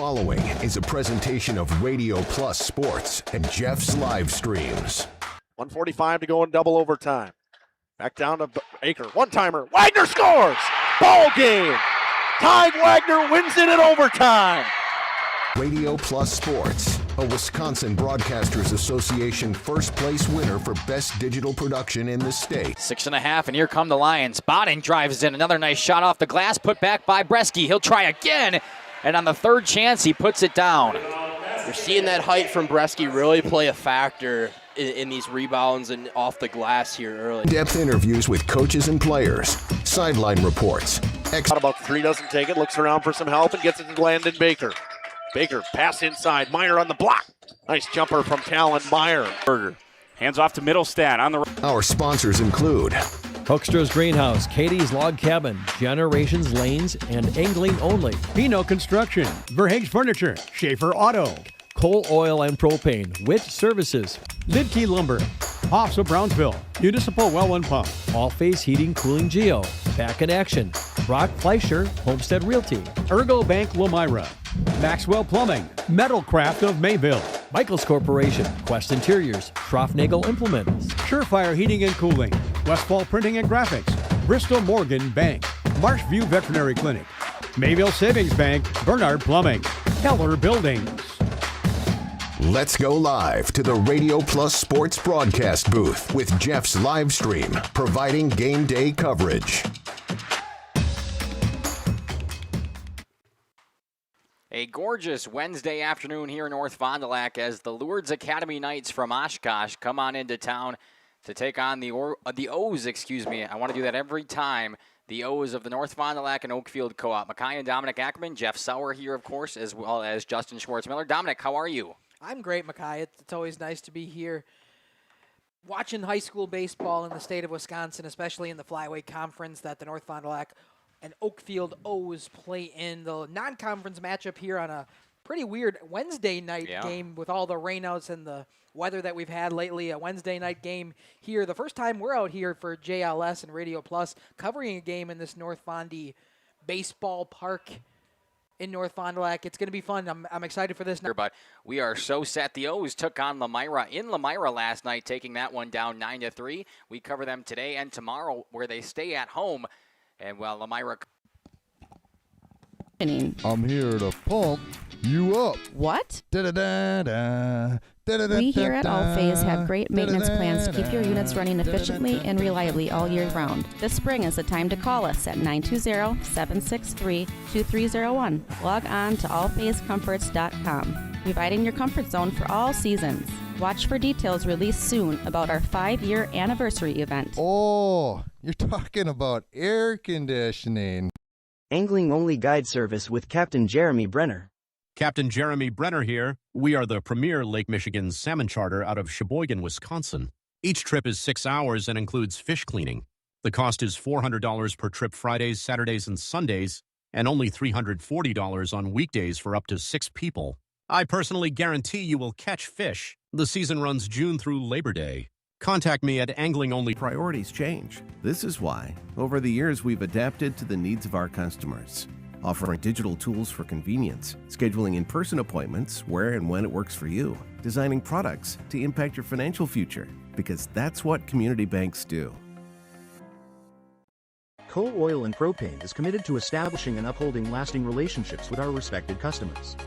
following is a presentation of Radio Plus Sports and Jeff's live streams. 1:45 to go in double overtime. Back down to Baker. One-timer. Wagner scores! Ball game! Ty Wagner wins it in overtime. Radio Plus Sports, a Wisconsin Broadcasters Association first place winner for best digital production in the state. 6.5, and here come the Lions. Botting drives in. Another nice shot off the glass, put back by Bresky. He'll try again, and on the third chance, he puts it down. You're seeing that height from Bresky really play a factor in these rebounds and off the glass here early. Depth interviews with coaches and players, sideline reports. About three, doesn't take it, looks around for some help and gets it to Landon Baker. Baker, pass inside, Meyer on the block. Nice jumper from Talon Meyer. Berger, hands off to Middlestat on the Our sponsors include Hoekstra's Greenhouse, Katie's Log Cabin, Generations Lanes, and Angling Only. Pino Construction, Verhaeg's Furniture, Schaefer Auto, Coal Oil and Propane, Witt Services, Lidkey Lumber, Hoffs of Brownsville, Municipal Well and Pump, All Phase Heating, Cooling Geo, Back in Action, Brock Fleischer, Homestead Realty, Ergo Bank Lomira, Maxwell Plumbing, Metalcraft of Mayville, Michaels Corporation, Quest Interiors, Schroffnagel Implements, Surefire Heating and Cooling, Westfall Printing and Graphics, Bristol Morgan Bank, Marshview Veterinary Clinic, Mayville Savings Bank, Bernard Plumbing, Keller Buildings. Let's go live to the Radio Plus Sports broadcast booth with Jeff's live stream, providing game day coverage. A gorgeous Wednesday afternoon here in North Fond du Lac as the Lourdes Academy Knights from Oshkosh come on into town to take on the O's, I want to do that every time. The O's of the North Fond du Lac and Oakfield Co-op. Mackay and Dominic Ackerman, Jeff Sauer here, of course, as well as Justin Schwartzmiller. Dominic, how are you? I'm great, Mackay. It's always nice to be here watching high school baseball in the state of Wisconsin, especially in the Flyweight Conference that the North Fond du Lac and Oakfield O's play in. The non-conference matchup here on a pretty weird Wednesday night game with all the rainouts and the weather that we've had lately. A Wednesday night game here. The first time we're out here for JLS and Radio Plus covering a game in this North Fondy baseball park in North Fond du Lac. It's going to be fun. I'm excited for this. But we are so set. The O's took on Lamira in Lamira last night, taking that one down 9-3. We cover them today and tomorrow where they stay at home. And well, Lamira. I'm here to pump you up. What? Da-da-da-da. We here at All Phase have great maintenance plans to keep your units running efficiently and reliably all year round. This spring is the time to call us at 920-763-2301. Log on to allphasecomforts.com, providing your comfort zone for all seasons. Watch for details released soon about our 5-year anniversary event. Oh, you're talking about air conditioning. Angling-only guide service with Captain Jeremy Brenner. Captain Jeremy Brenner here. We are the premier Lake Michigan salmon charter out of Sheboygan, Wisconsin. Each trip is 6 hours and includes fish cleaning. The cost is $400 per trip Fridays, Saturdays, and Sundays, and only $340 on weekdays for up to 6 people. I personally guarantee you will catch fish. The season runs June through Labor Day. Contact me at Angling Only. Priorities change. This is why, over the years, we've adapted to the needs of our customers, offering digital tools for convenience, scheduling in-person appointments where and when it works for you, designing products to impact your financial future, because that's what community banks do. Coal Oil and Propane is committed to establishing and upholding lasting relationships with our respected customers.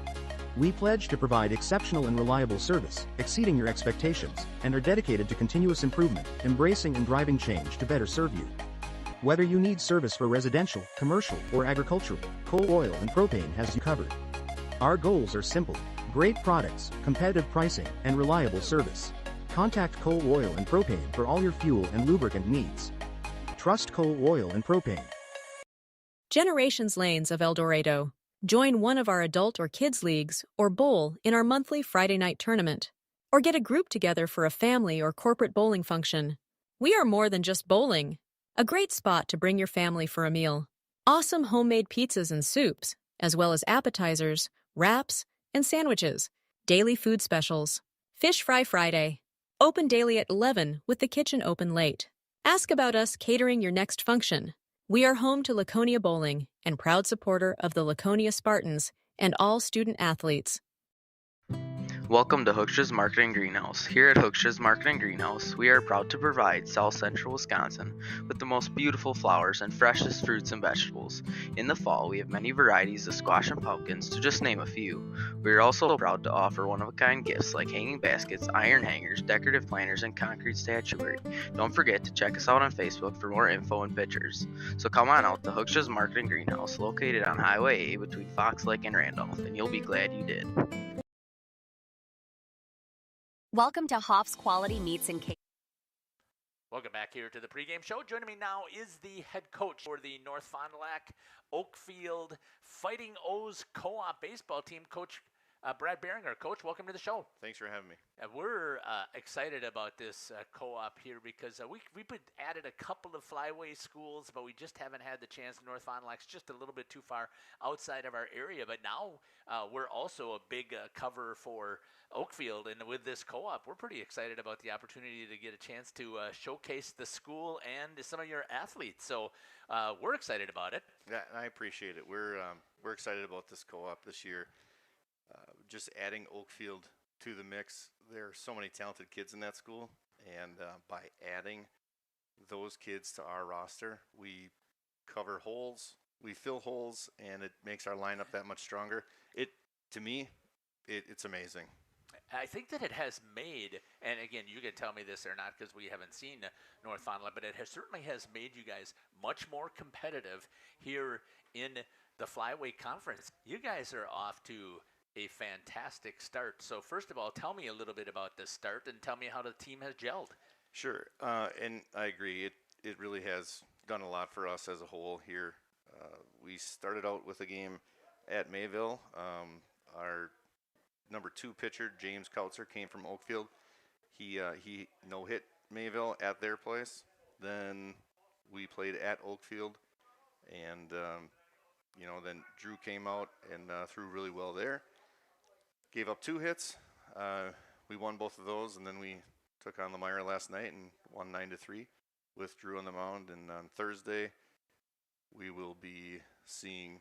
We pledge to provide exceptional and reliable service, exceeding your expectations, and are dedicated to continuous improvement, embracing and driving change to better serve you. Whether you need service for residential, commercial, or agricultural, Coal Oil and Propane has you covered. Our goals are simple: great products, competitive pricing, and reliable service. Contact Coal Oil and Propane for all your fuel and lubricant needs. Trust Coal Oil and Propane. Generations Lanes of El Dorado. Join one of our adult or kids leagues or bowl in our monthly Friday night tournament. Or get a group together for a family or corporate bowling function. We are more than just bowling. A great spot to bring your family for a meal. Awesome homemade pizzas and soups, as well as appetizers, wraps, and sandwiches. Daily food specials. Fish Fry Friday. Open daily at 11 with the kitchen open late. Ask about us catering your next function. We are home to Laconia Bowling and proud supporter of the Laconia Spartans and all student athletes. Welcome to Hookstra's Marketing Greenhouse. Here at Hookstra's Marketing Greenhouse, we are proud to provide South Central Wisconsin with the most beautiful flowers and freshest fruits and vegetables. In the fall, we have many varieties of squash and pumpkins, to just name a few. We are also proud to offer one-of-a-kind gifts like hanging baskets, iron hangers, decorative planters, and concrete statuary. Don't forget to check us out on Facebook for more info and pictures. So come on out to Hookstra's Marketing Greenhouse, located on Highway A between Fox Lake and Randolph, and you'll be glad you did. Welcome to Hoff's Quality Meats and Cake. Welcome back here to the pregame show. Joining me now is the head coach for the North Fond du Lac Oakfield Fighting O's co-op baseball team, Coach Brad Behringer. Coach, welcome to the show. Thanks for having me. We're excited about this co-op here because we've added a couple of flyway schools, but we just haven't had the chance. North Fond du Lac's just a little bit too far outside of our area, but now we're also a big cover for Oakfield, and with this co-op, we're pretty excited about the opportunity to get a chance to showcase the school and some of your athletes. So we're excited about it. Yeah, I appreciate it. We're excited about this co-op this year. Just adding Oakfield to the mix. There are so many talented kids in that school, and by adding those kids to our roster, we cover holes, we fill holes, and it makes our lineup that much stronger. To me, it's amazing. I think that it has made, and again, you can tell me this or not because we haven't seen North Fond du Lac, but it certainly has made you guys much more competitive here in the Flyweight Conference. You guys are off to a fantastic start. So first of all, tell me a little bit about this start and tell me how the team has gelled. Sure, and I agree. It really has done a lot for us as a whole here. We started out with a game at Mayville. Our number 2 pitcher, James Kautzer, came from Oakfield. He no-hit Mayville at their place. Then we played at Oakfield, and then Drew came out and threw really well there. Gave up 2 hits. We won both of those, and then we took on Lemire last night and won 9-3 with Drew on the mound. And on Thursday, we will be seeing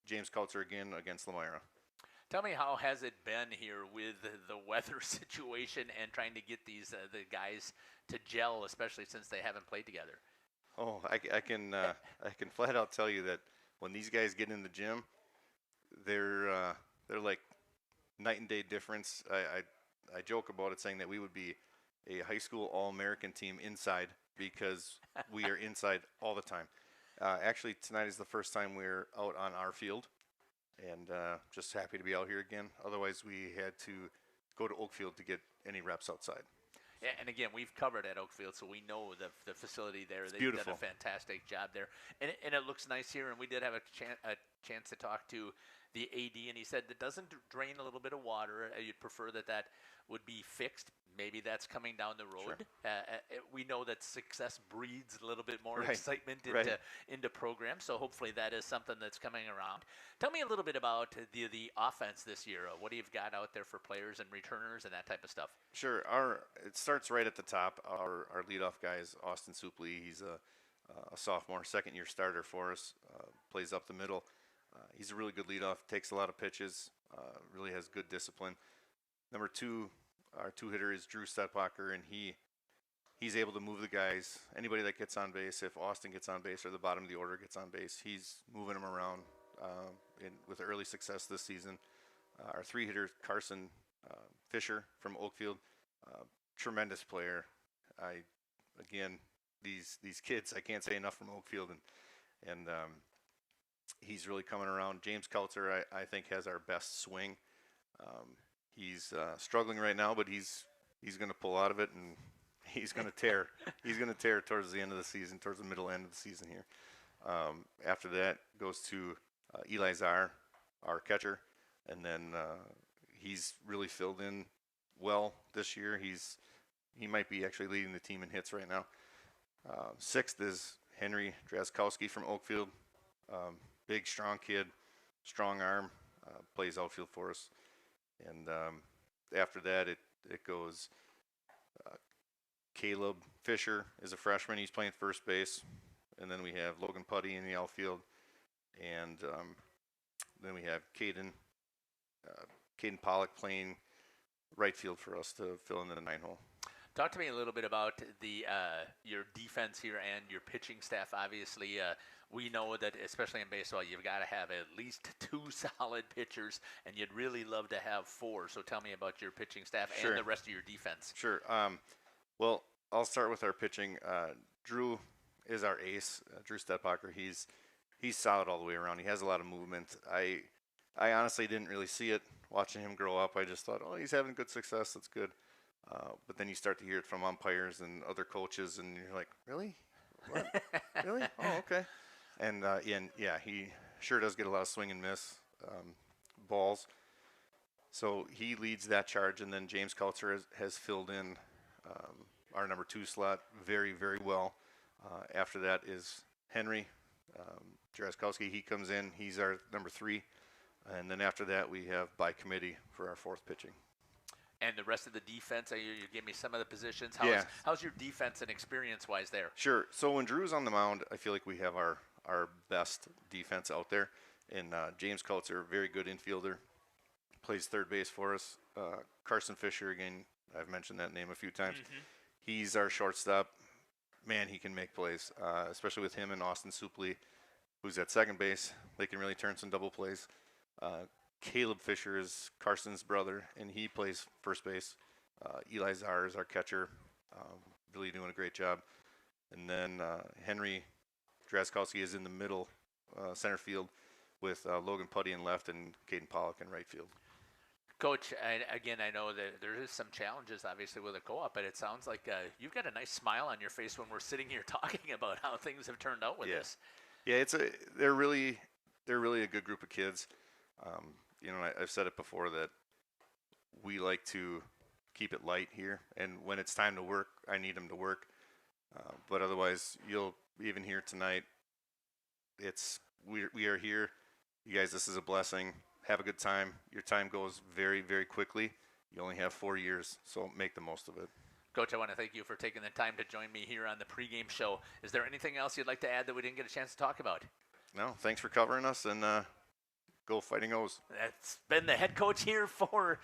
James Kautzer again against Lemire. Tell me, how has it been here with the weather situation and trying to get these the guys to gel, especially since they haven't played together? Oh, I can flat out tell you that when these guys get in the gym, they're like night and day difference. I joke about it, saying that we would be a high school All-American team inside because we are inside all the time. Actually, tonight is the first time we're out on our field, and just happy to be out here again. Otherwise, we had to go to Oakfield to get any reps outside. Yeah, and again, we've covered at Oakfield, so we know the facility there. They've beautiful. done a fantastic job there. And it looks nice here, and we did have a chance to talk to the AD, and he said it doesn't drain a little bit of water. You'd prefer that would be fixed. Maybe that's coming down the road. Sure. We know that success breeds a little bit more excitement into programs, so hopefully that is something that's coming around. Tell me a little bit about the offense this year. What do you've got out there for players and returners and that type of stuff? Sure. It starts right at the top. Our leadoff guy is Austin Supley. He's a sophomore, second-year starter for us, plays up the middle. He's a really good leadoff, takes a lot of pitches, really has good discipline. Number 2, our 2-hitter is Drew Stetbacher, and he's able to move the guys. Anybody that gets on base, if Austin gets on base or the bottom of the order gets on base, he's moving them around with early success this season. Our 3-hitter, Carson Fisher from Oakfield, tremendous player. Again, these kids, I can't say enough from Oakfield, and he's really coming around. James Kautzer, I think, has our best swing. He's struggling right now, but he's going to pull out of it, and he's going to tear. He's going to tear towards the end of the season, towards the middle end of the season here. After that goes to Eli Czar, our catcher, and then he's really filled in well this year. He might be actually leading the team in hits right now. 6th is Henry Drazkowski from Oakfield. Big, strong kid, strong arm, plays outfield for us. And after that, it goes Caleb Fisher is a freshman. He's playing first base. And then we have Logan Putty in the outfield. And then we have Caden Pollock playing right field for us to fill in the 9-hole. Talk to me a little bit about your defense here and your pitching staff. Obviously, we know that, especially in baseball, you've got to have at least 2 solid pitchers, and you'd really love to have 4. So tell me about your pitching staff and the rest of your defense. Sure. Well, I'll start with our pitching. Drew is our ace. Drew Stedbacher. He's solid all the way around. He has a lot of movement. I honestly didn't really see it watching him grow up. I just thought, oh, he's having good success. That's good. But then you start to hear it from umpires and other coaches, and you're like, really? What? Really? Oh, okay. And he sure does get a lot of swing and miss balls. So he leads that charge, and then James Kautzer has filled in our number 2 slot very, very well. After that is Henry Jarazkowski. He comes in. He's our number 3. And then after that, we have by committee for our 4th pitching. And the rest of the defense, you gave me some of the positions. How's your defense and experience-wise there? Sure. So when Drew's on the mound, I feel like we have our best defense out there. And James Kautzer, very good infielder, plays third base for us. Carson Fisher, again, I've mentioned that name a few times. Mm-hmm. He's our shortstop. Man, he can make plays, especially with him and Austin Supley, who's at second base. They can really turn some double plays. Caleb Fisher is Carson's brother, and he plays first base. Eli Czar is our catcher, really doing a great job. And then Henry Draskowski is in the middle center field with Logan Putty in left and Caden Pollock in right field. Coach, again, I know that there is some challenges, obviously, with a co-op, but it sounds like you've got a nice smile on your face when we're sitting here talking about how things have turned out with this. Yeah, they're really a good group of kids. I've said it before that we like to keep it light here, and when it's time to work, I need them to work. But otherwise, you'll even here tonight. We are here, you guys. This is a blessing. Have a good time. Your time goes very, very quickly. You only have 4 years, so make the most of it. Coach, I want to thank you for taking the time to join me here on the pregame show. Is there anything else you'd like to add that we didn't get a chance to talk about? No, thanks for covering us, and go Fighting O's. That's been the head coach here for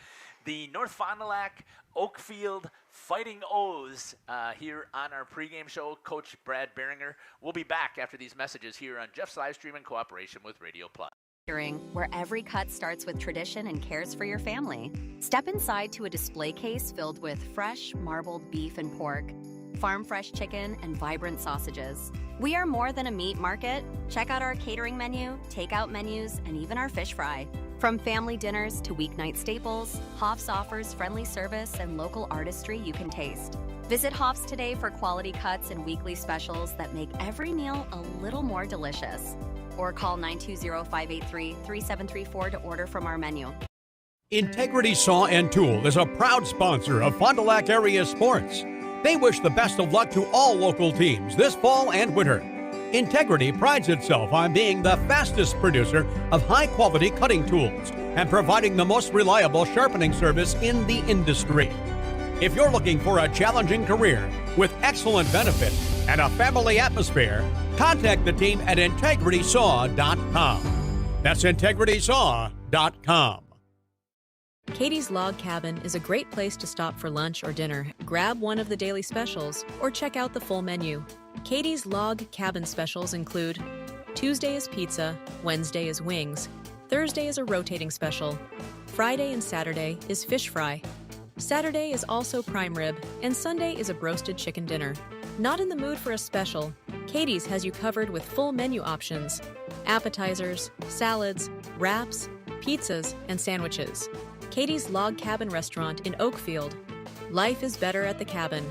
the North Fond du Lac Oakfield Fighting O's here on our pregame show, Coach Brad Beringer. We'll be back after these messages here on Jeff's live stream in cooperation with Radio Plus. Where every cut starts with tradition and cares for your family. Step inside to a display case filled with fresh marbled beef and pork, farm fresh chicken, and vibrant sausages. We are more than a meat market. Check out our catering menu, takeout menus, and even our fish fry. From family dinners to weeknight staples, Hoff's offers friendly service and local artistry you can taste. Visit Hoff's today for quality cuts and weekly specials that make every meal a little more delicious. Or call 920-583-3734 to order from our menu. Integrity Saw and Tool is a proud sponsor of Fond du Lac area sports. They wish the best of luck to all local teams this fall and winter. Integrity prides itself on being the fastest producer of high-quality cutting tools and providing the most reliable sharpening service in the industry. If you're looking for a challenging career with excellent benefits and a family atmosphere, contact the team at integritysaw.com. That's integritysaw.com. Katie's Log Cabin is a great place to stop for lunch or dinner, grab one of the daily specials, or check out the full menu. Katie's Log Cabin specials include Tuesday is pizza, Wednesday is wings, Thursday is a rotating special, Friday and Saturday is fish fry, Saturday is also prime rib, and Sunday is a broasted chicken dinner. Not in the mood for a special? Katie's has you covered with full menu options, appetizers, salads, wraps, pizzas, and sandwiches. Katie's Log Cabin Restaurant in Oakfield. Life is better at the cabin.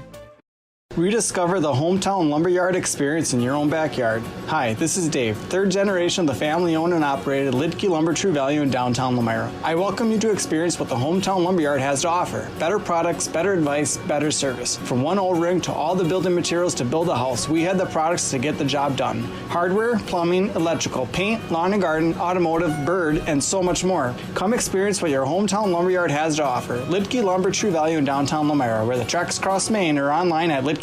Rediscover the hometown lumberyard experience in your own backyard. Hi, this is Dave, third generation of the family-owned and operated Lidke Lumber True Value in downtown Lamira. I welcome you to experience what the hometown lumberyard has to offer. Better products, better advice, better service. From one old rig to all the building materials to build a house, we had the products to get the job done. Hardware, plumbing, electrical, paint, lawn and garden, automotive, bird, and so much more. Come experience what your hometown lumberyard has to offer. Lidke Lumber True Value in downtown Lamira, where the tracks cross Main, or online at lidkelumber.com.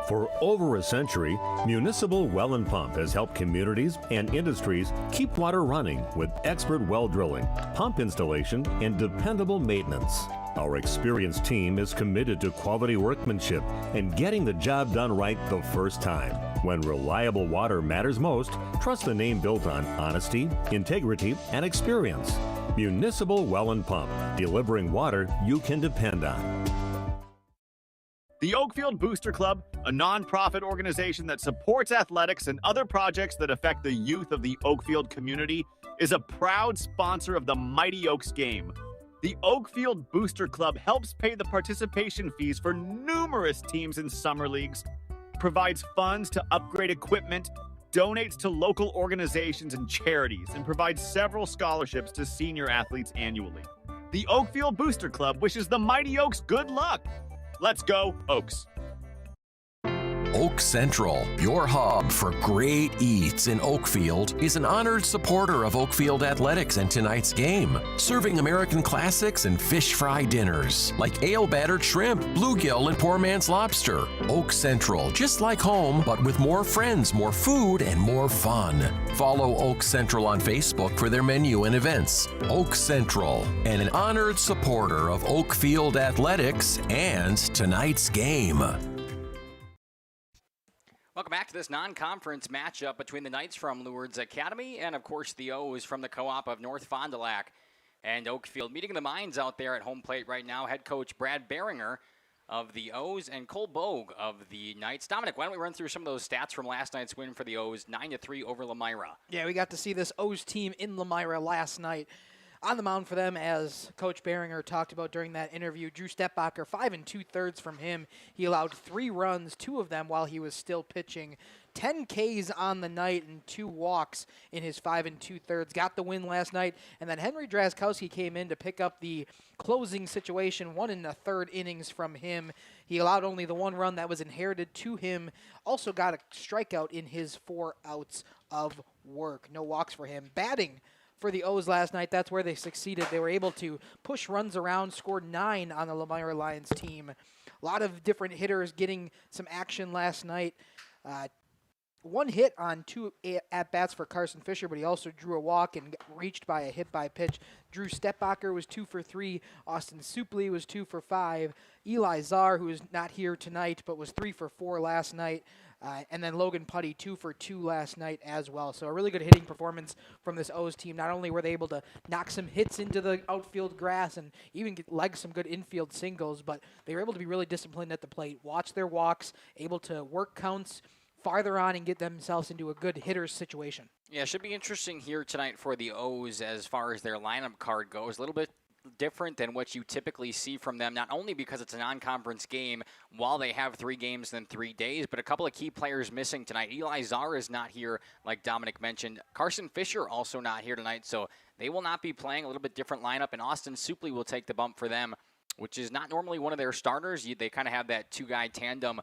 For over a century, Municipal Well and Pump has helped communities and industries keep water running with expert well drilling, pump installation, and dependable maintenance. Our experienced team is committed to quality workmanship and getting the job done right the first time. When reliable water matters most, trust the name built on honesty, integrity, and experience. Municipal Well and Pump, delivering water you can depend on. The Oakfield Booster Club, a nonprofit organization that supports athletics and other projects that affect the youth of the Oakfield community, is a proud sponsor of the Mighty Oaks game. The Oakfield Booster Club helps pay the participation fees for numerous teams in summer leagues, provides funds to upgrade equipment, donates to local organizations and charities, and provides several scholarships to senior athletes annually. The Oakfield Booster Club wishes the Mighty Oaks good luck. Let's go, Oaks. Oak Central, your hub for great eats in Oakfield, is an honored supporter of Oakfield Athletics and tonight's game, serving American classics and fish fry dinners like ale-battered shrimp, bluegill, and poor man's lobster. Oak Central, just like home, but with more friends, more food, and more fun. Follow Oak Central on Facebook for their menu and events. Oak Central, and an honored supporter of Oakfield Athletics and tonight's game. Welcome back to this non-conference matchup between the Knights from Lourdes Academy and, of course, the O's from the co-op of North Fond du Lac and Oakfield. Meeting the minds out there at home plate right now, head coach Brad Beringer of the O's and Cole Bogue of the Knights. Dominic, why don't we run through some of those stats from last night's win for the O's, 9-3 over Lamira. Yeah, we got to see this O's team in Lamira last night. On the mound for them, as Coach Beringer talked about during that interview, Drew Stepbacher, 5 2/3 from him. He allowed 3 runs, 2 of them while he was still pitching. 10 Ks on the night and 2 walks in his 5 2/3. Got the win last night. And then Henry Drazkowski came in to pick up the closing situation, 1 1/3 innings from him. He allowed only the 1 run that was inherited to him. Also got a strikeout in his 4 outs of work. No walks for him. Batting for the O's last night, that's where they succeeded. They were able to push runs around, scored 9 on the Lamira Lions team. A lot of different hitters getting some action last night. 1 hit on 2 at-bats for Carson Fisher, but he also drew a walk and reached by a hit-by-pitch. Drew Stepbacher was 2 for 3. Austin Supley was 2 for 5. Eli Czar, who is not here tonight, but was 3 for 4 last night. And then Logan Putty, 2 for 2 last night as well. So a really good hitting performance from this O's team. Not only were they able to knock some hits into the outfield grass and even leg some good infield singles, but they were able to be really disciplined at the plate, watch their walks, able to work counts farther on and get themselves into a good hitter's situation. Yeah, it should be interesting here tonight for the O's as far as their lineup card goes. A little bit different than what you typically see from them, not only because it's a non-conference game while they have 3 games in 3 days, but a couple of key players missing tonight. Eli Czar is not here, like Dominic mentioned. Carson Fisher also not here tonight, so they will not be playing. A little bit different lineup, and Austin Supley will take the bump for them, which is not normally one of their starters. They kind of have that 2-guy tandem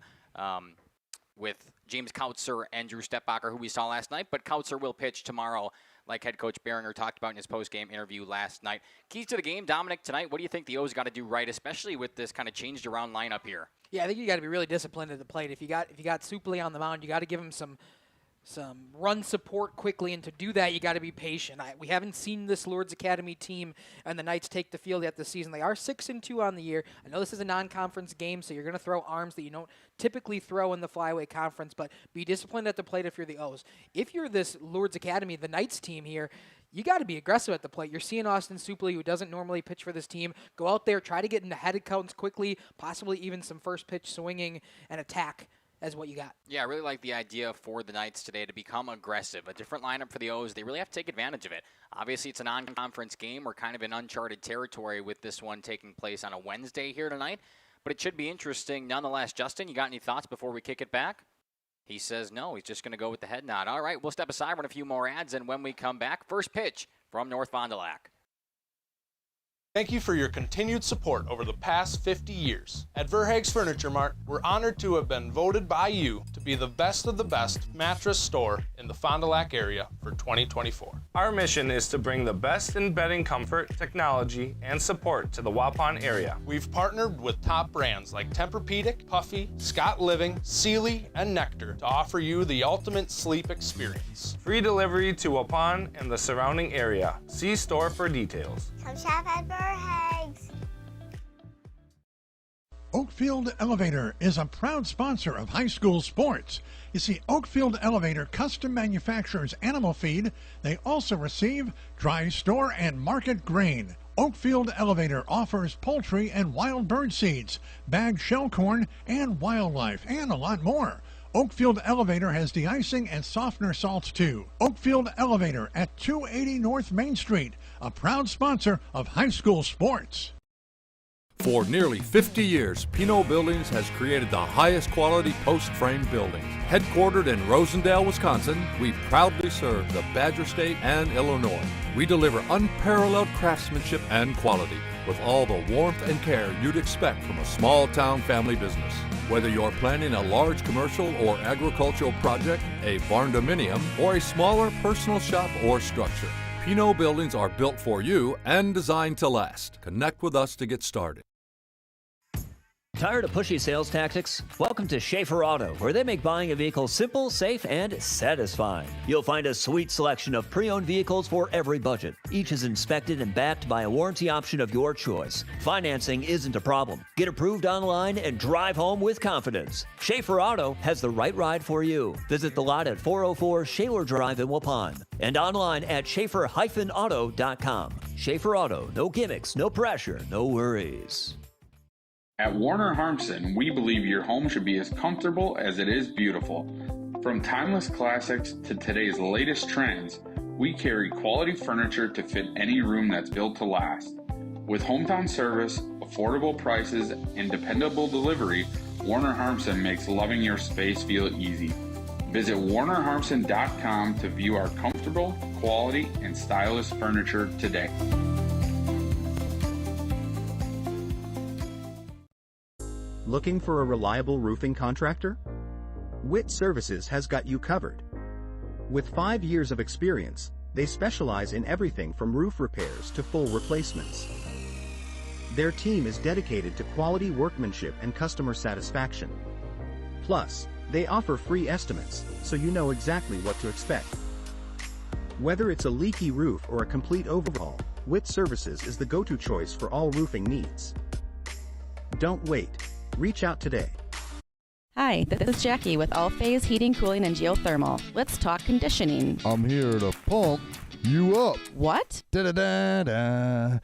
with James Kautzer and Drew Stepbacher, who we saw last night, but Kautzer will pitch tomorrow, like head coach Beringer talked about in his post-game interview last night. Keys to the game, Dominic, tonight, what do you think the O's got to do right, especially with this kind of changed around lineup here? Yeah, I think you got to be really disciplined at the plate. If you got Supley on the mound, you got to give him some run support quickly, and to do that, you got to be patient. We haven't seen this Lourdes Academy team and the Knights take the field yet this season. They are 6-2 on the year. I know this is a non-conference game, so you're going to throw arms that you don't typically throw in the Flyway Conference, but be disciplined at the plate if you're the O's. If you're this Lourdes Academy, the Knights team here, you got to be aggressive at the plate. You're seeing Austin Supley, who doesn't normally pitch for this team, go out there, try to get into head counts quickly, possibly even some first pitch swinging and attack as what you got. Yeah, I really like the idea for the Knights today to become aggressive. A different lineup for the O's. They really have to take advantage of it. Obviously, it's a non-conference game. We're kind of in uncharted territory with this one taking place on a Wednesday here tonight, but it should be interesting nonetheless. Justin, you got any thoughts before we kick it back? He says no. He's just going to go with the head nod. All right, we'll step aside, run a few more ads, and when we come back, first pitch from North Fond du Lac. Thank you for your continued support over the past 50 years. At Verhaeg's Furniture Mart, we're honored to have been voted by you to be the best of the best mattress store in the Fond du Lac area for 2024. Our mission is to bring the best in bedding comfort, technology, and support to the Waupun area. We've partnered with top brands like Tempur-Pedic, Puffy, Scott Living, Sealy, and Nectar to offer you the ultimate sleep experience. Free delivery to Waupun and the surrounding area. See store for details. Come shop at Verhaeg's. Oakfield Elevator is a proud sponsor of high school sports. You see, Oakfield Elevator custom manufactures animal feed. They also receive dry store and market grain. Oakfield Elevator offers poultry and wild bird seeds, bagged shell corn, and wildlife, and a lot more. Oakfield Elevator has de-icing and softener salts too. Oakfield Elevator at 280 North Main Street, a proud sponsor of high school sports. For nearly 50 years, Pinot Buildings has created the highest quality post-frame buildings. Headquartered in Rosendale, Wisconsin, we proudly serve the Badger State and Illinois. We deliver unparalleled craftsmanship and quality with all the warmth and care you'd expect from a small-town family business. Whether you're planning a large commercial or agricultural project, a barn-dominium, or a smaller personal shop or structure, Pinot Buildings are built for you and designed to last. Connect with us to get started. Tired of pushy sales tactics? Welcome to Schaefer Auto, where they make buying a vehicle simple, safe, and satisfying. You'll find a sweet selection of pre-owned vehicles for every budget. Each is inspected and backed by a warranty option of your choice. Financing isn't a problem. Get approved online and drive home with confidence. Schaefer Auto has the right ride for you. Visit the lot at 404 Shaler Drive in Waupun and online at schaefer-auto.com. Schaefer Auto, no gimmicks, no pressure, no worries. At Warner Harmson, we believe your home should be as comfortable as it is beautiful. From timeless classics to today's latest trends, we carry quality furniture to fit any room that's built to last. With hometown service, affordable prices, and dependable delivery, Warner Harmson makes loving your space feel easy. Visit warnerharmson.com to view our comfortable, quality, and stylish furniture today. Looking for a reliable roofing contractor? Witt Services has got you covered. With 5 years of experience, they specialize in everything from roof repairs to full replacements. Their team is dedicated to quality workmanship and customer satisfaction. Plus, they offer free estimates, so you know exactly what to expect. Whether it's a leaky roof or a complete overhaul, Witt Services is the go-to choice for all roofing needs. Don't wait. Reach out today. Hi, this is Jackie with All Phase Heating, Cooling, and Geothermal. Let's talk conditioning. I'm here to pump you up. What? Da-da-da-da.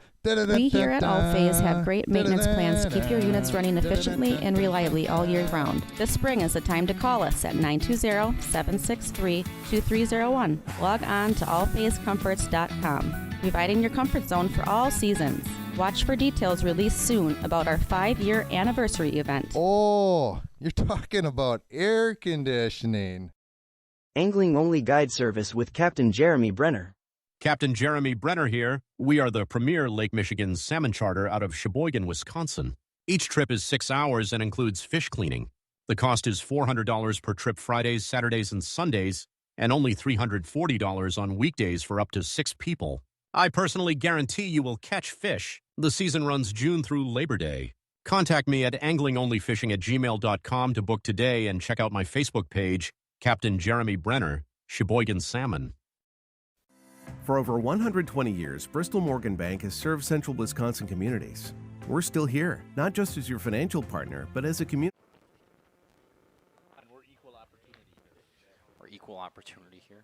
We here at All Phase have great maintenance plans to keep your units running efficiently and reliably all year round. This spring is the time to call us at 920-763-2301. Log on to allphasecomforts.com, providing your comfort zone for all seasons. Watch for details released soon about our 5-year anniversary event. Oh, you're talking about air conditioning. Angling-only guide service with Captain Jeremy Brenner. Captain Jeremy Brenner here. We are the premier Lake Michigan salmon charter out of Sheboygan, Wisconsin. Each trip is 6 hours and includes fish cleaning. The cost is $400 per trip Fridays, Saturdays, and Sundays, and only $340 on weekdays for up to 6 people. I personally guarantee you will catch fish. The season runs June through Labor Day. Contact me at anglingonlyfishing@gmail.com to book today and check out my Facebook page, Captain Jeremy Brenner, Sheboygan Salmon. For over 120 years, Bristol Morgan Bank has served central Wisconsin communities. We're still here, not just as your financial partner, but as a community. We're equal opportunity here.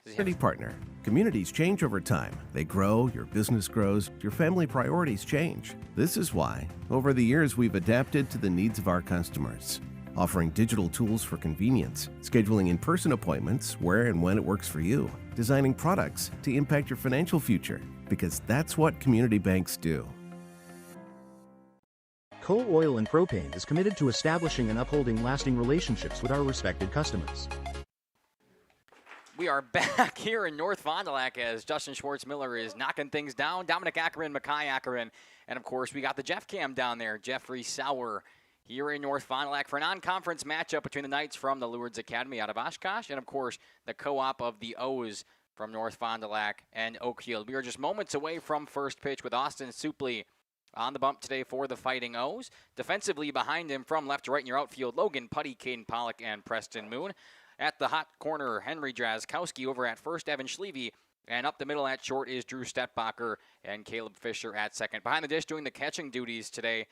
Community partner. Communities change over time. They grow, your business grows, your family priorities change. This is why, over the years, we've adapted to the needs of our customers, offering digital tools for convenience, scheduling in-person appointments where and when it works for you, designing products to impact your financial future, because that's what community banks do. Coal Oil and Propane is committed to establishing and upholding lasting relationships with our respected customers. We are back here in North Fond du Lac as Justin Schwartz-Miller is knocking things down. Dominic Ackerman, Mackay Ackerman, and of course we got the Jeff Cam down there, Jeffrey Sauer, here in North Fond du Lac for a non-conference matchup between the Knights from the Lourdes Academy out of Oshkosh and of course the co-op of the O's from North Fond du Lac and Oakfield. We are just moments away from first pitch with Austin Supley on the bump today for the Fighting O's. Defensively behind him from left to right in your outfield, Logan Putty, Caden Pollock, and Preston Moon. At the hot corner, Henry Drazkowski. Over at first, Evan Schleve. And up the middle at short is Drew Stetbacher and Caleb Fisher at second. Behind the dish doing the catching duties today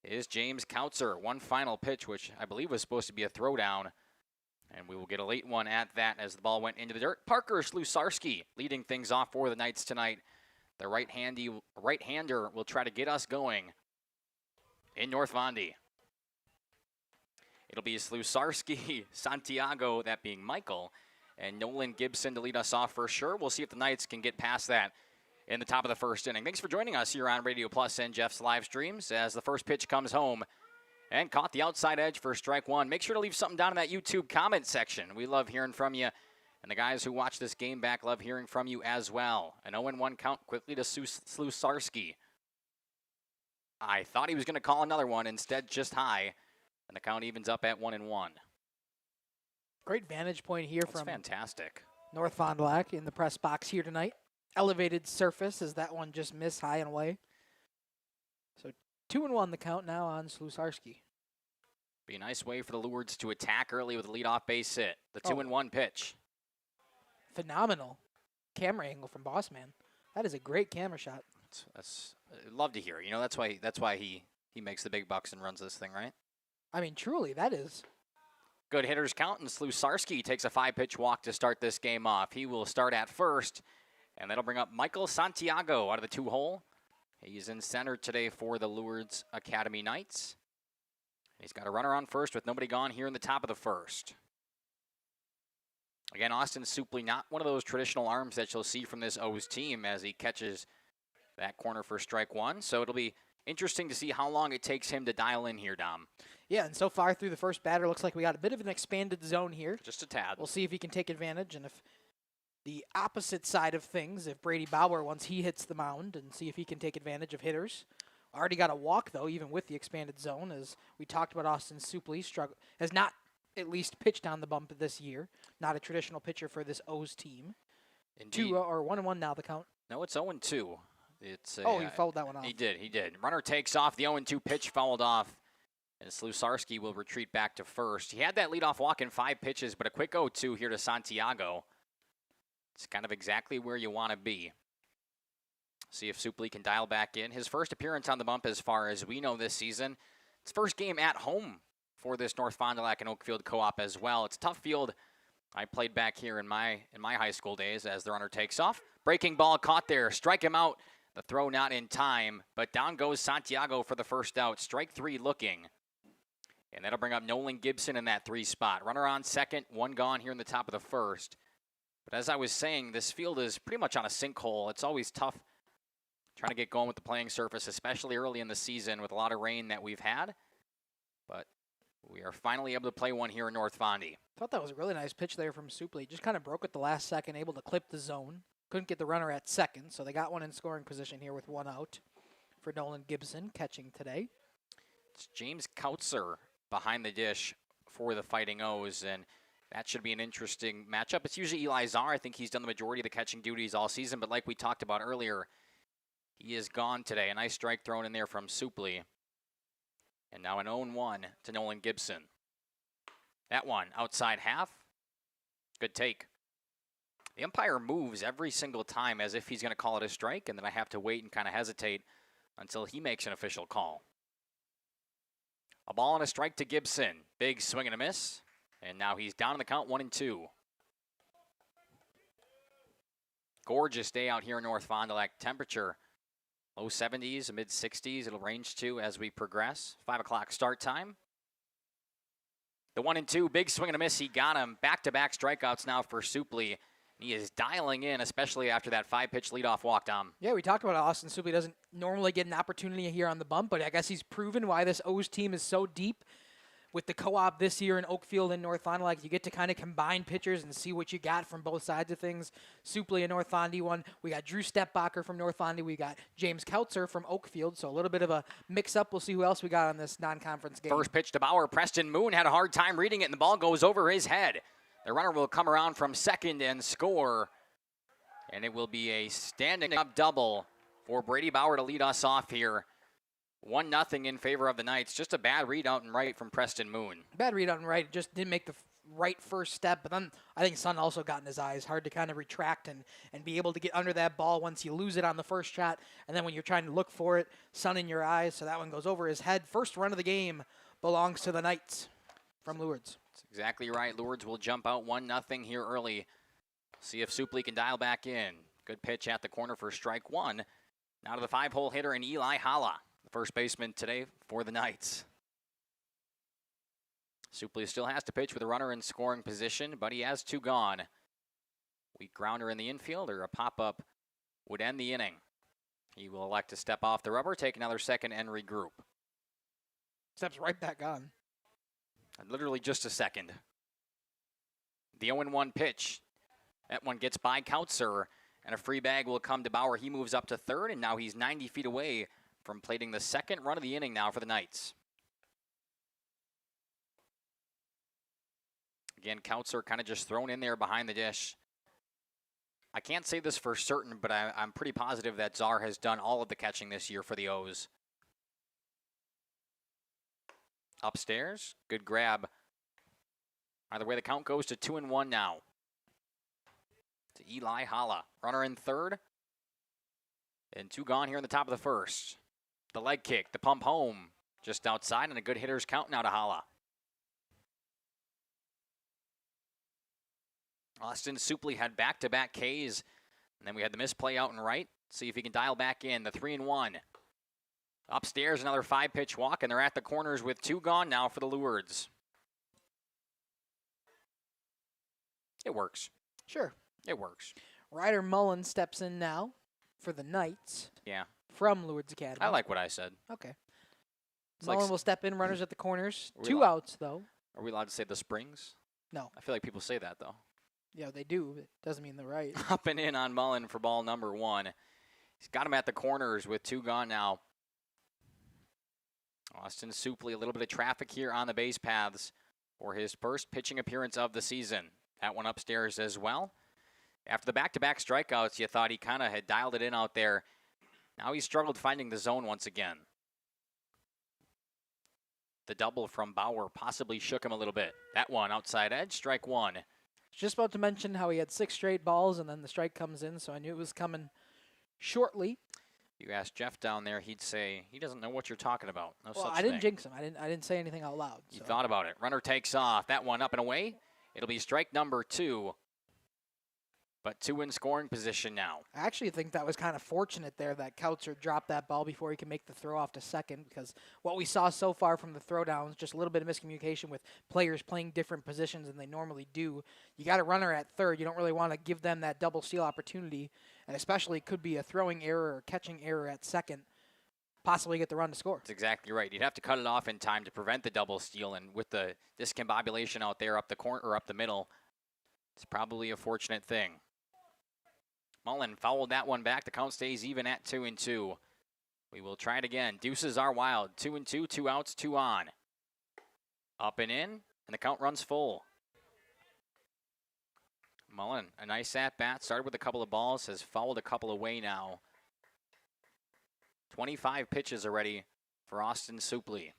is James Kautzer. One final pitch, which I believe was supposed to be a throwdown. And we will get a late one at that as the ball went into the dirt. Parker Slusarski leading things off for the Knights tonight. The right-hander will try to get us going in North Fondi. It'll be Slusarski, Santiago, that being Michael, and Nolan Gibson to lead us off for sure. We'll see if the Knights can get past that in the top of the first inning. Thanks for joining us here on Radio Plus and Jeff's live streams as the first pitch comes home and caught the outside edge for strike one. Make sure to leave something down in that YouTube comment section. We love hearing from you. And the guys who watch this game back love hearing from you as well. An 0-1 count quickly to Slusarski. I thought he was going to call another one, instead just high. And the count evens up at 1-1. Great vantage point here That's from fantastic. North Fond du Lac in the press box here tonight. Elevated surface as that one just missed high and away. So 2-1 the count now on Slusarski. Be a nice way for the Lourdes to attack early with a leadoff base hit. The 2-1 pitch. Phenomenal camera angle from Boss Man. That is a great camera shot. That's I'd love to hear. You know, that's why he makes the big bucks and runs this thing, right? I mean, truly, that is. Good hitters count, and Slusarski takes a 5-pitch walk to start this game off. He will start at first, and that'll bring up Michael Santiago out of the 2-hole. He's in center today for the Lourdes Academy Knights. He's got a runner on first with nobody gone here in the top of the first. Again, Austin Supley, not one of those traditional arms that you'll see from this O's team as he catches that corner for strike one. So it'll be interesting to see how long it takes him to dial in here, Dom. Yeah, and so far through the first batter, looks like we got a bit of an expanded zone here. Just a tad. We'll see if he can take advantage, and if the opposite side of things, if Brady Bauer, once he hits the mound, and see if he can take advantage of hitters. Already got a walk, though, even with the expanded zone, as we talked about. Austin Supley has not at least pitched on the bump this year. Not a traditional pitcher for this O's team. Indeed. 1-1 now the count. No, it's 0-2. It's he fouled that one off. He did. Runner takes off. The 0-2 pitch fouled off. And Slusarski will retreat back to first. He had that leadoff walk in 5 pitches, but a quick 0-2 here to Santiago. It's kind of exactly where you want to be. See if Supley can dial back in. His first appearance on the bump as far as we know this season. It's first game at home for this North Fond du Lac and Oakfield co-op as well. It's a tough field. I played back here in my high school days as the runner takes off. Breaking ball caught there. Strike him out. The throw not in time, but down goes Santiago for the first out. Strike 3 looking. And that'll bring up Nolan Gibson in that 3 spot. Runner on second, 1 gone here in the top of the first. But as I was saying, this field is pretty much on a sinkhole. It's always tough trying to get going with the playing surface, especially early in the season with a lot of rain that we've had. But we are finally able to play one here in North Fondi. Thought that was a really nice pitch there from Supley. Just kind of broke at the last second, able to clip the zone. Couldn't get the runner at second, so they got one in scoring position here with 1 out for Nolan Gibson catching today. It's James Kautzer behind the dish for the Fighting O's, and that should be an interesting matchup. It's usually Eli Czar. I think he's done the majority of the catching duties all season, but like we talked about earlier, he is gone today. A nice strike thrown in there from Supley. And now an 0-1 to Nolan Gibson. That one outside half. Good take. The umpire moves every single time as if he's going to call it a strike, and then I have to wait and kind of hesitate until he makes an official call. A ball and a strike to Gibson. Big swing and a miss. And now he's down in the count 1-2. Gorgeous day out here in North Fond du Lac. Temperature low 70s, mid 60s. It'll range to as we progress. 5 o'clock start time. The 1-2, big swing and a miss. He got him. Back-to-back strikeouts now for Supley. He is dialing in, especially after that 5-pitch leadoff walk, Dom. Yeah, we talked about Austin Supley doesn't normally get an opportunity here on the bump, but I guess he's proven why this O's team is so deep with the co-op this year in Oakfield and North Fond du Lac, you get to kind of combine pitchers and see what you got from both sides of things. Supley, a North Fondy one. We got Drew Stepbacher from North Fondy. We got James Kautzer from Oakfield. So a little bit of a mix-up. We'll see who else we got on this non-conference game. First pitch to Bauer. Preston Moon had a hard time reading it, and the ball goes over his head. The runner will come around from second and score. And it will be a standing-up double for Brady Bauer to lead us off here. 1-0 in favor of the Knights. Just a bad read out and right from Preston Moon. Bad read out and right. Just didn't make the right first step. But then I think sun also got in his eyes. Hard to kind of retract and be able to get under that ball once you lose it on the first shot. And then when you're trying to look for it, sun in your eyes. So that one goes over his head. First run of the game belongs to the Knights from Lourdes. That's exactly right. Lourdes will jump out 1-0 here early. See if Supley can dial back in. Good pitch at the corner for strike one. Now to the 5-hole hitter in Eli Hala, the first baseman today for the Knights. Supley still has to pitch with a runner in scoring position, but he has 2 gone. Weak grounder in the infield or a pop-up would end the inning. He will elect to step off the rubber, take another second, and regroup. Steps right back on. Literally just a second. The 0-1 pitch. That one gets by Kautzer, and a free bag will come to Bauer. He moves up to third, and now he's 90 feet away from plating the second run of the inning now for the Knights. Again, Kautzer kind of just thrown in there behind the dish. I can't say this for certain, but I'm pretty positive that Czar has done all of the catching this year for the O's. Upstairs, good grab. Either way, the count goes to 2-1 now. To Eli Hala, runner in third. And 2 gone here in the top of the first. The leg kick, the pump home, just outside, and a good hitter's count now to Hala. Austin Supley had back-to-back Ks, and then we had the misplay out and right. See if he can dial back in, the 3-1. Upstairs, another 5-pitch walk, and they're at the corners with 2 gone now for the Lourdes. It works. Sure. It works. Ryder Mullen steps in now for the Knights. Yeah. From Lourdes Academy. I like what I said. Okay. Mullen will step in, runners at the corners. 2 allowed, outs, though. Are we allowed to say the Springs? No. I feel like people say that, though. Yeah, they do. It doesn't mean they're right. Up and in on Mullen for ball number 1. He's got him at the corners with 2 gone now. Austin Supley, a little bit of traffic here on the base paths for his first pitching appearance of the season. That one upstairs as well. After the back-to-back strikeouts, you thought he kind of had dialed it in out there. Now he's struggled finding the zone once again. The double from Bauer possibly shook him a little bit. That one outside edge, strike 1. Just about to mention how he had 6 straight balls and then the strike comes in, so I knew it was coming shortly. You ask Jeff down there, he'd say he doesn't know what you're talking about. No well, such I didn't thing. jinx him. I didn't say anything out loud. You thought about it. Runner takes off. That one up and away. It'll be strike number 2. But 2 in scoring position now. I actually think that was kind of fortunate there that Kautzer dropped that ball before he could make the throw off to second, because what we saw so far from the throwdowns, just a little bit of miscommunication with players playing different positions than they normally do. You got a runner at third. You don't really want to give them that double steal opportunity, and especially it could be a throwing error or catching error at second, possibly get the run to score. That's exactly right. You'd have to cut it off in time to prevent the double steal, and with the discombobulation out there up the corner or up the middle, it's probably a fortunate thing. Mullen fouled that one back. The count stays even at 2-2. We will try it again. Deuces are wild. 2-2, 2 outs, 2 on. Up and in, and the count runs full. Mullen, a nice at-bat. Started with a couple of balls, has fouled a couple away now. 25 pitches already for Austin Supley.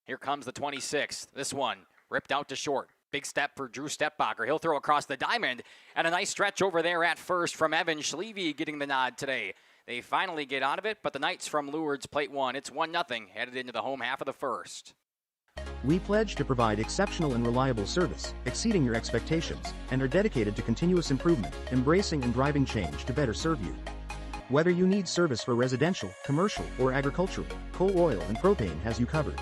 Here comes the 26th. This one ripped out to short. Big step for Drew Stepbacher. He'll throw across the diamond. And a nice stretch over there at first from Evan Schleve getting the nod today. They finally get out of it, but the Knights from Lourdes plate 1. It's 1-0, headed into the home half of the first. We pledge to provide exceptional and reliable service, exceeding your expectations, and are dedicated to continuous improvement, embracing and driving change to better serve you. Whether you need service for residential, commercial, or agricultural, Coal Oil and Propane has you covered.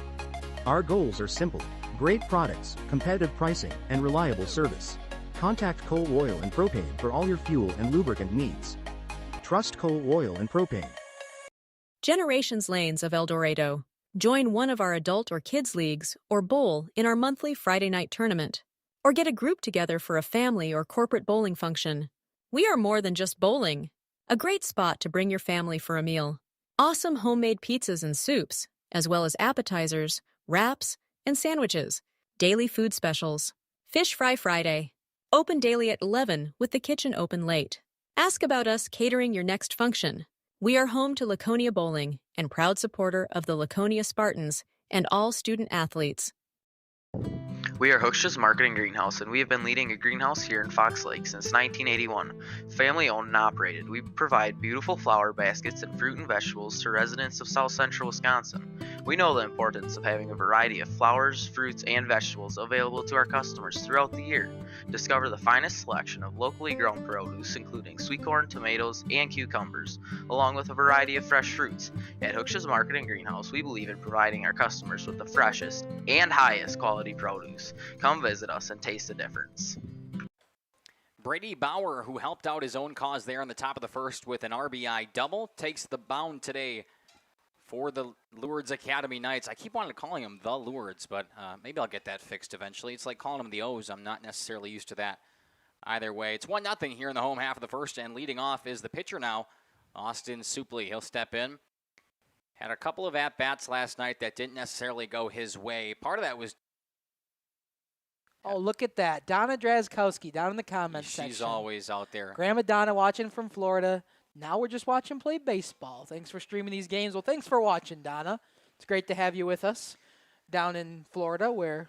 Our goals are simple: great products, competitive pricing, and reliable service. Contact Coal Oil and Propane for all your fuel and lubricant needs. Trust Coal Oil and Propane. Generations Lanes of El Dorado. Join one of our adult or kids leagues or bowl in our monthly Friday night tournament. Or get a group together for a family or corporate bowling function. We are more than just bowling. A great spot to bring your family for a meal. Awesome homemade pizzas and soups, as well as appetizers, wraps, and sandwiches. Daily food specials. Fish Fry Friday. Open daily at 11 with the kitchen open late. Ask about us catering your next function. We are home to Laconia Bowling and proud supporter of the Laconia Spartans and all student athletes. We are Hooksha's Marketing Greenhouse, and we have been leading a greenhouse here in Fox Lake since 1981. Family owned and operated, we provide beautiful flower baskets and fruit and vegetables to residents of South Central Wisconsin. We know the importance of having a variety of flowers, fruits, and vegetables available to our customers throughout the year. Discover the finest selection of locally grown produce, including sweet corn, tomatoes, and cucumbers, along with a variety of fresh fruits. At Hooksha's Marketing Greenhouse, we believe in providing our customers with the freshest and highest quality produce. Come visit us and taste the difference. Brady Bauer, who helped out his own cause there in the top of the first with an RBI double, takes the mound today for the Lourdes Academy Knights. I keep wanting to call him the Lourdes, but maybe I'll get that fixed eventually. It's like calling them the O's. I'm not necessarily used to that either way. It's 1-0 here in the home half of the first, and leading off is the pitcher now, Austin Supley. He'll step in. Had a couple of at-bats last night that didn't necessarily go his way. Part of that was... Oh, look at that. Donna Drazkowski down in the comments section. She's always out there. Grandma Donna watching from Florida. Now we're just watching play baseball. Thanks for streaming these games. Well, thanks for watching, Donna. It's great to have you with us down in Florida, where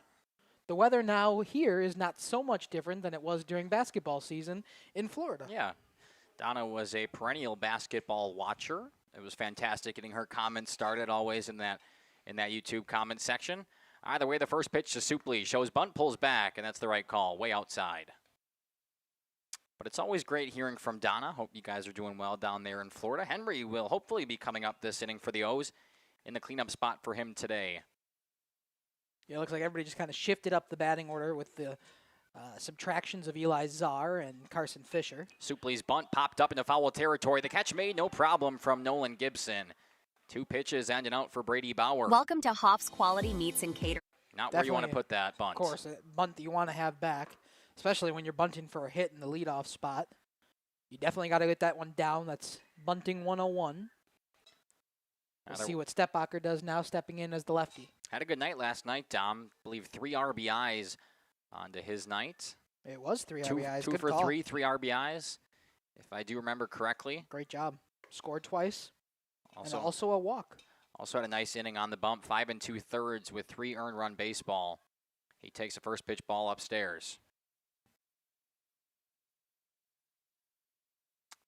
the weather now here is not so much different than it was during basketball season in Florida. Yeah. Donna was a perennial basketball watcher. It was fantastic getting her comments started always in that YouTube comment section. Either way, the first pitch to Supley shows bunt, pulls back, and that's the right call, way outside. But it's always great hearing from Donna. Hope you guys are doing well down there in Florida. Henry will hopefully be coming up this inning for the O's in the cleanup spot for him today. Yeah, it looks like everybody just kind of shifted up the batting order with the subtractions of Eli Czar and Carson Fisher. Supley's bunt popped up into foul territory. The catch made, no problem, from Nolan Gibson. 2 pitches and an out for Brady Bauer. Welcome to Hoff's Quality Meats and Catering. Not where you want to put that bunt. Of course, a bunt that you want to have back, especially when you're bunting for a hit in the leadoff spot. You definitely got to get that one down. That's bunting 101. We'll see what Stepbacher does now, stepping in as the lefty. Had a good night last night, Dom. I believe 3 RBIs onto his night. It was 3 RBIs. Two good for call. 3 RBIs, if I do remember correctly. Great job. Scored twice. Also a walk. Also had a nice inning on the bump, 5 2/3 with 3 earned run baseball. He takes a first pitch ball upstairs.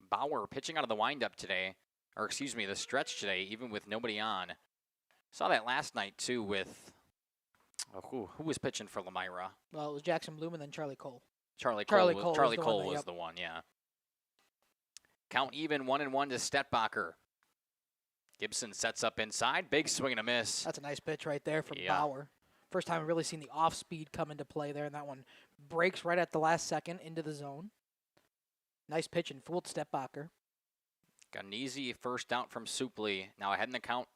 Bauer pitching out of the windup today, or excuse me, the stretch today, even with nobody on. Saw that last night too with who was pitching for Lamira? Well, it was Jackson Bloom and then Charlie Cole. Charlie Cole was the one, yeah. Count even 1-1 to Stepbacher. Gibson sets up inside. Big swing and a miss. That's a nice pitch right there from Bauer. First time I've really seen the off-speed come into play there, and that one breaks right at the last second into the zone. Nice pitch and fooled Stepbacher. Got an easy first out from Supley. Now ahead in the count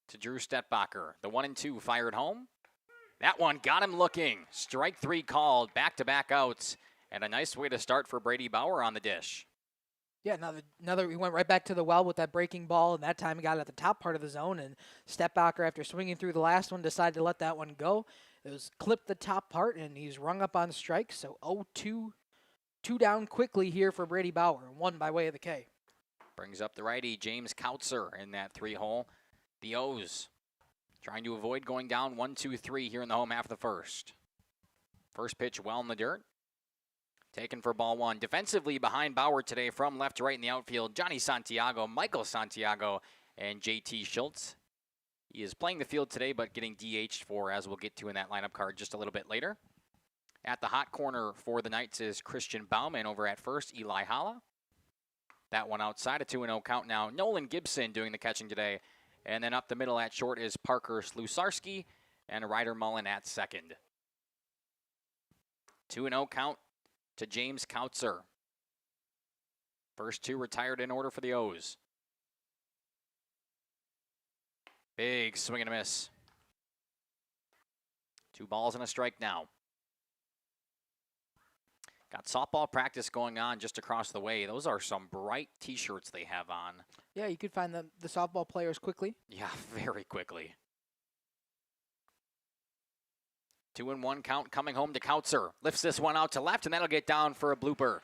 to Drew Stepbacher. The 1-2 fired home. That one got him looking. Strike 3 called. Back-to-back outs. And a nice way to start for Brady Bauer on the dish. Yeah, another he went right back to the well with that breaking ball, and that time he got it at the top part of the zone, and Stepbacher, after swinging through the last one, decided to let that one go. It was clipped the top part, and he's rung up on strikes, so 0-2, 2 down quickly here for Brady Bauer, 1 by way of the K. Brings up the righty, James Kautzer, in that 3-hole. The O's trying to avoid going down 1-2-3 here in the home half of the first. First pitch well in the dirt. Taken for ball 1. Defensively behind Bauer today from left to right in the outfield, Johnny Santiago, Michael Santiago, and JT Schultz. He is playing the field today, but getting DH'd for, as we'll get to in that lineup card just a little bit later. At the hot corner for the Knights is Christian Bauman over at first, Eli Hala. That one outside, a 2-0 count now. Nolan Gibson doing the catching today. And then up the middle at short is Parker Slusarski and Ryder Mullen at second. 2-0 count to James Kautzer. First 2 retired in order for the O's. Big swing and a miss. 2 balls and a strike now. Got softball practice going on just across the way. Those are some bright T-shirts they have on. Yeah, you could find the softball players quickly. Yeah, very quickly. 2-1 count coming home to Kautzer. Lifts this one out to left, and that'll get down for a blooper.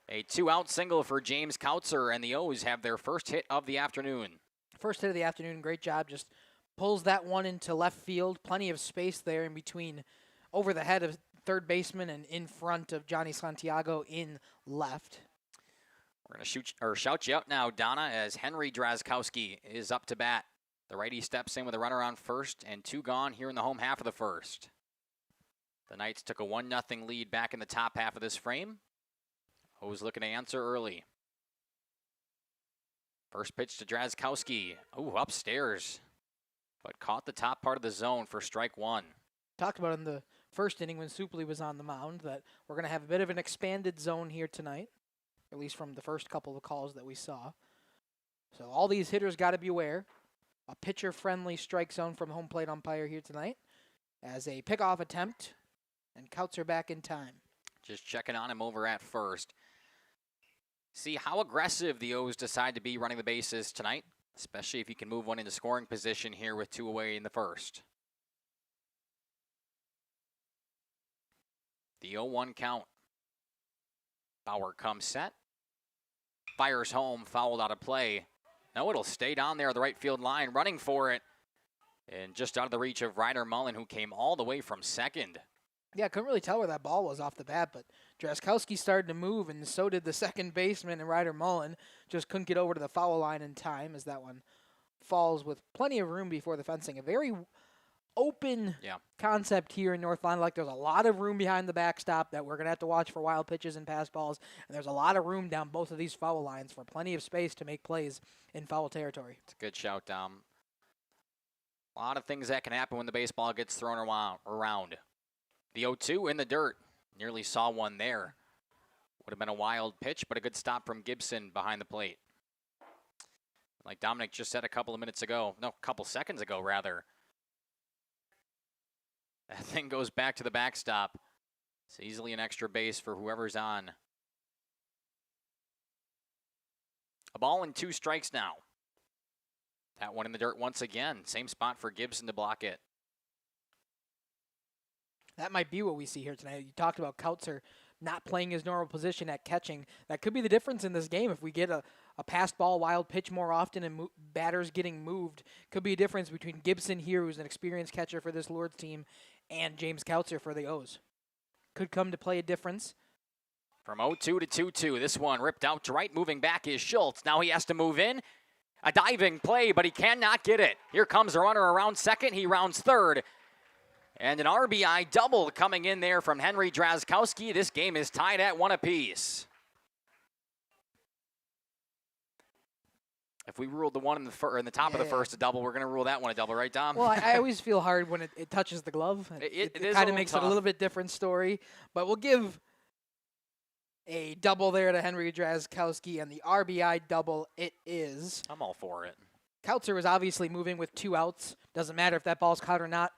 A 2-out single for James Kautzer, and the O's have their first hit of the afternoon. First hit of the afternoon, great job. Just pulls that one into left field. Plenty of space there in between, over the head of third baseman and in front of Johnny Santiago in left. We're going to shout you out now, Donna, as Henry Drazkowski is up to bat. The righty steps in with a runner on first and 2 gone here in the home half of the first. The Knights took a 1-0 lead back in the top half of this frame. O's looking to answer early. First pitch to Drazkowski. Ooh, upstairs. But caught the top part of the zone for strike 1. Talked about in the first inning when Supley was on the mound that we're going to have a bit of an expanded zone here tonight, at least from the first couple of calls that we saw. So all these hitters got to be aware. A pitcher-friendly strike zone from home plate umpire here tonight as a pickoff attempt, and Kautzer back in time. Just checking on him over at first. See how aggressive the O's decide to be running the bases tonight, especially if you can move one into scoring position here with 2 away in the first. The 0-1 count. Bauer comes set. Fires home, fouled out of play. No, it'll stay down there at the right field line, running for it. And just out of the reach of Ryder Mullen, who came all the way from second. Yeah, I couldn't really tell where that ball was off the bat, but Drazkowski started to move, and so did the second baseman and Ryder Mullen. Just couldn't get over to the foul line in time as that one falls with plenty of room before the fencing. A very open concept here in North Fond du Lac. There's a lot of room behind the backstop that we're going to have to watch for wild pitches and pass balls, and there's a lot of room down both of these foul lines for plenty of space to make plays in foul territory. It's a good shout, Dom. A lot of things that can happen when the baseball gets thrown around. The 0-2 in the dirt. Nearly saw one there. Would have been a wild pitch, but a good stop from Gibson behind the plate. Like Dominic just said a couple seconds ago, rather. That thing goes back to the backstop. It's easily an extra base for whoever's on. A ball and 2 strikes now. That one in the dirt once again. Same spot for Gibson to block it. That might be what we see here tonight. You talked about Kautzer not playing his normal position at catching. That could be the difference in this game. If we get a passed ball, wild pitch more often and batters getting moved, could be a difference between Gibson here, who's an experienced catcher for this Lourdes team, and James Kautzer for the O's. Could come to play a difference. From 0-2 to 2-2, this one ripped out to right. Moving back is Schultz. Now he has to move in. A diving play, but he cannot get it. Here comes a runner around second. He rounds third. And an RBI double coming in there from Henry Drazkowski. This game is tied at 1 apiece. If we ruled the one in the top of the first a double, we're going to rule that one a double, right, Dom? Well, I always feel hard when it touches the glove. It kind of makes it a little bit different story. But we'll give a double there to Henry Drazkowski, and the RBI double it is. I'm all for it. Kautzer was obviously moving with 2 outs. Doesn't matter if that ball's caught or not.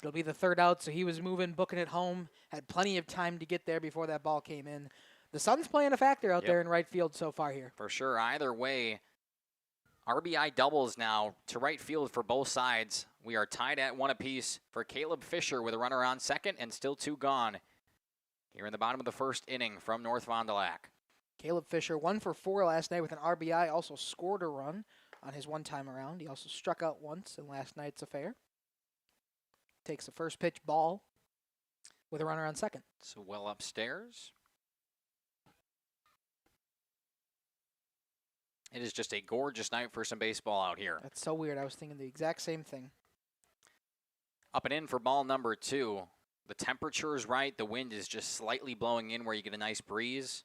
It'll be the 3rd out, so he was moving, booking it home. Had plenty of time to get there before that ball came in. The sun's playing a factor out there in right field so far here. For sure. Either way, RBI doubles now to right field for both sides. We are tied at 1 apiece for Caleb Fisher with a runner on second and still 2 gone here in the bottom of the first inning from North Fond du Lac. Caleb Fisher, 1 for 4 last night with an RBI, also scored a run on his one time around. He also struck out once in last night's affair. Takes the first pitch ball with a runner on second. So well upstairs. It is just a gorgeous night for some baseball out here. That's so weird. I was thinking the exact same thing. Up and in for ball number 2. The temperature is right. The wind is just slightly blowing in where you get a nice breeze.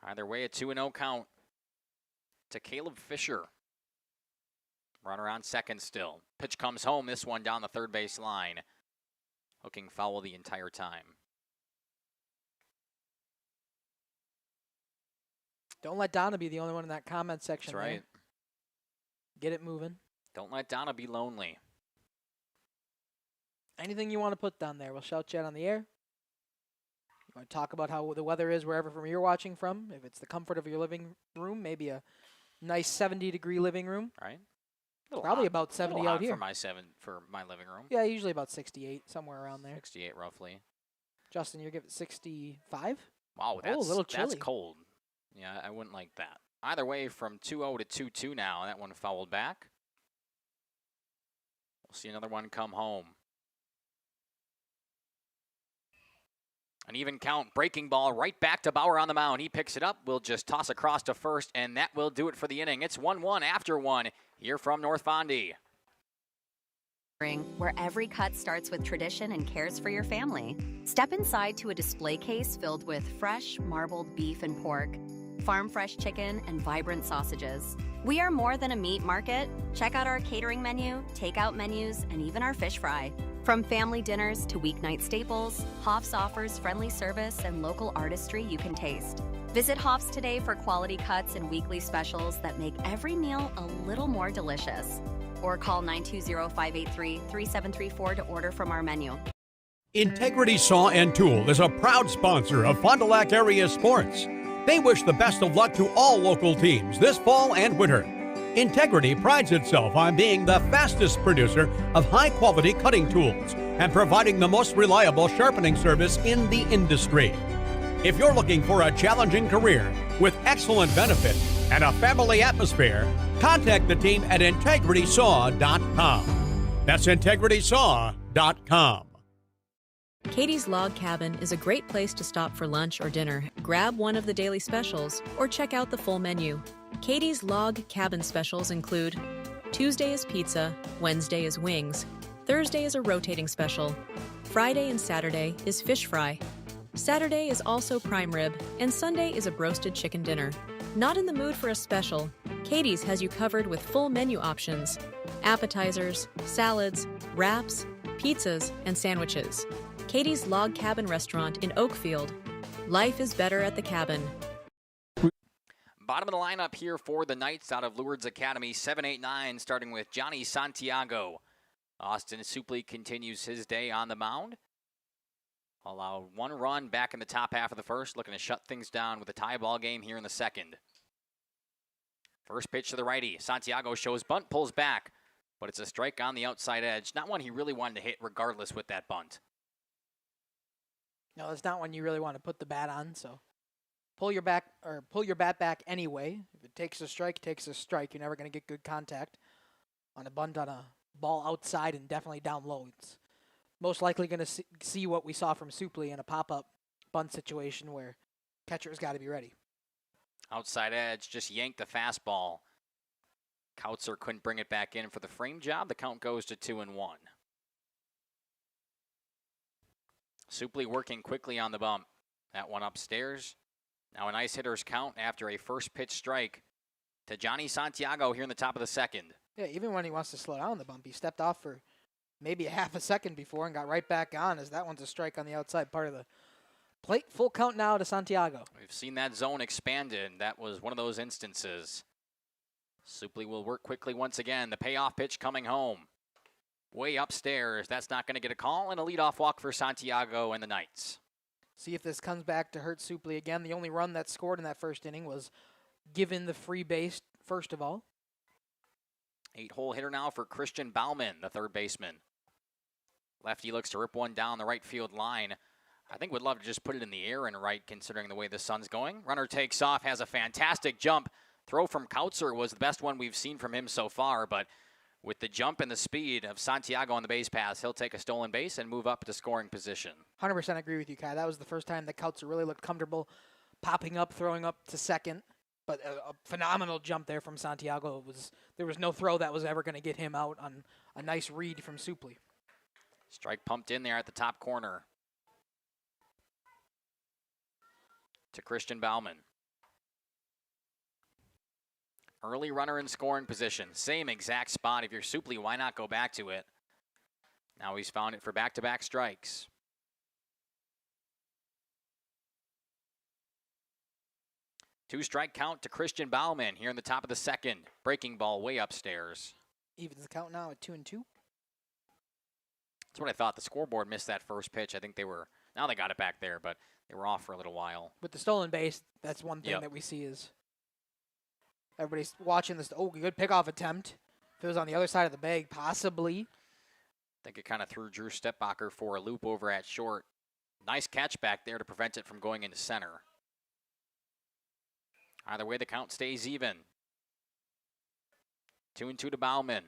Either way, a 2-0 count to Caleb Fisher. Runner on second still. Pitch comes home. This one down the third base line. Hooking foul the entire time. Don't let Donna be the only one in that comment section. That's right. Get it moving. Don't let Donna be lonely. Anything you want to put down there, we'll shout you out on the air. You want to talk about how the weather is wherever from you're watching from. If it's the comfort of your living room, maybe a nice 70-degree living room. Right. Probably about 70 out here. For my living room. Yeah, usually about 68, somewhere around there. 68 roughly. Justin, you're giving 65? Wow, a little chilly. That's cold. Yeah, I wouldn't like that. Either way, from 2-0 to 2-2 now. That one fouled back. We'll see another one come home. An even count, breaking ball right back to Bauer on the mound. He picks it up, will just toss across to first, and that will do it for the inning. It's 1-1 after one here from North Fondy. Where every cut starts with tradition and cares for your family. Step inside to a display case filled with fresh, marbled beef and pork, farm fresh chicken, and vibrant sausages. We are more than a meat market. Check out our catering menu, takeout menus, and even our fish fry. From family dinners to weeknight staples, Hoff's offers friendly service and local artistry you can taste. Visit Hoff's today for quality cuts and weekly specials that make every meal a little more delicious. Or call 920-583-3734 to order from our menu. Integrity Saw and Tool is a proud sponsor of Fond du Lac area sports. They wish the best of luck to all local teams this fall and winter. Integrity prides itself on being the fastest producer of high-quality cutting tools and providing the most reliable sharpening service in the industry. If you're looking for a challenging career with excellent benefits and a family atmosphere, contact the team at integritysaw.com. That's integritysaw.com. Katie's Log Cabin is a great place to stop for lunch or dinner. Grab one of the daily specials or check out the full menu. Katie's Log Cabin specials include Tuesday is pizza, Wednesday is wings, Thursday is a rotating special, Friday and Saturday is fish fry, Saturday is also prime rib, and Sunday is a broasted chicken dinner. Not in the mood for a special? Katie's has you covered with full menu options, appetizers, salads, wraps, pizzas, and sandwiches. Katie's Log Cabin Restaurant in Oakfield. Life is better at the cabin. Bottom of the lineup here for the Knights out of Lourdes Academy, 7-8-9, starting with Johnny Santiago. Austin Supley continues his day on the mound. Allowed one run back in the top half of the first, looking to shut things down with a tie ball game here in the second. First pitch to the righty. Santiago shows bunt, pulls back, but it's a strike on the outside edge. Not one he really wanted to hit regardless with that bunt. No, it's not one you really want to put the bat on, so pull your bat back anyway. If it takes a strike, it takes a strike. You're never going to get good contact on a bunt on a ball outside and definitely down low. It's most likely going to see what we saw from Supley in a pop-up bunt situation where catcher's got to be ready. Outside edge, just yanked the fastball. Kautzer couldn't bring it back in for the frame job. The count goes to 2-1. Supley working quickly on the bump. That one upstairs. Now a nice hitter's count after a first pitch strike to Johnny Santiago here in the top of the second. Yeah, even when he wants to slow down the bump, he stepped off for maybe a half a second before and got right back on as that one's a strike on the outside part of the plate. Full count now to Santiago. We've seen that zone expanded. That was one of those instances. Supley will work quickly once again. The payoff pitch coming home. Way upstairs. That's not going to get a call, and a leadoff walk for Santiago and the Knights. See if this comes back to hurt Supley again. The only run that scored in that first inning was given the free base, first of all. 8-hole hitter now for Christian Baumann, the third baseman. Lefty looks to rip one down the right field line. I think would love to just put it in the air and right, considering the way the sun's going. Runner takes off, has a fantastic jump. Throw from Kautzer was the best one we've seen from him so far, but with the jump and the speed of Santiago on the base pass, he'll take a stolen base and move up to scoring position. 100% agree with you, Kai. That was the first time that Kautzer really looked comfortable popping up, throwing up to second. But a phenomenal jump there from Santiago. There was no throw that was ever going to get him out on a nice read from Supley. Strike pumped in there at the top corner to Christian Baumann. Early runner in scoring position. Same exact spot. If you're Supley, why not go back to it? Now he's found it for back-to-back strikes. 2-strike count to Christian Bauman here in the top of the second. Breaking ball way upstairs. Evens the count now at 2-2. That's what I thought. The scoreboard missed that first pitch. I think now they got it back there, but they were off for a little while. With the stolen base, that's one thing that we see is everybody's watching this. Oh, good pickoff attempt. If it was on the other side of the bag, possibly. I think it kind of threw Drew Stepbacher for a loop over at short. Nice catch back there to prevent it from going into center. Either way, the count stays even. 2-2 to Bauman.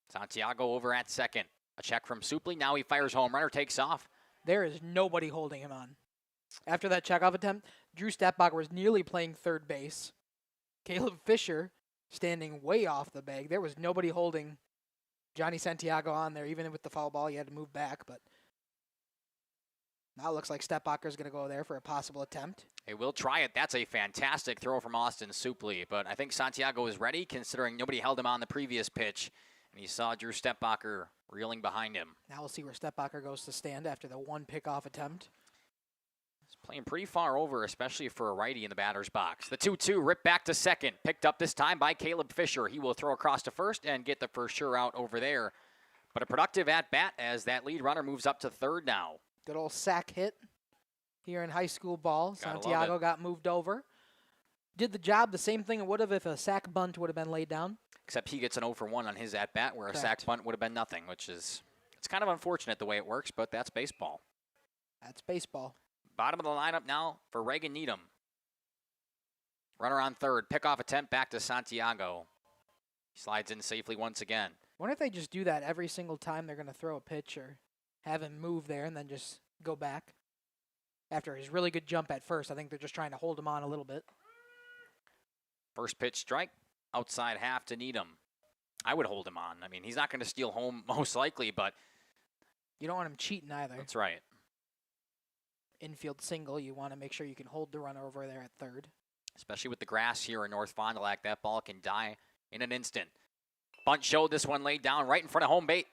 Santiago over at second. A check from Supley. Now he fires home. Runner takes off. There is nobody holding him on. After that checkoff attempt, Drew Stepbacher was nearly playing third base. Caleb Fisher standing way off the bag. There was nobody holding Johnny Santiago on there. Even with the foul ball, he had to move back. But now it looks like Stepbacher's going to go there for a possible attempt. He will try it. That's a fantastic throw from Austin Supley. But I think Santiago is ready, considering nobody held him on the previous pitch. And he saw Drew Stepbacher reeling behind him. Now we'll see where Stepbacher goes to stand after the one pickoff attempt. He's playing pretty far over, especially for a righty in the batter's box. The 2-2 ripped back to second. Picked up this time by Caleb Fisher. He will throw across to first and get the for sure out over there. But a productive at-bat as that lead runner moves up to third now. Good old sack hit here in high school ball. Santiago got moved over. Did the job the same thing it would have if a sack bunt would have been laid down. Except he gets an 0 for 1 on his at-bat where a sack bunt would have been nothing, which is, it's kind of unfortunate the way it works, but that's baseball. That's baseball. Bottom of the lineup now for Reagan Needham. Runner on third. Pickoff attempt back to Santiago. He slides in safely once again. Wonder if they just do that every single time they're going to throw a pitch or have him move there and then just go back. After his really good jump at first, I think they're just trying to hold him on a little bit. First pitch strike. Outside half to Needham. I would hold him on. I mean, he's not going to steal home most likely, but you don't want him cheating either. That's right. Infield single, you want to make sure you can hold the runner over there at third. Especially with the grass here in North Fond du Lac, that ball can die in an instant. Bunt showed this one laid down right in front of home bait.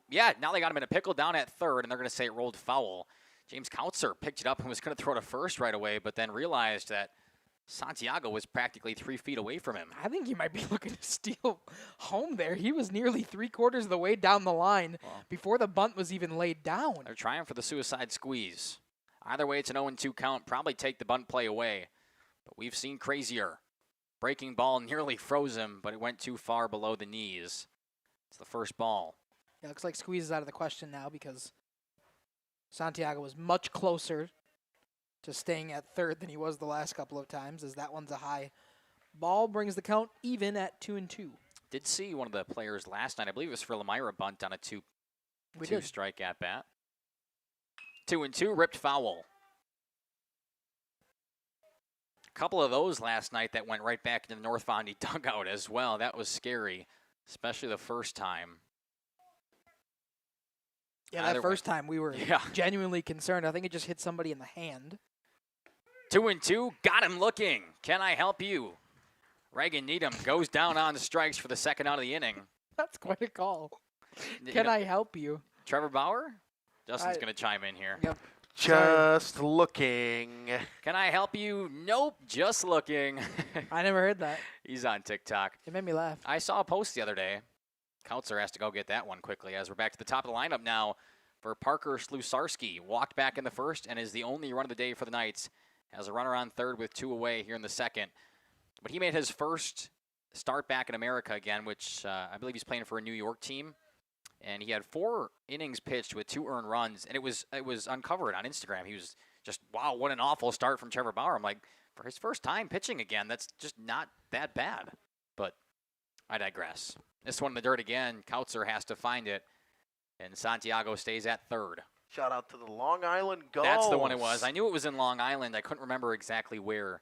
Yeah, now they got him in a pickle down at third, and they're going to say it rolled foul. James Kautzer picked it up and was going to throw to first right away, but then realized that Santiago was practically 3 feet away from him. I think he might be looking to steal home there. He was nearly 3/4 of the way down the line before the bunt was even laid down. They're trying for the suicide squeeze. Either way, it's an 0-2 count. Probably take the bunt play away. But we've seen crazier. Breaking ball nearly froze him, but it went too far below the knees. It's the first ball. Yeah, looks like squeeze is out of the question now because Santiago was much closer to staying at third than he was the last couple of times, as that one's a high ball. Brings the count even at 2-2. Did see one of the players last night. I believe it was for Lemira bunt on a two strike at bat. 2-2, ripped foul. A couple of those last night that went right back into the North Fondy dugout as well. That was scary, especially the first time. Yeah, that first time we were genuinely concerned. I think it just hit somebody in the hand. 2-2, got him looking. Can I help you? Reagan Needham goes down on the strikes for the second out of the inning. That's quite a call. Can I help you? Trevor Bauer? Justin's going to chime in here. Yep. Just looking. Can I help you? Nope, just looking. I never heard that. He's on TikTok. It made me laugh. I saw a post the other day. Kautzer has to go get that one quickly as we're back to the top of the lineup now for Parker Slusarski. Walked back in the first and is the only run of the day for the Knights. Has a runner on third with 2 away here in the second. But he made his first start back in America again, which I believe he's playing for a New York team. And he had 4 innings pitched with 2 earned runs, and it was uncovered on Instagram. He was just, wow, what an awful start from Trevor Bauer. I'm like, for his first time pitching again, that's just not that bad. But I digress. This one in the dirt again. Kautzer has to find it, and Santiago stays at third. Shout out to the Long Island Gulls. That's the one it was. I knew it was in Long Island. I couldn't remember exactly where.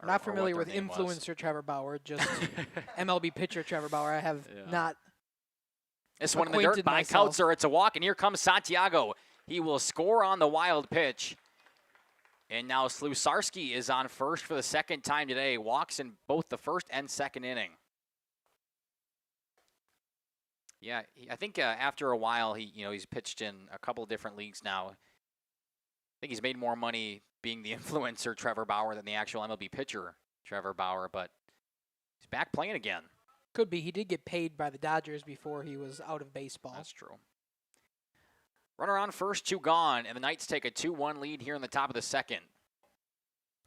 I'm not familiar with influencer Trevor Bauer, just MLB pitcher Trevor Bauer. I have not. This one in the dirt by Kautzer. It's a walk, and here comes Santiago. He will score on the wild pitch. And now Slusarski is on first for the second time today. Walks in both the first and second inning. Yeah, I think after a while, he's pitched in a couple of different leagues now. I think he's made more money being the influencer Trevor Bauer than the actual MLB pitcher Trevor Bauer, but he's back playing again. Could be. He did get paid by the Dodgers before he was out of baseball. That's true. Runner on first, 2 gone, and the Knights take a 2-1 lead here in the top of the second.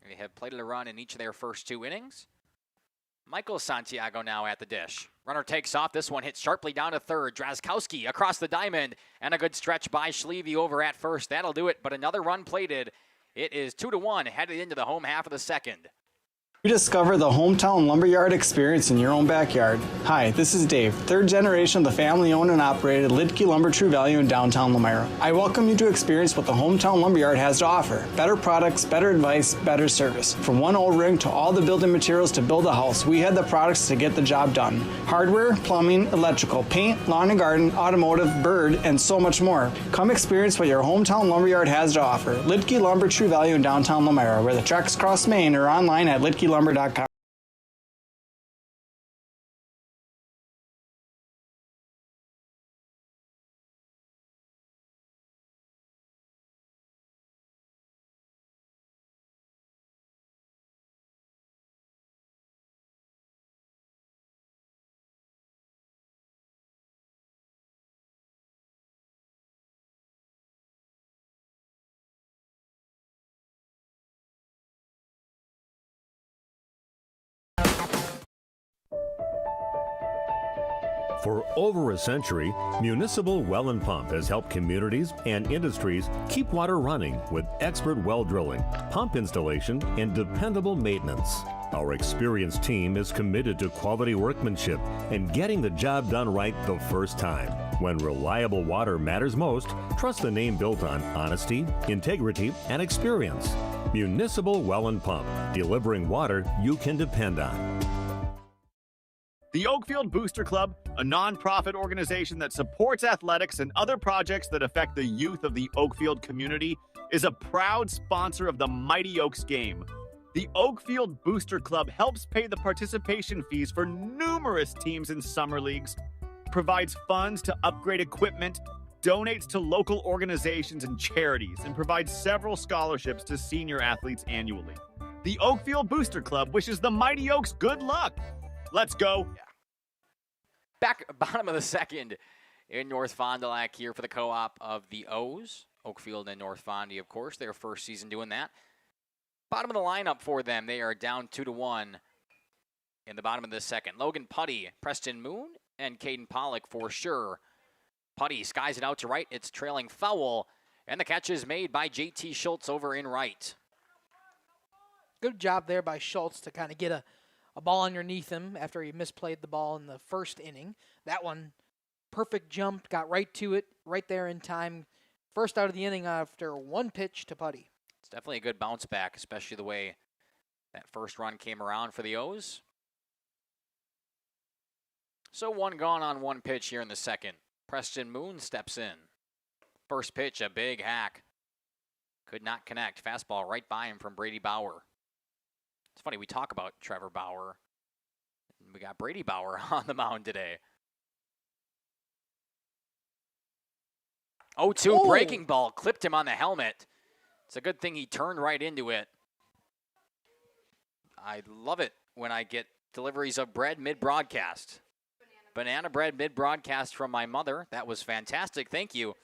They have plated a run in each of their first 2 innings. Michael Santiago now at the dish. Runner takes off. This one hits sharply down to third. Drazkowski across the diamond, and a good stretch by Schleve over at first. That'll do it, but another run plated. It is 2-1, headed into the home half of the second. Rediscover the hometown lumberyard experience in your own backyard. Hi, this is Dave, third generation of the family-owned and operated Lidke Lumber True Value in downtown Lamira. I welcome you to experience what the hometown lumberyard has to offer. Better products, better advice, better service. From one O-ring to all the building materials to build a house, we had the products to get the job done. Hardware, plumbing, electrical, paint, lawn and garden, automotive, bird, and so much more. Come experience what your hometown lumberyard has to offer. Lidke Lumber True Value in downtown Lamira, where the tracks cross Main, or online at lidkelumber.com. For over a century, Municipal Well and Pump has helped communities and industries keep water running with expert well drilling, pump installation, and dependable maintenance. Our experienced team is committed to quality workmanship and getting the job done right the first time. When reliable water matters most, trust the name built on honesty, integrity, and experience. Municipal Well and Pump, delivering water you can depend on. The Oakfield Booster Club, a nonprofit organization that supports athletics and other projects that affect the youth of the Oakfield community, is a proud sponsor of the Mighty Oaks game. The Oakfield Booster Club helps pay the participation fees for numerous teams in summer leagues, provides funds to upgrade equipment, donates to local organizations and charities, and provides several scholarships to senior athletes annually. The Oakfield Booster Club wishes the Mighty Oaks good luck. Let's go. Back bottom of the second in North Fond du Lac here for the co-op of the O's. Oakfield and North Fondy, of course, their first season doing that. Bottom of the lineup for them, they are down 2-1 in the bottom of the second. Logan Putty, Preston Moon, and Caden Pollock for sure. Putty skies it out to right. It's trailing foul, and the catch is made by J.T. Schultz over in right. Good job there by Schultz to kind of get a ball underneath him after he misplayed the ball in the first inning. That one, perfect jump, got right to it, right there in time. First out of the inning after one pitch to Putty. It's definitely a good bounce back, especially the way that first run came around for the O's. So 1 gone on 1 pitch here in the second. Preston Moon steps in. First pitch, a big hack. Could not connect. Fastball right by him from Brady Bauer. It's funny, we talk about Trevor Bauer. We got Brady Bauer on the mound today. 0-2 breaking ball, clipped him on the helmet. It's a good thing he turned right into it. I love it when I get deliveries of bread mid-broadcast. Banana bread mid-broadcast from my mother. That was fantastic, thank you.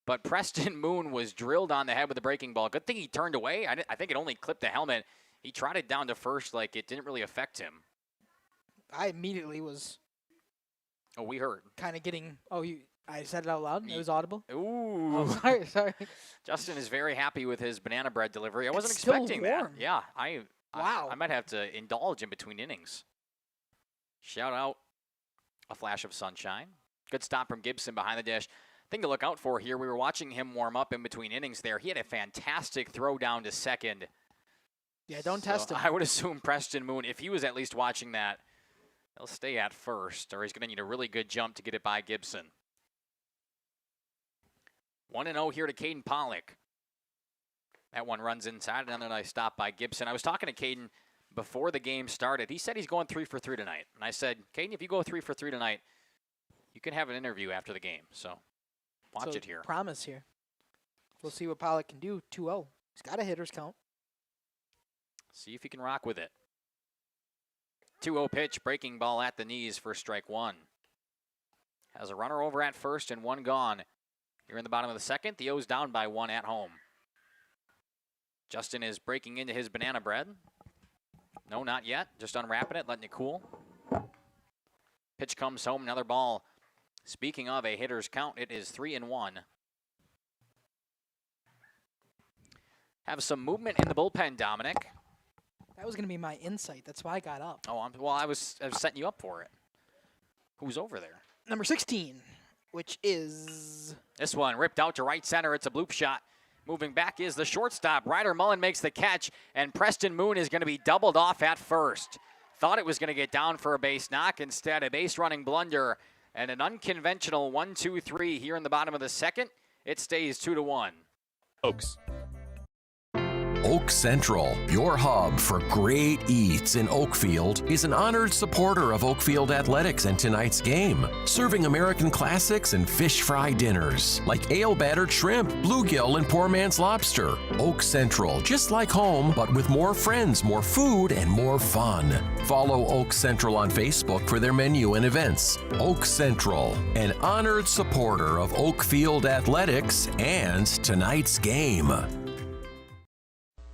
But Preston Moon was drilled on the head with a breaking ball. Good thing he turned away. I think it only clipped the helmet. He trotted down to first like it didn't really affect him. I immediately was... Oh, we heard. Kind of getting... Oh, I said it out loud? It was audible? Ooh. Oh, sorry. Justin is very happy with his banana bread delivery. I wasn't still expecting warm. that. Yeah, Wow. I might have to indulge in between innings. Shout out a flash of sunshine. Good stop from Gibson behind the dish. Thing to look out for here, we were watching him warm up in between innings there. He had a fantastic throw down to second. Yeah, don't test him. I would assume Preston Moon, if he was at least watching that, he'll stay at first, or he's going to need a really good jump to get it by Gibson. 1-0 here to Caden Pollock. That one runs inside, and then a nice stop by Gibson. I was talking to Caden before the game started. He said he's going 3 for 3 tonight. And I said, Caden, if you go 3 for 3 tonight, you can have an interview after the game. So watch it here. Promise here. We'll see what Pollock can do. 2-0. He's got a hitter's count. See if he can rock with it. 2-0 pitch, breaking ball at the knees for strike one. Has a runner over at first and one gone. Here in the bottom of the second, the O's down by one at home. Justin is breaking into his banana bread. No, not yet. Just unwrapping it, letting it cool. Pitch comes home, another ball. Speaking of a hitter's count, it is 3-1. Have some movement in the bullpen, Dominic. That was going to be my insight. That's why I got up. Oh, I was setting you up for it. Who's over there? Number 16, which is... This one ripped out to right center. It's a bloop shot. Moving back is the shortstop. Ryder Mullen makes the catch, and Preston Moon is going to be doubled off at first. Thought it was going to get down for a base knock. Instead, a base running blunder and an unconventional 1-2-3 here in the bottom of the second. It stays 2-1. Oaks. Oak Central, your hub for great eats in Oakfield, is an honored supporter of Oakfield athletics and tonight's game, serving American classics and fish fry dinners like ale-battered shrimp, bluegill, and poor man's lobster. Oak Central, just like home, but with more friends, more food, and more fun. Follow Oak Central on Facebook for their menu and events. Oak Central, an honored supporter of Oakfield athletics and tonight's game.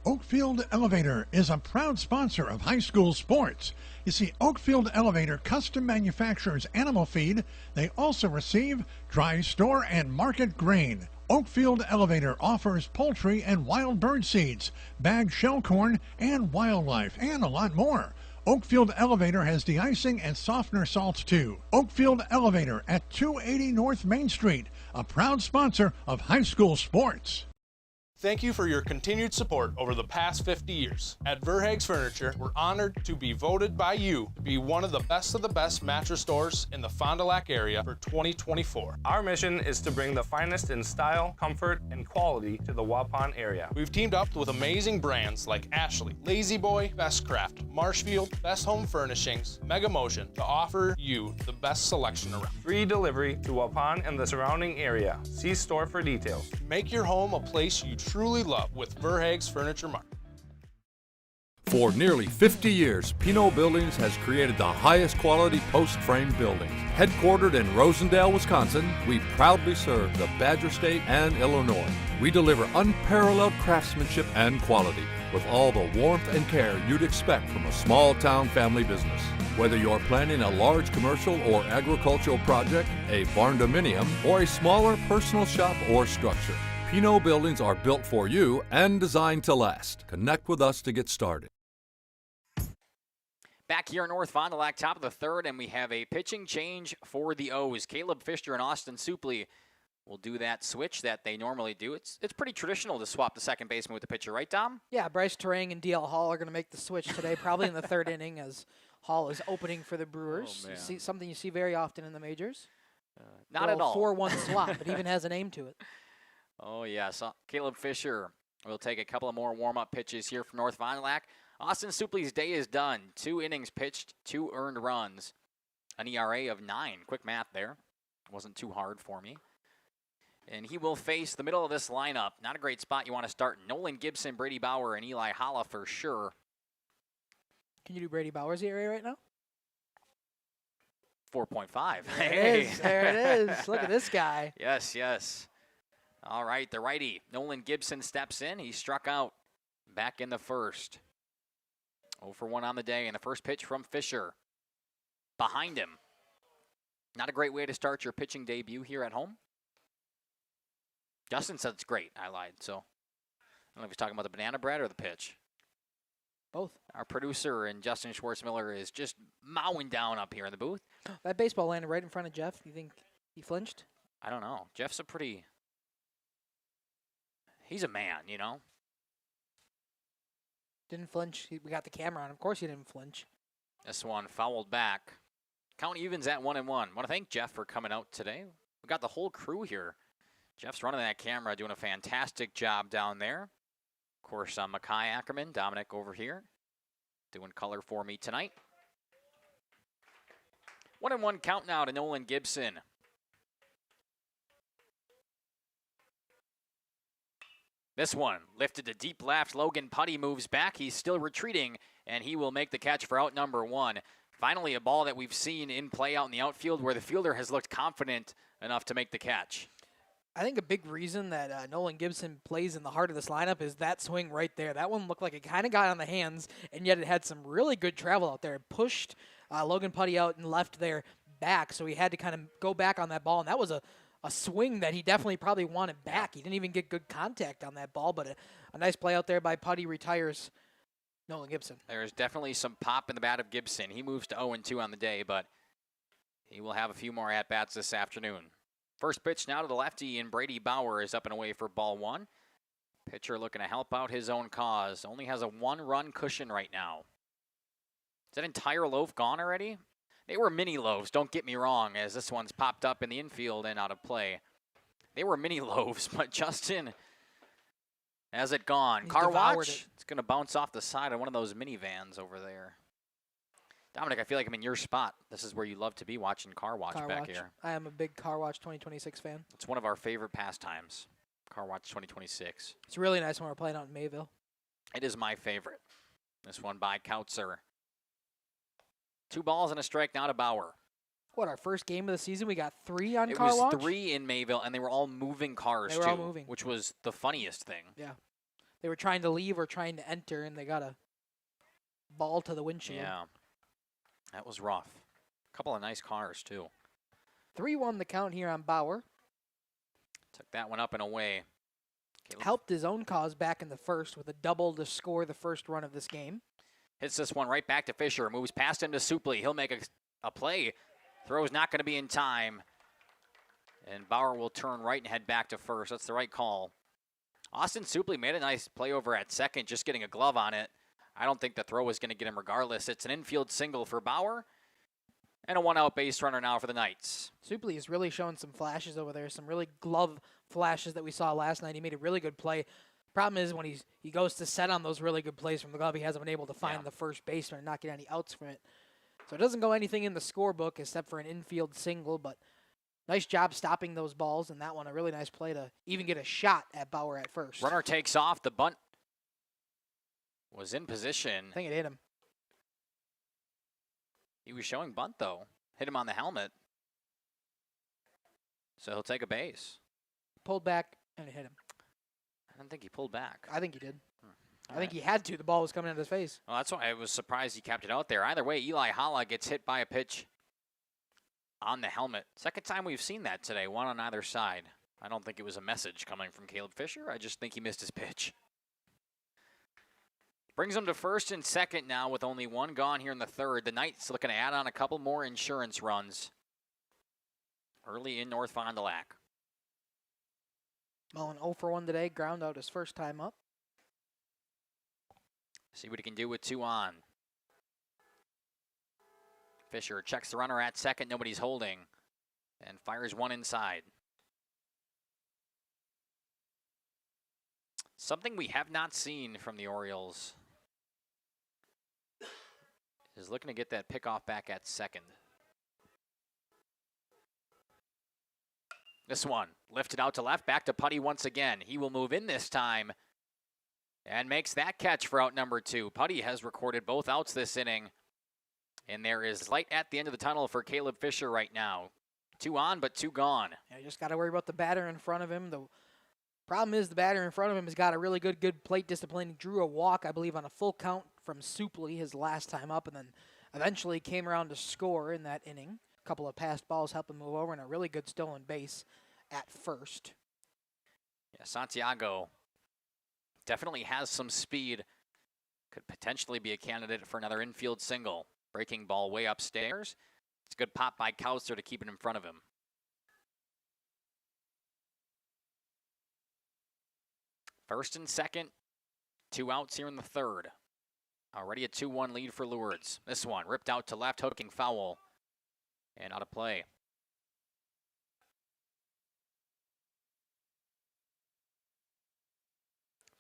Oakfield Elevator is a proud sponsor of high school sports. You see, Oakfield Elevator custom manufactures animal feed. They also receive dry store and market grain. Oakfield Elevator offers poultry and wild bird seeds, bagged shell corn, and wildlife, and a lot more. Oakfield Elevator has de-icing and softener salts too. Oakfield Elevator at 280 North Main Street, a proud sponsor of high school sports. Thank you for your continued support over the past 50 years. At Verhaeg's Furniture, we're honored to be voted by you to be one of the best mattress stores in the Fond du Lac area for 2024. Our mission is to bring the finest in style, comfort, and quality to the Waupun area. We've teamed up with amazing brands like Ashley, Lazy Boy, Bestcraft, Marshfield, Best Home Furnishings, Mega Motion to offer you the best selection around. Free delivery to Waupun and the surrounding area. See store for details. Make your home a place you truly love with Verhaeg's Furniture Mart. For nearly 50 years, Pinot Buildings has created the highest quality post-frame buildings. Headquartered in Rosendale, Wisconsin, we proudly serve the Badger State and Illinois. We deliver unparalleled craftsmanship and quality with all the warmth and care you'd expect from a small-town family business. Whether you're planning a large commercial or agricultural project, a barn-dominium, or a smaller personal shop or structure, Pinot Buildings are built for you and designed to last. Connect with us to get started. Back here in North Fond du Lac, top of the third, and we have a pitching change for the O's. Caleb Fisher and Austin Supley will do that switch that they normally do. It's pretty traditional to swap the second baseman with the pitcher, right, Dom? Yeah, Bryce Terang and DL Hall are going to make the switch today, probably in the third inning as Hall is opening for the Brewers. Oh, man. Something you see very often in the majors. Not at all. 4-1 swap. It even has a name to it. Oh, yeah. So Caleb Fisher will take a couple of more warm-up pitches here from North Fond du Lac. Austin Supley's day is done. 2 innings pitched, 2 earned runs, an ERA of 9. Quick math there. Wasn't too hard for me. And he will face the middle of this lineup. Not a great spot you want to start. Nolan Gibson, Brady Bauer, and Eli Holla for sure. Can you do Brady Bauer's ERA right now? 4.5. There it is. There it is. Look at this guy. Yes, yes. All right, the righty, Nolan Gibson steps in. He struck out back in the first. 0 for 1 on the day, and the first pitch from Fisher. Behind him. Not a great way to start your pitching debut here at home. Justin said it's great. I lied, so I don't know if he's talking about the banana bread or the pitch. Both. Our producer and Justin Schwartzmiller is just mowing down up here in the booth. That baseball landed right in front of Jeff. You think he flinched? I don't know. Jeff's he's a man, you know. Didn't flinch. We got the camera on. Of course he didn't flinch. This one fouled back. Count evens at 1-1. Want to thank Jeff for coming out today. We got the whole crew here. Jeff's running that camera, doing a fantastic job down there. Of course, Makai Ackerman, Dominic over here, doing color for me tonight. 1-1 count now to Nolan Gibson. This one lifted to deep left. Logan Putty moves back. He's still retreating, and he will make the catch for out number 1. Finally, a ball that we've seen in play out in the outfield where the fielder has looked confident enough to make the catch. I think a big reason that Nolan Gibson plays in the heart of this lineup is that swing right there. That one looked like it kind of got on the hands, and yet it had some really good travel out there. It pushed Logan Putty out and left there back, so he had to kind of go back on that ball, and that was a swing that he definitely probably wanted back. He didn't even get good contact on that ball, but a nice play out there by Putty retires Nolan Gibson. There's definitely some pop in the bat of Gibson. He moves to 0-2 on the day, but he will have a few more at-bats this afternoon. First pitch now to the lefty, and Brady Bauer is up and away for ball 1. Pitcher looking to help out his own cause. Only has a 1-run cushion right now. Is that entire loaf gone already? They were mini loaves, don't get me wrong, as this one's popped up in the infield and out of play. They were mini loaves, but Justin has it gone. He's Car devoured watch. it. It's going to bounce off the side of one of those minivans over there. Dominic, I feel like I'm in your spot. This is where you love to be, watching Car Watch back here. I am a big Car Watch 2026 fan. It's one of our favorite pastimes, Car Watch 2026. It's really nice when we're playing out in Mayville. It is my favorite. This one by Kautzer. 2 balls and a strike now to Bauer. What, our first game of the season, we got 3 on It Car Watch? was 3 in Mayville, and they were all moving cars, They were too, all moving. which was the funniest thing. Yeah. They were trying to leave or trying to enter, and they got a ball to the windshield. Yeah. That was rough. A couple of nice cars, too. 3-1 the count here on Bauer. Took that one up and away. Caleb Helped his own cause back in the first with a double to score the first run of this game. hits this one right back to Fisher. Moves past him to Supley. He'll make a play. Throw's not going to be in time. And Bauer will turn right and head back to first. That's the right call. Austin Supley made a nice play over at second, just getting a glove on it. I don't think the throw was going to get him regardless. It's an infield single for Bauer. And a one-out base runner now for the Knights. Supley has really shown some flashes over there, some really glove flashes that we saw last night. He made a really good play. Problem is when he goes to set on those really good plays from the glove, he hasn't been able to find the first baseman and not get any outs from it. So it doesn't go anything in the scorebook except for an infield single, but nice job stopping those balls, and that one a really nice play to even get a shot at Bauer at first. Runner takes off. The bunt was in position. I think it hit him. He was showing bunt, though. Hit him on the helmet. So he'll take a base. Pulled back, and it hit him. I don't think he pulled back. I think he did. I think he had to. The ball was coming at his face. Well, that's why I was surprised he kept it out there. Either way, Eli Hala gets hit by a pitch on the helmet. Second time we've seen that today, one on either side. I don't think it was a message coming from Caleb Fisher. I just think he missed his pitch. Brings him to first and second now with only one gone here in the third. The Knights looking to add on a couple more insurance runs early in North Fond du Lac. Mullen 0 for 1 today, ground out his first time up. See what he can do with two on. Fisher checks the runner at second, nobody's holding, and fires one inside. Something we have not seen from the Orioles is looking to get that pickoff back at second. This one lifted out to left, back to Putty once again. He will move in this time and makes that catch for out number two. Putty has recorded both outs this inning, and there is light at the end of the tunnel for Caleb Fisher right now. Two on, but two gone. Yeah, you just got to worry about the batter in front of him. The problem is the batter in front of him has got a really good plate discipline. He drew a walk, I believe, on a full count from Supley his last time up, and then eventually came around to score in that inning. A couple of passed balls helped him move over, and a really good stolen base at first. Yeah, Santiago definitely has some speed. Could potentially be a candidate for another infield single. Breaking ball way upstairs. It's a good pop by Kautzer to keep it in front of him. First and second, two outs here in the third. Already a 2-1 lead for Lourdes. This one ripped out to left, hooking foul, and out of play.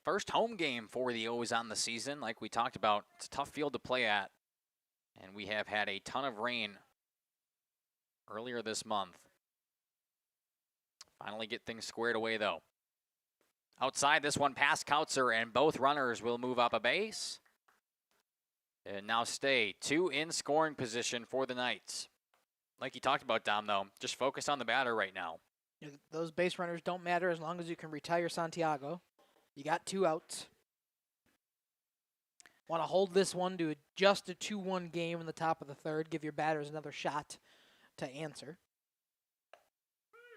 First home game for the O's on the season. Like we talked about, it's a tough field to play at, and we have had a ton of rain earlier this month. Finally get things squared away, though. Outside, this one past Kautzer, and both runners will move up a base. And now stay 2 in scoring position for the Knights. Like you talked about, Dom, though, just focus on the batter right now. Yeah, those base runners don't matter as long as you can retire Santiago. You got 2 outs. Want to hold this one to just a 2-1 game in the top of the third. Give your batters another shot to answer.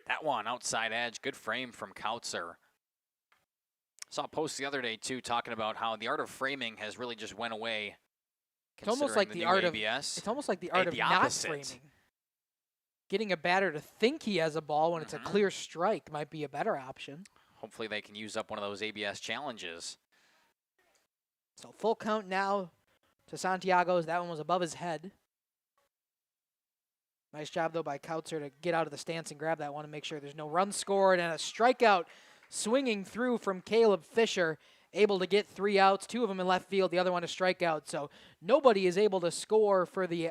That one, outside edge. Good frame from Kautzer. Saw a post the other day, too, talking about how the art of framing has really just went away. It's almost like the art of it's almost like the art of not framing. Getting a batter to think he has a ball when it's a clear strike might be a better option. Hopefully they can use up one of those ABS challenges. So full count now to Santiago's. That one was above his head. Nice job, though, by Kautzer to get out of the stance and grab that one and make sure there's no run scored. And a strikeout swinging through from Caleb Fisher. Able to get 3 outs, 2 of them in left field, the other one a strikeout. So nobody is able to score for the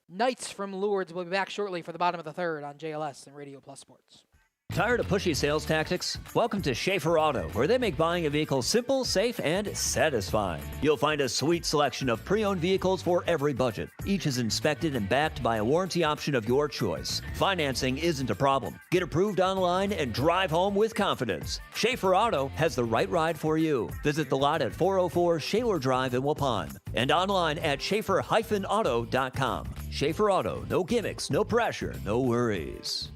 Knights from Lourdes. We'll be back shortly for the bottom of the third on JLS and Radio Plus Sports. Tired of pushy sales tactics? Welcome to Schaefer Auto, where they make buying a vehicle simple, safe, and satisfying. You'll find a sweet selection of pre-owned vehicles for every budget. Each is inspected and backed by a warranty option of your choice. Financing isn't a problem. Get approved online and drive home with confidence. Schaefer Auto has the right ride for you. Visit the lot at 404 Shaler Drive in Waupun and online at schaefer-auto.com. Schaefer Auto, no gimmicks, no pressure, no worries.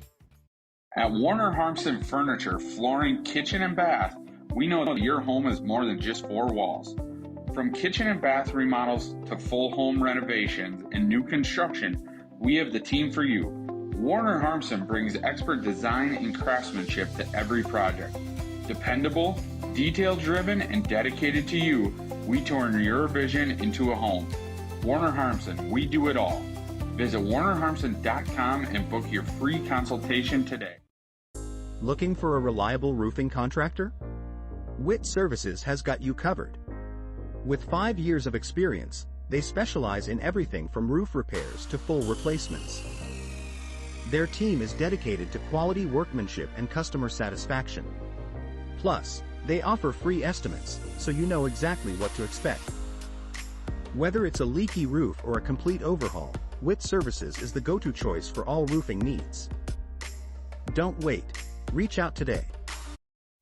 At Warner Harmson Furniture, Flooring, Kitchen, and Bath, we know that your home is more than just 4 walls. From kitchen and bath remodels to full home renovations and new construction, we have the team for you. Warner Harmson brings expert design and craftsmanship to every project. Dependable, detail-driven, and dedicated to you, we turn your vision into a home. Warner Harmson, we do it all. Visit warnerharmson.com and book your free consultation today. Looking for a reliable roofing contractor? WIT Services has got you covered. With 5 years of experience, they specialize in everything from roof repairs to full replacements. Their team is dedicated to quality workmanship and customer satisfaction. Plus, they offer free estimates, so you know exactly what to expect. Whether it's a leaky roof or a complete overhaul, WIT Services is the go-to choice for all roofing needs. Don't wait. Reach out today.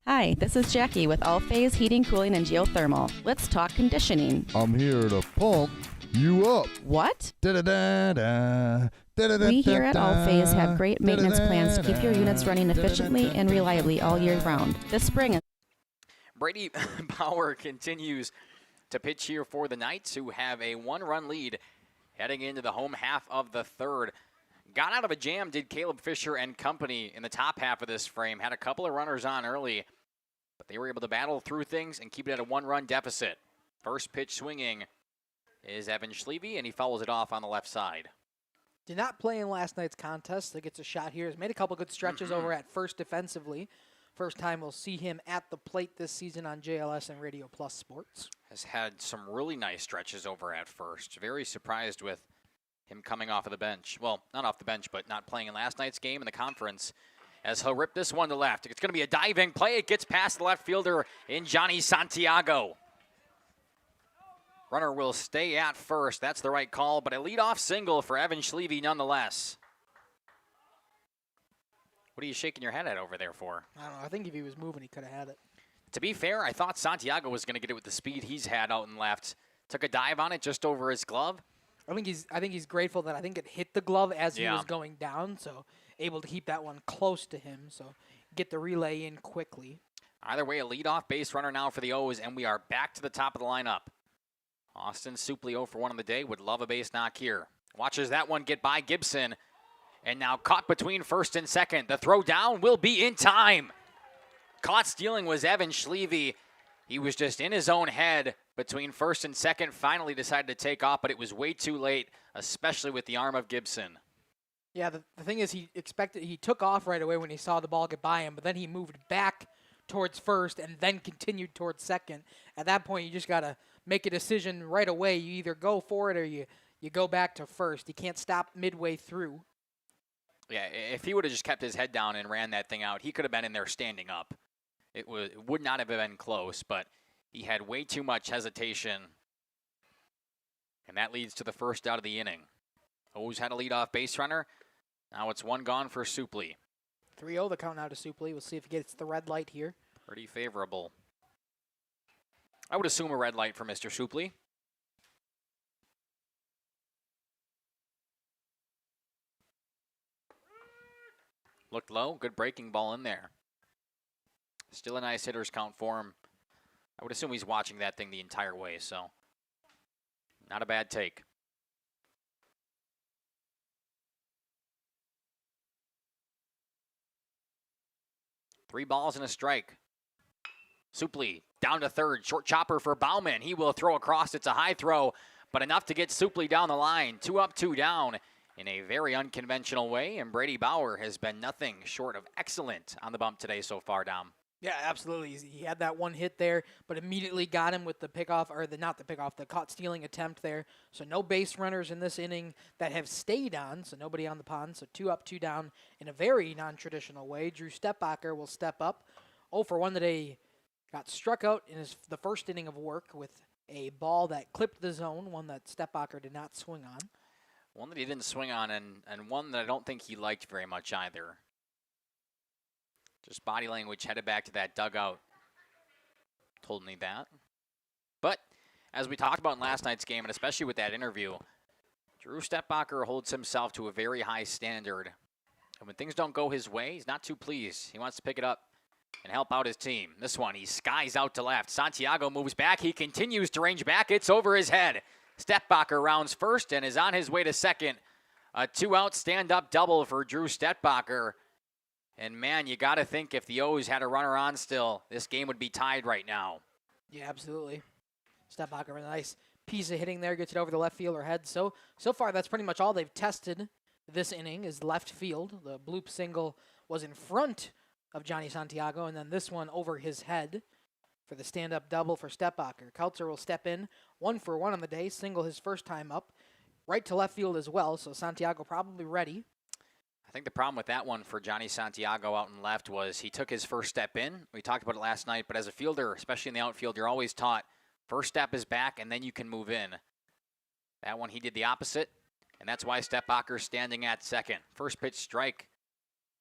Hi, this is Jackie with All Phase Heating, Cooling, and Geothermal. Let's talk conditioning. I'm here to pump you up. What? Da-da-da-da. We here at All Phase have great maintenance plans to keep your units running efficiently and reliably all year round. This spring, Brady Bauer continues to pitch here for the Knights, who have a 1-run lead heading into the home half of the third. Got out of a jam, did Caleb Fisher and company in the top half of this frame. Had a couple of runners on early, but they were able to battle through things and keep it at a 1-run deficit. First pitch swinging is Evan Schleve, and he follows it off on the left side. Did not play in last night's contest. He gets a shot here. Has made a couple good stretches over at first defensively. First time we'll see him at the plate this season on JLS and Radio Plus Sports. Has had some really nice stretches over at first. Very surprised with him coming off of the bench. Well, not off the bench, but not playing in last night's game in the conference, as he'll rip this one to left. It's going to be a diving play. It gets past the left fielder in Johnny Santiago. Runner will stay at first. That's the right call, but a leadoff single for Evan Schleve nonetheless. What are you shaking your head at over there for? I don't know. I think if he was moving, he could have had it. To be fair, I thought Santiago was going to get it with the speed he's had out and left. Took a dive on it just over his glove. I think he's grateful that I think it hit the glove as he was going down, so able to keep that one close to him, so get the relay in quickly. Either way, a leadoff base runner now for the O's, and we are back to the top of the lineup. Austin Supley 0 for 1 on the day. Would love a base knock here. Watches that one get by Gibson, and now caught between first and second. The throw down will be in time. Caught stealing was Evan Schleve. He was just in his own head between first and second, finally decided to take off, but it was way too late, especially with the arm of Gibson. Yeah, the thing is he took off right away when he saw the ball get by him, but then he moved back towards first and then continued towards second. At that point, you just got to make a decision right away. You either go for it or you go back to first. You can't stop midway through. Yeah, if he would have just kept his head down and ran that thing out, he could have been in there standing up. It would not have been close, but he had way too much hesitation. And that leads to the first out of the inning. O's had a leadoff base runner. Now it's one gone for Supley. 3-0 the count now to Supley. We'll see if he gets the red light here. Pretty favorable. I would assume a red light for Mr. Supley. Looked low. Good breaking ball in there. Still a nice hitter's count for him. I would assume he's watching that thing the entire way, so not a bad take. Three balls and a strike. Supley down to third. Short chopper for Bauman. He will throw across. It's a high throw, but enough to get Supley down the line. 2 up, 2 down in a very unconventional way, and Brady Bauer has been nothing short of excellent on the bump today so far, Dom. Yeah, absolutely. He had that one hit there, but immediately got him with the pickoff, or the caught stealing attempt there. So no base runners in this inning that have stayed on, so nobody on the pond. So 2 up, 2 down in a very non-traditional way. Drew Stepbacher will step up. 0 for 1 today. Got struck out in the first inning of work with a ball that clipped the zone, one that Stepbacher did not swing on. One that he didn't swing on, and one that I don't think he liked very much either. Just body language, headed back to that dugout. Told me that. But as we talked about in last night's game, and especially with that interview, Drew Stepbacher holds himself to a very high standard. And when things don't go his way, he's not too pleased. He wants to pick it up and help out his team. This one, he skies out to left. Santiago moves back. He continues to range back. It's over his head. Stepbacher rounds first and is on his way to second. A 2-out stand-up double for Drew Stepbacher. And, man, you got to think if the O's had a runner on still, this game would be tied right now. Yeah, absolutely. Stepbacher with a nice piece of hitting there, gets it over the left fielder head. So far, that's pretty much all they've tested this inning is left field. The bloop single was in front of Johnny Santiago, and then this one over his head for the stand-up double for Stepbacher. Kautzer will step in 1 for 1 on the day, single his first time up, right to left field as well, so Santiago probably ready. I think the problem with that one for Johnny Santiago out in left was he took his first step in. We talked about it last night, but as a fielder, especially in the outfield, you're always taught first step is back and then you can move in. That one he did the opposite, and that's why Stepbacher's standing at second. First pitch strike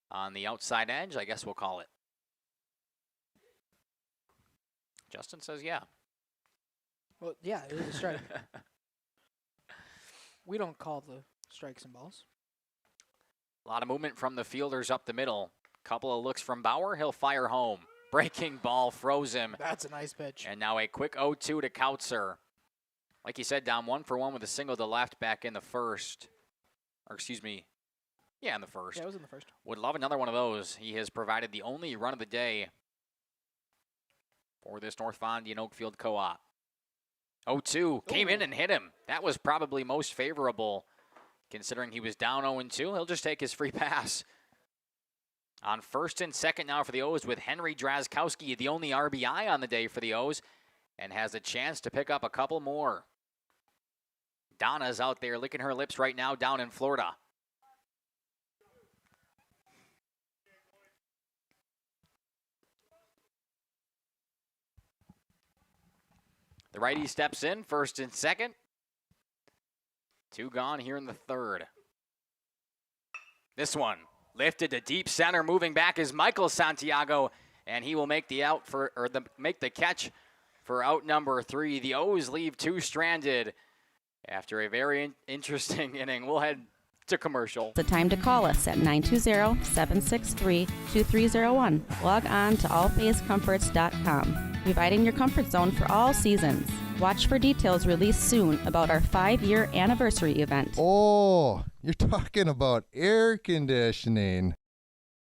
on the outside edge, I guess we'll call it. Justin says yeah. Well, yeah, it is a strike. We don't call the strikes and balls. A lot of movement from the fielders up the middle. Couple of looks from Bauer. He'll fire home. Breaking ball froze him. That's a nice pitch. And now a quick 0-2 to Kautzer. Like you said, Dom, 1 for 1 with a single to left back in the first. Or excuse me. Yeah, in the first. Yeah, it was in the first. Would love another one of those. He has provided the only run of the day for this North Fondy and Oakfield co-op. 0-2. Came in and hit him. That was probably most favorable. Considering he was down 0-2, he'll just take his free pass. On first and second now for the O's with Henry Drazkowski, the only RBI on the day for the O's, and has a chance to pick up a couple more. Donna's out there licking her lips right now down in Florida. The righty steps in, first and second. 2 gone here in the third. This one lifted to deep center. Moving back is Michael Santiago, and he will make the make the catch for out number 3. The O's leave 2 stranded after a very interesting inning. We'll head to commercial. The time to call us at 920-763-2301. Log on to allphayscomforts.com, providing your comfort zone for all seasons. Watch for details released soon about our 5-year anniversary event. Oh, you're talking about air conditioning.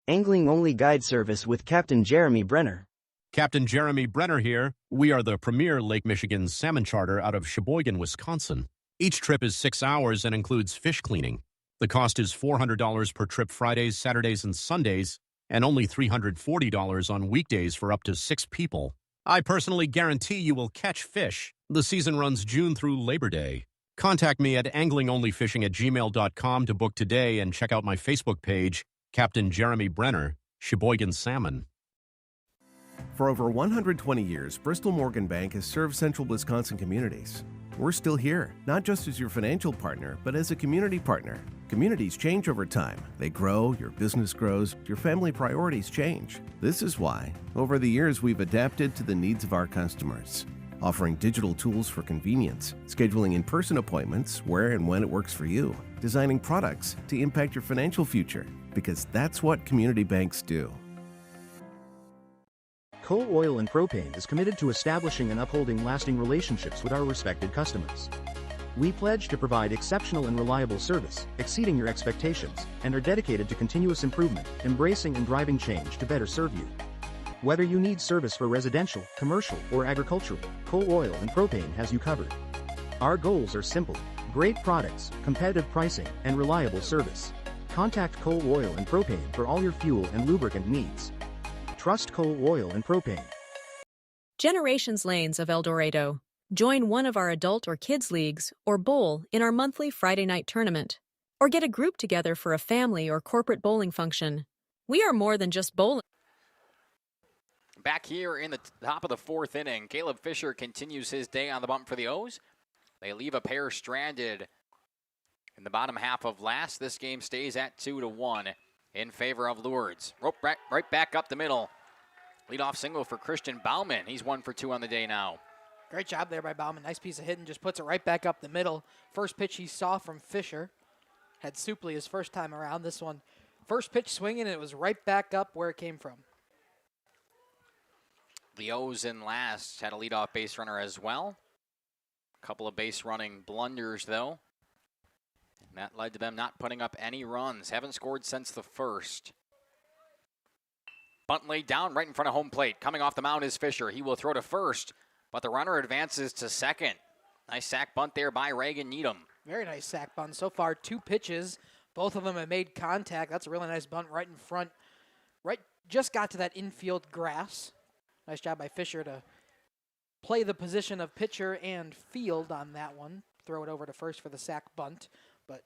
Angling-only guide service with Captain Jeremy Brenner. Captain Jeremy Brenner here. We are the premier Lake Michigan salmon charter out of Sheboygan, Wisconsin. Each trip is 6 hours and includes fish cleaning. The cost is $400 per trip Fridays, Saturdays, and Sundays, and only $340 on weekdays for up to 6 people. I personally guarantee you will catch fish. The season runs June through Labor Day. Contact me at anglingonlyfishing@gmail.com to book today and check out my Facebook page, Captain Jeremy Brenner, Sheboygan Salmon. For over 120 years, Bristol Morgan Bank has served central Wisconsin communities. We're still here, not just as your financial partner, but as a community partner. Communities change over time. They grow, your business grows, your family priorities change. This is why, over the years, we've adapted to the needs of our customers, offering digital tools for convenience, scheduling in-person appointments where and when it works for you, designing products to impact your financial future, because that's what community banks do. Coal Oil and Propane is committed to establishing and upholding lasting relationships with our respected customers. We pledge to provide exceptional and reliable service, exceeding your expectations, and are dedicated to continuous improvement, embracing and driving change to better serve you. Whether you need service for residential, commercial, or agricultural, Coal Oil and Propane has you covered. Our goals are simple: great products, competitive pricing, and reliable service. Contact Coal Oil and Propane for all your fuel and lubricant needs. Trust Coal Oil and Propane. Generations Lanes of El Dorado. Join one of our adult or kids leagues or bowl in our monthly Friday night tournament. Or get a group together for a family or corporate bowling function. We are more than just bowling. Back here in the top of the fourth inning, Caleb Fisher continues his day on the bump for the O's. They leave a pair stranded in the bottom half of last. This game stays at 2-1 in favor of Lourdes. Rope right back up the middle. Leadoff single for Christian Bauman. He's 1 for 2 on the day now. Great job there by Bauman. Nice piece of hitting. Just puts it right back up the middle. First pitch he saw from Fisher. Had Supley his first time around. This one, first pitch swinging, and it was right back up where it came from. The O's in last had a leadoff base runner as well. A couple of base running blunders, though. And that led to them not putting up any runs. Haven't scored since the first. Bunt laid down right in front of home plate. Coming off the mound is Fisher. He will throw to first, but the runner advances to second. Nice sack bunt there by Reagan Needham. Very nice sack bunt. So far, 2 pitches. Both of them have made contact. That's a really nice bunt right in front. Just got to that infield grass. Nice job by Fisher to play the position of pitcher and field on that one. Throw it over to first for the sack bunt. But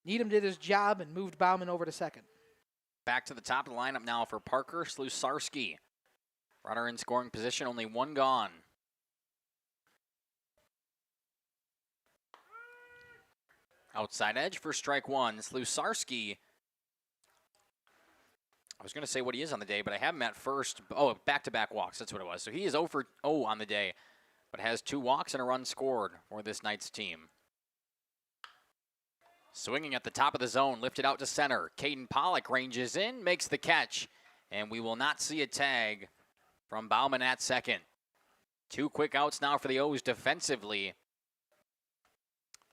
Needham did his job and moved Bauman over to second. Back to the top of the lineup now for Parker Slusarski. Runner in scoring position, only 1 gone. Outside edge for strike 1. Slusarski. I was going to say what he is on the day, but I have him at first. Oh, back-to-back walks. That's what it was. So he is 0 for 0 on the day, but has 2 walks and a run scored for this night's team. Swinging at the top of the zone, lifted out to center. Caden Pollock ranges in, makes the catch, and we will not see a tag from Bauman at second. 2 quick outs now for the O's defensively.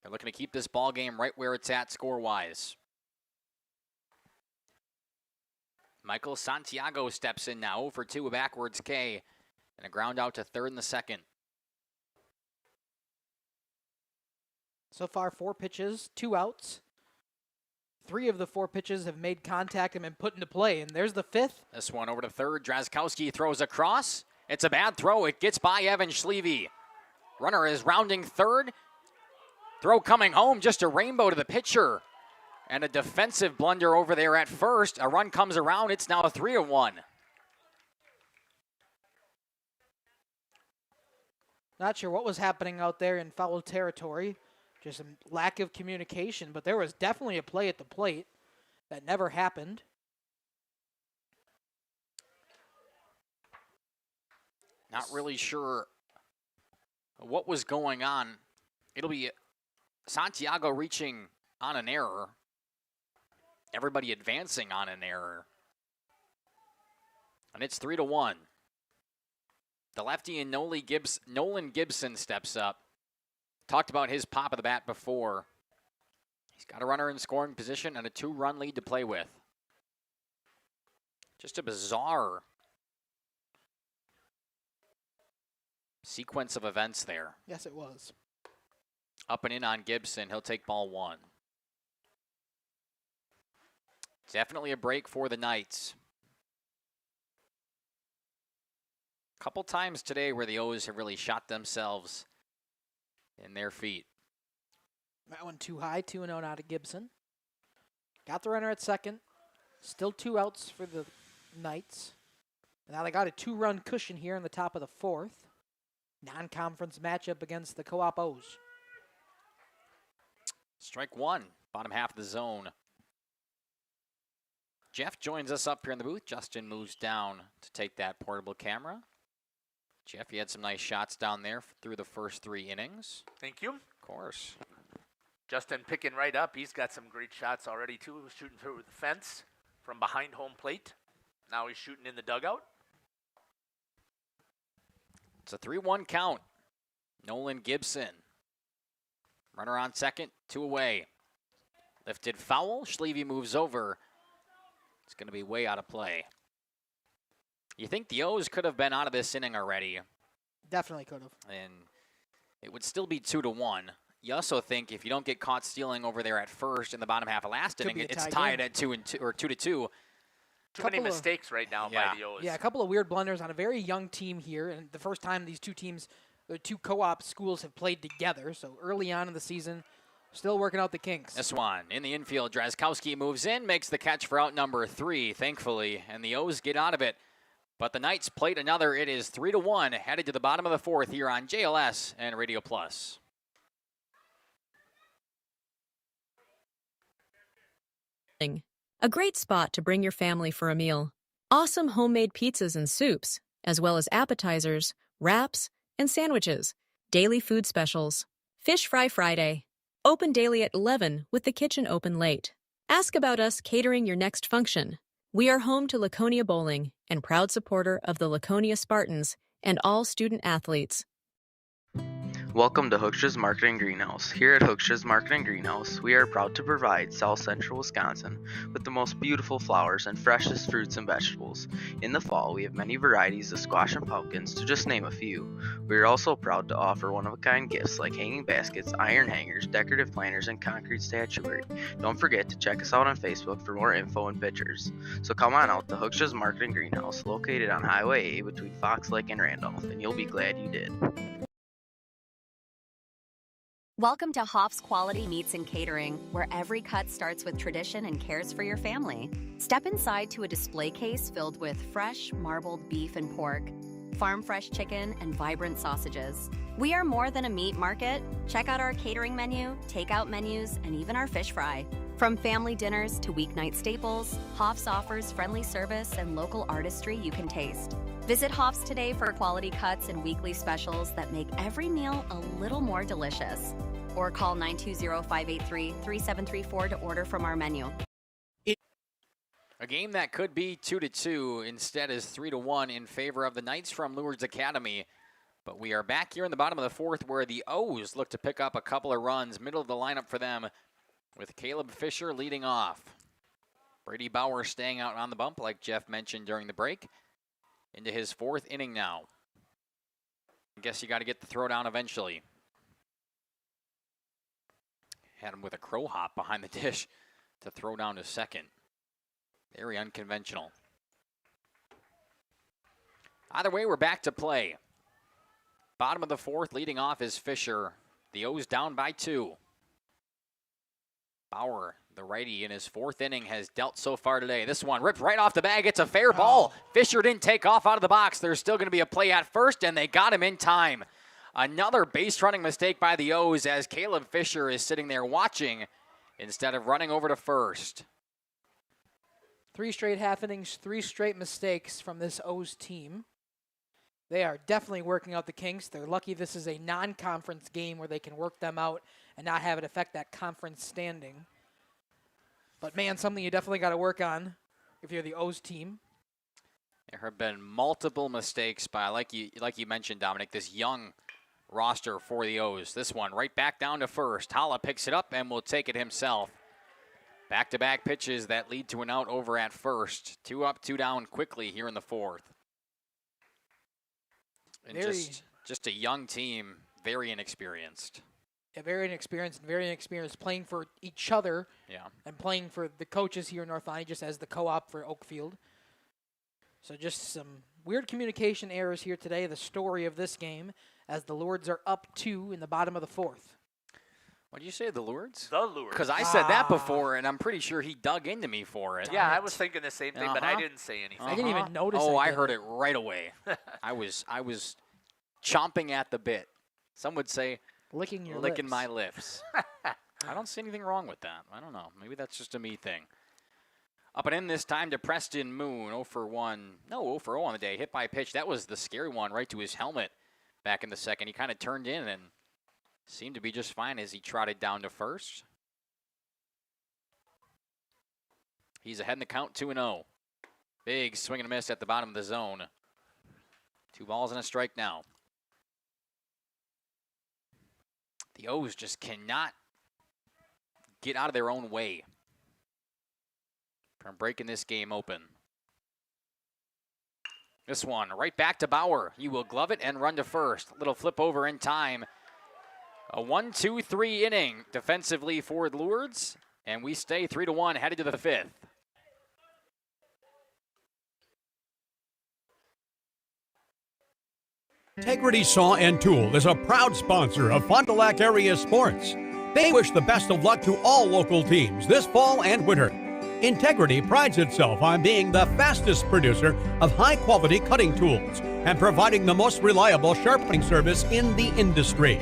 They're looking to keep this ball game right where it's at score-wise. Michael Santiago steps in now for 2 backwards K, and a ground out to third in the second. So far, 4 pitches, 2 outs. 3 of the 4 pitches have made contact and been put into play, and there's the 5th. This one over to third. Drazkowski throws across. It's a bad throw. It gets by Evan Schleve. Runner is rounding third. Throw coming home, just a rainbow to the pitcher. And a defensive blunder over there at first. A run comes around. It's now a 3-1. Not sure what was happening out there in foul territory. Just a lack of communication, but there was definitely a play at the plate that never happened. Not really sure what was going on. It'll be Santiago reaching on an error. Everybody advancing on an error. And it's 3-1. The lefty and Nolan Gibson steps up. Talked about his pop of the bat before. He's got a runner in scoring position and a 2-run lead to play with. Just a bizarre sequence of events there. Yes, it was. Up and in on Gibson. He'll take ball 1. Definitely a break for the Knights. Couple times today where the O's have really shot themselves in their feet. That one too high, 2-0 now to Gibson. Got the runner at second. Still 2 outs for the Knights. Now they got a 2-run cushion here in the top of the 4th. Non-conference matchup against the Co-op O's. Strike one, bottom half of the zone. Jeff joins us up here in the booth. Justin moves down to take that portable camera. Jeff, you had some nice shots down there through the first 3 innings. Thank you. Of course. Justin picking right up. He's got some great shots already, too. He was shooting through the fence from behind home plate. Now he's shooting in the dugout. It's a 3-1 count. Nolan Gibson. Runner on second, 2 away. Lifted foul. Schleve moves over. It's going to be way out of play. You think the O's could have been out of this inning already. Definitely could have. And it would still be 2-1. You also think if you don't get caught stealing over there at first in the bottom half of last inning, it's tied at 2-2 or 2-2. Too many mistakes right now by the O's. Yeah, a couple of weird blunders on a very young team here, and the first time these two teams, the 2 co-op schools have played together, so early on in the season, still working out the kinks. This one, in the infield, Drazkowski moves in, makes the catch for out number 3, thankfully, and the O's get out of it. But the Knights played another. It is 3-1, headed to the bottom of the 4th here on JLS and Radio Plus. A great spot to bring your family for a meal. Awesome homemade pizzas and soups, as well as appetizers, wraps, and sandwiches. Daily food specials. Fish Fry Friday. Open daily at 11 with the kitchen open late. Ask about us catering your next function. We are home to Laconia Bowling and proud supporter of the Laconia Spartans and all student athletes. Welcome to Hookstra's Marketing Greenhouse. Here at Hookstra's Marketing Greenhouse, we are proud to provide South Central Wisconsin with the most beautiful flowers and freshest fruits and vegetables. In the fall, we have many varieties of squash and pumpkins, to just name a few. We are also proud to offer one-of-a-kind gifts like hanging baskets, iron hangers, decorative planters, and concrete statuary. Don't forget to check us out on Facebook for more info and pictures. So come on out to Hookstra's Marketing Greenhouse, located on Highway A between Fox Lake and Randolph, and you'll be glad you did. Welcome to Hoff's Quality Meats and Catering, where every cut starts with tradition and cares for your family. Step inside to a display case filled with fresh, marbled beef and pork, farm-fresh chicken, and vibrant sausages. We are more than a meat market. Check out our catering menu, takeout menus, and even our fish fry. From family dinners to weeknight staples, Hoff's offers friendly service and local artistry you can taste. Visit Hoff's today for quality cuts and weekly specials that make every meal a little more delicious. Or call 920-583-3734 to order from our menu. A game that could be 2-2 instead is 3-1 in favor of the Knights from Lourdes Academy. But we are back here in the bottom of the 4th where the O's look to pick up a couple of runs. Middle of the lineup for them with Caleb Fisher leading off. Brady Bauer staying out on the bump like Jeff mentioned during the break. Into his 4th inning now. I guess you got to get the throw down eventually. Had him with a crow hop behind the dish to throw down to second. Very unconventional. Either way, we're back to play. Bottom of the 4th, leading off is Fisher. The O's down by 2. Bauer, the righty, in his 4th inning has dealt so far today. This one ripped right off the bag. It's a fair ball. Fisher didn't take off out of the box. There's still going to be a play at first, and they got him in time. Another base running mistake by the O's as Caleb Fisher is sitting there watching instead of running over to first. 3 straight half innings, 3 straight mistakes from this O's team. They are definitely working out the kinks. They're lucky this is a non-conference game where they can work them out and not have it affect that conference standing. But, man, something you definitely got to work on if you're the O's team. There have been multiple mistakes by, like you mentioned, Dominic, this young roster for the O's. This one right back down to first. Holla picks it up and will take it himself. Back-to-back pitches that lead to an out over at first. 2 up, 2 down quickly here in the 4th. And just a young team, very inexperienced. Yeah, very inexperienced playing for each other. Yeah. And playing for the coaches here in North Valley, just as the co-op for Oakfield. So just some weird communication errors here today. The story of this game as the Lourdes are up 2 in the bottom of the 4th. What did you say, the Lourdes? The Lourdes. Because I said that before, and I'm pretty sure he dug into me for it. Yeah, I was thinking the same thing, but I didn't say anything. I didn't even notice. Oh, I heard it right away. I was chomping at the bit. Some would say licking my lips. I don't see anything wrong with that. I don't know. Maybe that's just a me thing. Up and in this time to Preston Moon. 0 for 1. No, 0 for 0 on the day. Hit by a pitch. That was the scary one right to his helmet back in the second. He kind of turned in and seemed to be just fine as he trotted down to first. He's ahead in the count, 2-0. Big swing and a miss at the bottom of the zone. 2 balls and a strike now. The O's just cannot get out of their own way from breaking this game open. This one right back to Bauer. He will glove it and run to first. Little flip over in time. A 1-2-3 inning defensively for Lourdes, and we stay 3-1 headed to the 5th. Integrity Saw and Tool is a proud sponsor of Fond du Lac area sports. They wish the best of luck to all local teams this fall and winter. Integrity prides itself on being the fastest producer of high-quality cutting tools and providing the most reliable sharpening service in the industry.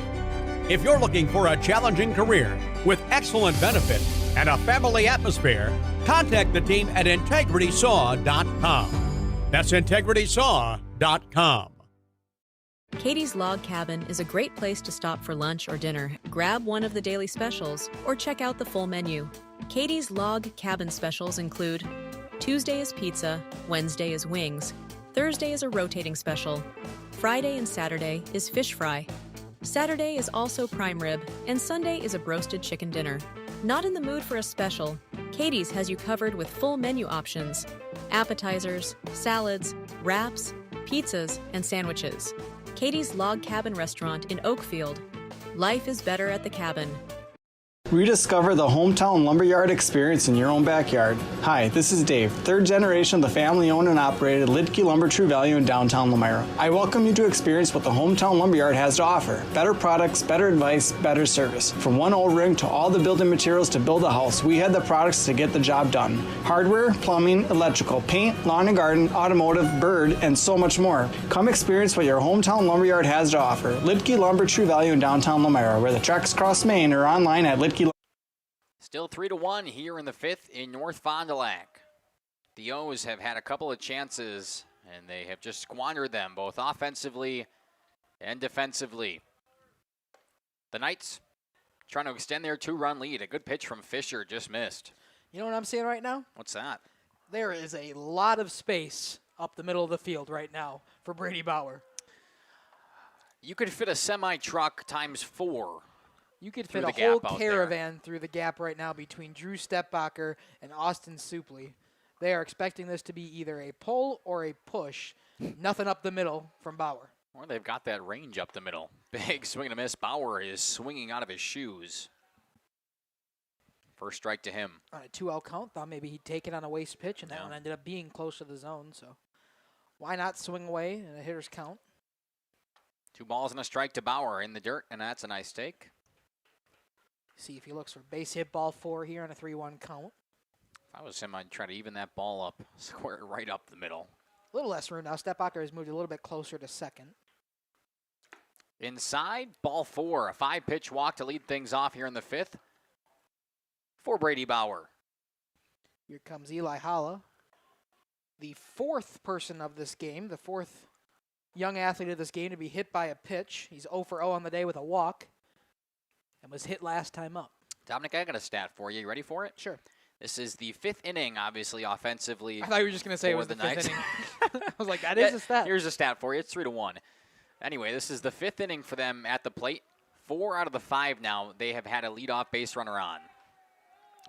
If you're looking for a challenging career with excellent benefit and a family atmosphere, contact the team at integritysaw.com. That's integritysaw.com. Katie's Log Cabin is a great place to stop for lunch or dinner. Grab one of the daily specials or check out the full menu. Katie's Log Cabin specials include Tuesday is pizza, Wednesday is wings, Thursday is a rotating special, Friday and Saturday is fish fry, Saturday is also prime rib, and Sunday is a broasted chicken dinner. Not in the mood for a special? Katie's has you covered with full menu options, appetizers, salads, wraps, pizzas, and sandwiches. Katie's Log Cabin Restaurant in Oakfield. Life is better at the cabin. Rediscover the hometown lumberyard experience in your own backyard. Hi, this is Dave, third generation of the family-owned and operated Lidke Lumber True Value in downtown Lamira. I welcome you to experience what the hometown lumberyard has to offer. Better products, better advice, better service. From one O-ring to all the building materials to build a house, we had the products to get the job done. Hardware, plumbing, electrical, paint, lawn and garden, automotive, bird, and so much more. Come experience what your hometown lumberyard has to offer. Lidke Lumber True Value in downtown Lamira, where the tracks cross Main or online at Lidke. Still 3-1 here in the 5th in North Fond du Lac. The O's have had a couple of chances, and they have just squandered them, both offensively and defensively. The Knights trying to extend their 2-run lead. A good pitch from Fisher, just missed. You know what I'm seeing right now? What's that? There is a lot of space up the middle of the field right now for Brady Bauer. You could fit a semi-truck times 4. You could fit a whole caravan through the gap right now between Drew Stepbacher and Austin Supley. They are expecting this to be either a pull or a push. Nothing up the middle from Bauer. Or they've got that range up the middle. Big swing and a miss. Bauer is swinging out of his shoes. First strike to him. On a 2-out count, thought maybe he'd take it on a waste pitch, and that one ended up being close to the zone. So why not swing away in a hitter's count? 2 balls and a strike to Bauer in the dirt, and that's a nice take. See if he looks for base hit ball 4 here on a 3-1 count. If I was him, I'd try to even that ball up, square it right up the middle. A little less room now. Stepbacher has moved a little bit closer to second. Inside, ball 4. A 5-pitch walk to lead things off here in the 5th for Brady Bauer. Here comes Eli Holla, the 4th person of this game, the 4th young athlete of this game to be hit by a pitch. He's 0 for 0 on the day with a walk. And was hit last time up. Dominic, I got a stat for you. You ready for it? Sure. This is the 5th inning, obviously, offensively. I thought you were just going to say it was the 5th inning. I was like, that is a stat. Here's a stat for you. It's 3-1. Anyway, this is the 5th inning for them at the plate. 4 out of the 5 now, they have had a leadoff base runner on.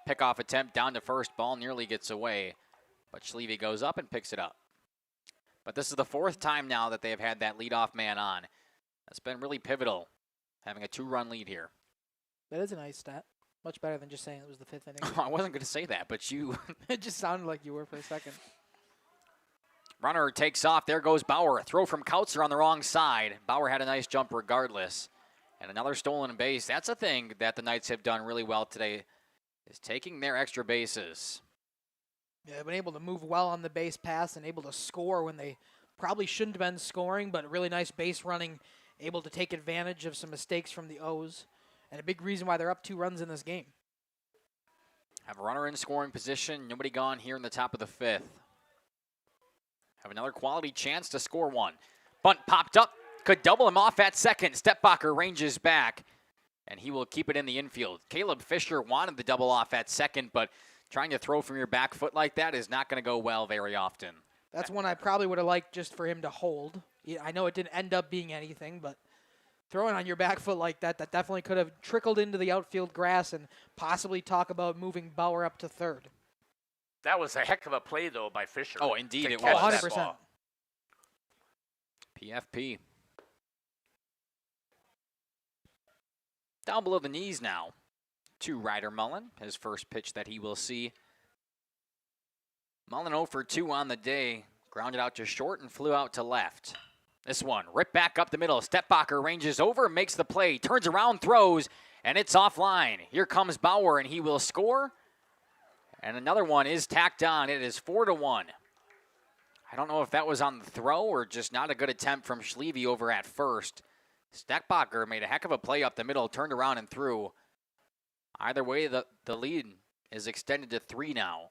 Pickoff attempt down to first. Ball nearly gets away. But Schleve goes up and picks it up. But this is the 4th time now that they have had that leadoff man on. That's been really pivotal, having a 2-run lead here. That is a nice stat. Much better than just saying it was the 5th inning. I wasn't going to say that, but you... It just sounded like you were for a second. Runner takes off. There goes Bauer. A throw from Kautzer on the wrong side. Bauer had a nice jump regardless. And another stolen base. That's a thing that the Knights have done really well today, is taking their extra bases. Yeah, they've been able to move well on the base pass and able to score when they probably shouldn't have been scoring, but really nice base running, able to take advantage of some mistakes from the O's, and a big reason why they're up 2 runs in this game. Have a runner in scoring position. Nobody gone here in the top of the 5th. Have another quality chance to score one. Bunt popped up. Could double him off at second. Stepbacher ranges back, and he will keep it in the infield. Caleb Fisher wanted the double off at second, but trying to throw from your back foot like that is not going to go well very often. That's one I probably would have liked just for him to hold. I know it didn't end up being anything, but throwing on your back foot like that, that definitely could have trickled into the outfield grass and possibly talk about moving Bauer up to third. That was a heck of a play, though, by Fisher. Oh, indeed it was. 100%. PFP. Down below the knees now to Ryder Mullen, his first pitch that he will see. Mullen 0 for 2 on the day, grounded out to short and flew out to left. This one, ripped back up the middle. Stepbacher ranges over, makes the play, turns around, throws, and it's offline. Here comes Bauer, and he will score. And another one is tacked on. It is 4-1. I don't know if that was on the throw or just not a good attempt from Schleve over at first. Stepbacher made a heck of a play up the middle, turned around and threw. Either way, the lead is extended to 3 now.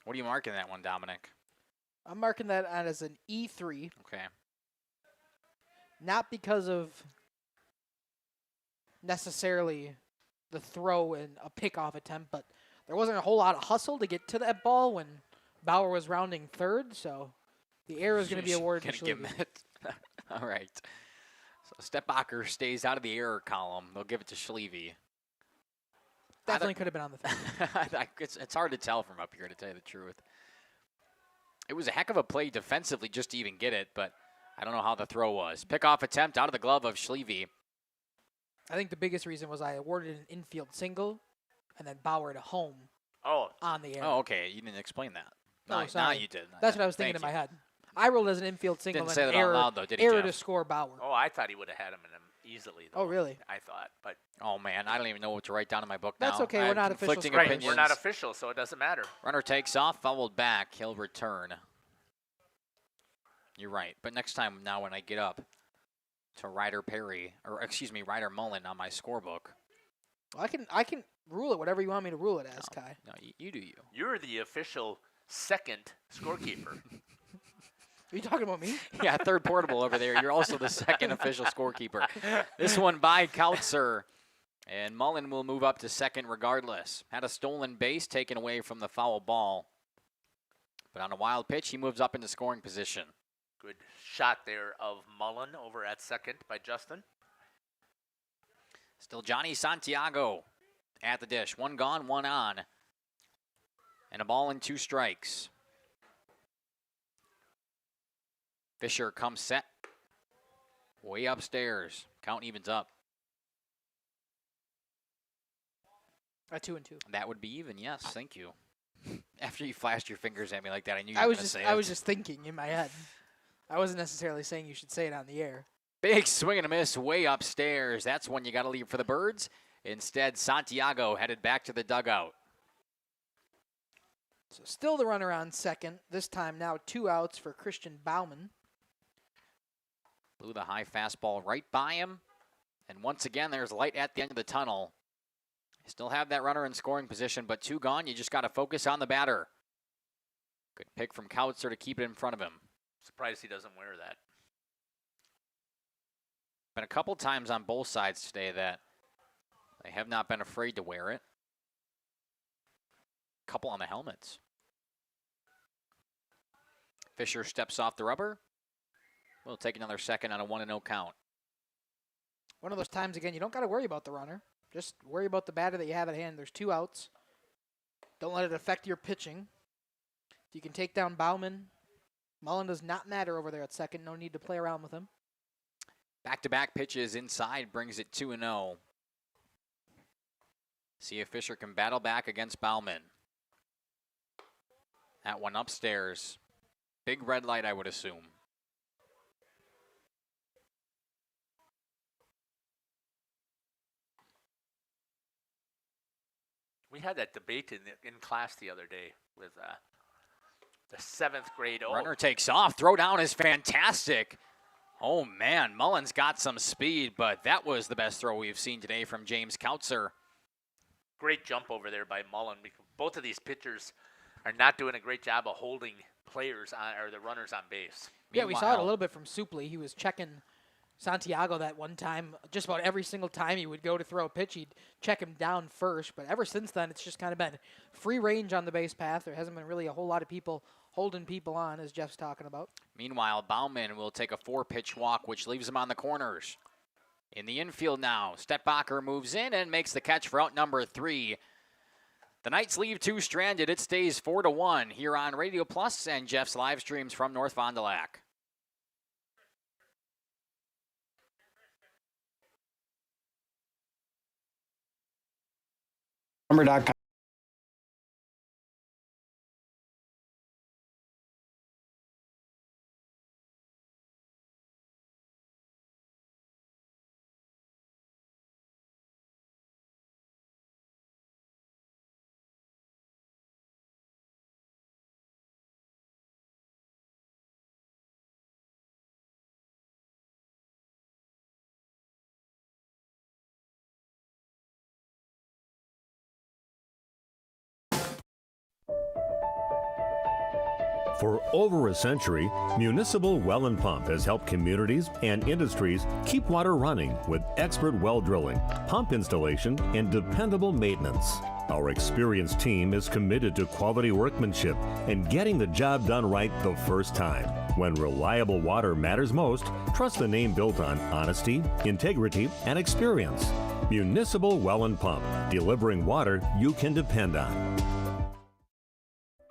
What are you marking that one, Dominic? I'm marking that as an E3. Okay. Not because of necessarily the throw and a pickoff attempt, but there wasn't a whole lot of hustle to get to that ball when Bauer was rounding third, so the error is going to be awarded to Schleve. All right. So Stepbacher stays out of the error column. They'll give it to Schleve. Definitely could have been on the field. It's hard to tell from up here, to tell you the truth. It was a heck of a play defensively just to even get it, but I don't know how the throw was. Pickoff attempt out of the glove of Schleve. I think the biggest reason was I awarded an infield single and then Bauer to home on the air. Oh, okay. You didn't explain that. No, Now you did. That's what I was thinking in my head. I rolled as an infield single Didn't and say that error, out loud, though, did he, error Jeff? to score Bauer. Oh, I thought he would have had him in him easily. Though. Oh, really? I thought, but oh man, I don't even know what to write down in my book now. That's okay. I We're have not official. conflicting right, opinions. we're not official, so it doesn't matter. Runner takes off, fouled back. He'll return. You're right. But next time now when I get up to Ryder Mullen on my scorebook. Well, I can rule it whatever you want me to rule it as, Kai. No, you do you. You're the official second scorekeeper. Are you talking about me? Yeah, third portable over there. You're also the second official scorekeeper. This one by Kautzer. And Mullen will move up to second regardless. Had a stolen base taken away from the foul ball. But on a wild pitch, he moves up into scoring position. Good shot there of Mullen over at second by Justin. Still Johnny Santiago at the dish. 1 gone, 1 on. And a ball and 2 strikes. Fisher comes set. Way upstairs. Count evens up. At 2-2. That would be even, yes. Thank you. After you flashed your fingers at me like that, I knew you were going to say it. I was just thinking in my head. I wasn't necessarily saying you should say it on the air. Big swing and a miss way upstairs. That's when you got to leave for the birds. Instead, Santiago headed back to the dugout. So still the runner on second. This time now 2 outs for Christian Baumann. Blew the high fastball right by him. And once again, there's light at the end of the tunnel. Still have that runner in scoring position, but 2 gone. You just got to focus on the batter. Good pick from Kautzer to keep it in front of him. Surprised he doesn't wear that. Been a couple times on both sides today that they have not been afraid to wear it. Couple on the helmets. Fisher steps off the rubber. We'll take another second on a 1-0 count. One of those times, again, you don't got to worry about the runner. Just worry about the batter that you have at hand. There's 2 outs. Don't let it affect your pitching. If you can take down Baumann, Mullen does not matter over there at second. No need to play around with him. Back-to-back pitches inside brings it 2-0. See if Fisher can battle back against Baumann. That one upstairs. Big red light, I would assume. We had that debate in class the other day with the 7th grade. Runner takes off. Throw down is fantastic. Oh, man, Mullins got some speed, but that was the best throw we've seen today from James Kautzer. Great jump over there by Mullen. Both of these pitchers are not doing a great job of holding players on, or the runners on base. Yeah, we saw it a little bit from Supley. He was checking Santiago that one time. Just about every single time he would go to throw a pitch, he'd check him down first. But ever since then, it's just kind of been free range on the base path. There hasn't been really a whole lot of people holding people on, as Jeff's talking about. Meanwhile, Baumann will take a 4-pitch walk, which leaves him on the corners. In the infield now, Stetbacher moves in and makes the catch for out number 3. The Knights leave 2 stranded. It stays 4-1 here on Radio Plus and Jeff's live streams from North Fond du Lac. Number.com. For over a century, Municipal Well and Pump has helped communities and industries keep water running with expert well drilling, pump installation, and dependable maintenance. Our experienced team is committed to quality workmanship and getting the job done right the first time. When reliable water matters most, trust the name built on honesty, integrity, and experience. Municipal Well and Pump, delivering water you can depend on.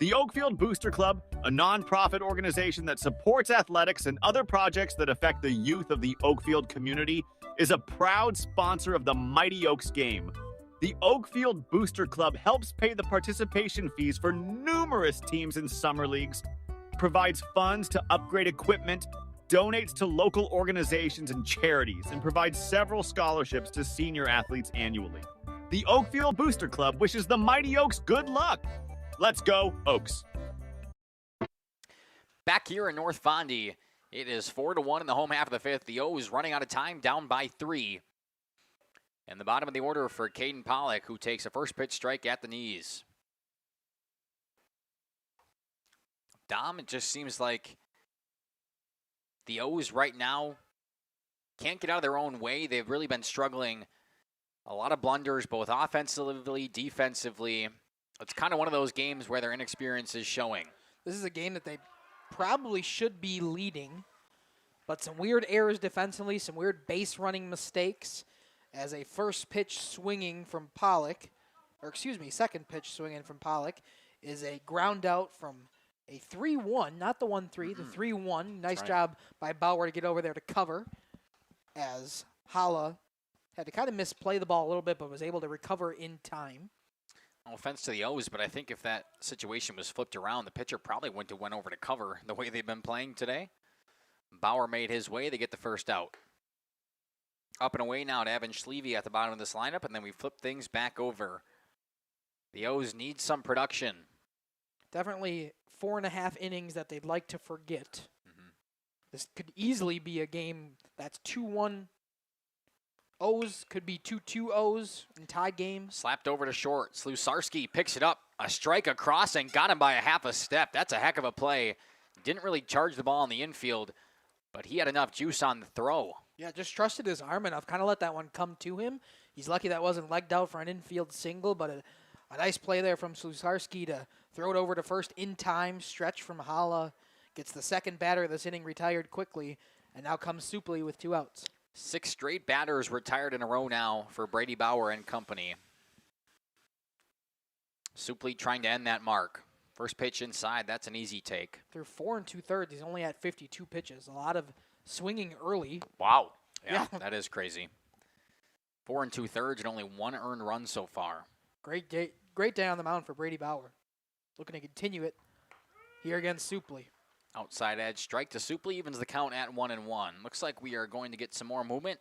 The Oakfield Booster Club, a nonprofit organization that supports athletics and other projects that affect the youth of the Oakfield community, is a proud sponsor of the Mighty Oaks game. The Oakfield Booster Club helps pay the participation fees for numerous teams in summer leagues, provides funds to upgrade equipment, donates to local organizations and charities, and provides several scholarships to senior athletes annually. The Oakfield Booster Club wishes the Mighty Oaks good luck. Let's go, Oaks. Back here in North Fondy, it is 4-1 in the home half of the 5th. The O's running out of time, down by 3. And the bottom of the order for Caden Pollock, who takes a first pitch strike at the knees. Dom, it just seems like the O's right now can't get out of their own way. They've really been struggling. A lot of blunders, both offensively, defensively. It's kind of one of those games where their inexperience is showing. This is a game that they probably should be leading, but some weird errors defensively, some weird base running mistakes as a first pitch swinging from Pollock, second pitch swinging from Pollock is a ground out from a 3-1, not the 1-3, the 3-1. Nice job by Bauer to get over there to cover as Holla had to kind of misplay the ball a little bit, but was able to recover in time. No offense to the O's, but I think if that situation was flipped around, the pitcher probably wouldn't have went over to cover the way they've been playing today. Bauer made his way. They get the first out. Up and away now to Evan Schleve at the bottom of this lineup, and then we flip things back over. The O's need some production. Definitely 4.5 innings that they'd like to forget. This could easily be a game that's 2-1 O's, could be 2-2 O's in tie game. Slapped over to short. Slusarski picks it up. A strike across and got him by a half a step. That's a heck of a play. Didn't really charge the ball in the infield, but he had enough juice on the throw. Yeah, just trusted his arm enough. Kind of let that one come to him. He's lucky that wasn't legged out for an infield single, but a nice play there from Slusarski to throw it over to first in time. Stretch from Holla. Gets the second batter of this inning retired quickly, and now comes Supley with 2 outs. 6 straight batters retired in a row now for Brady Bauer and company. Supley trying to end that mark. First pitch inside, that's an easy take. Through 4 2/3, he's only at 52 pitches. A lot of swinging early. Wow. Yeah, that is crazy. 4 2/3 and only 1 earned run so far. Great day on the mound for Brady Bauer. Looking to continue it here against Supley. Outside edge strike to Supley, evens the count at 1-1. Looks like we are going to get some more movement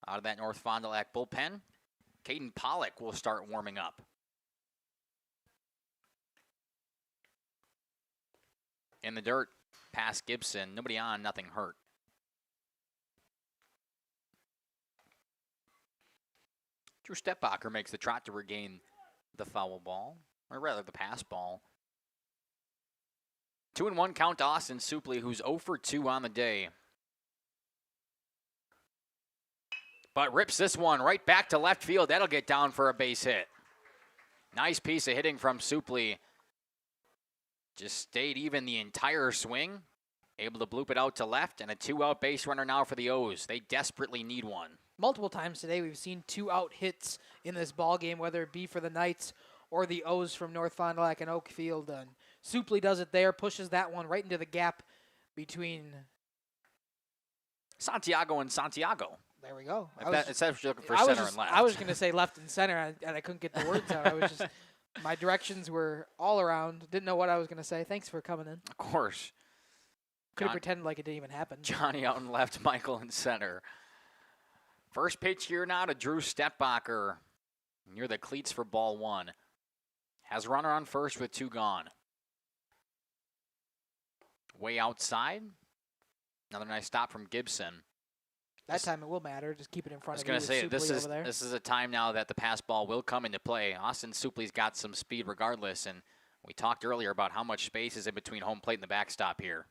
out of that North Fond du Lac bullpen. Caden Pollock will start warming up. in the dirt past Gibson. Nobody on, nothing hurt. Drew Stepbacher makes the trot to regain the foul ball, or rather the pass ball. 2-1 count to Austin Supley, who's 0 for 2 on the day. But rips this one right back to left field. That'll get down for a base hit. Nice piece of hitting from Supley. Just stayed even the entire swing. Able to bloop it out to left, and a 2-out base runner now for the O's. They desperately need one. Multiple times today we've seen 2-out hits in this ball game, whether it be for the Knights or the O's from North Fond du Lac and Oakfield. And Supley does it there, pushes that one right into the gap between Santiago and Santiago. There we go. It's actually looking for center and left. I was going to say left and center, and I couldn't get the words out. I was just, my directions were all around. Didn't know what I was going to say. Thanks for coming in. Of course. Could have pretended like it didn't even happen. Johnny out in left, Michael in center. First pitch here now to Drew Stepbacher near the cleats for ball one. Has runner on first with 2 gone. Way outside. Another nice stop from Gibson. That time it will matter. Just keep it in front of you. I was going to say, this is a time now that the pass ball will come into play. Austin Supley's got some speed regardless, and we talked earlier about how much space is in between home plate and the backstop here.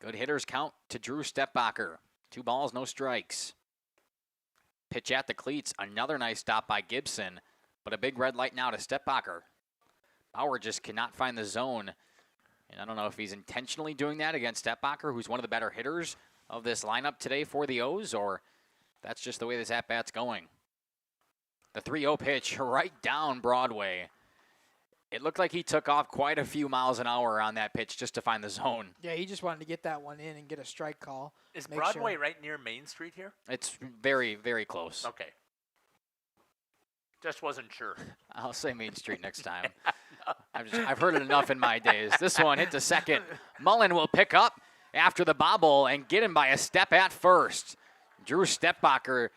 Good hitters count to Drew Stepbacher. 2 balls, no strikes. Pitch at the cleats. Another nice stop by Gibson, but a big red light now to Stepbacher. Bauer just cannot find the zone. And I don't know if he's intentionally doing that against Stepbacher, who's one of the better hitters of this lineup today for the O's, or that's just the way this at-bat's going. The 3-0 pitch right down Broadway. It looked like he took off quite a few miles an hour on that pitch just to find the zone. Yeah, he just wanted to get that one in and get a strike call. Is Broadway right near Main Street here? It's very, very close. Okay. Just wasn't sure. I'll say Main Street next time. I've heard it enough in my days. This one hit to second. Mullen will pick up after the bobble and get him by a step at first. Drew Stepbacher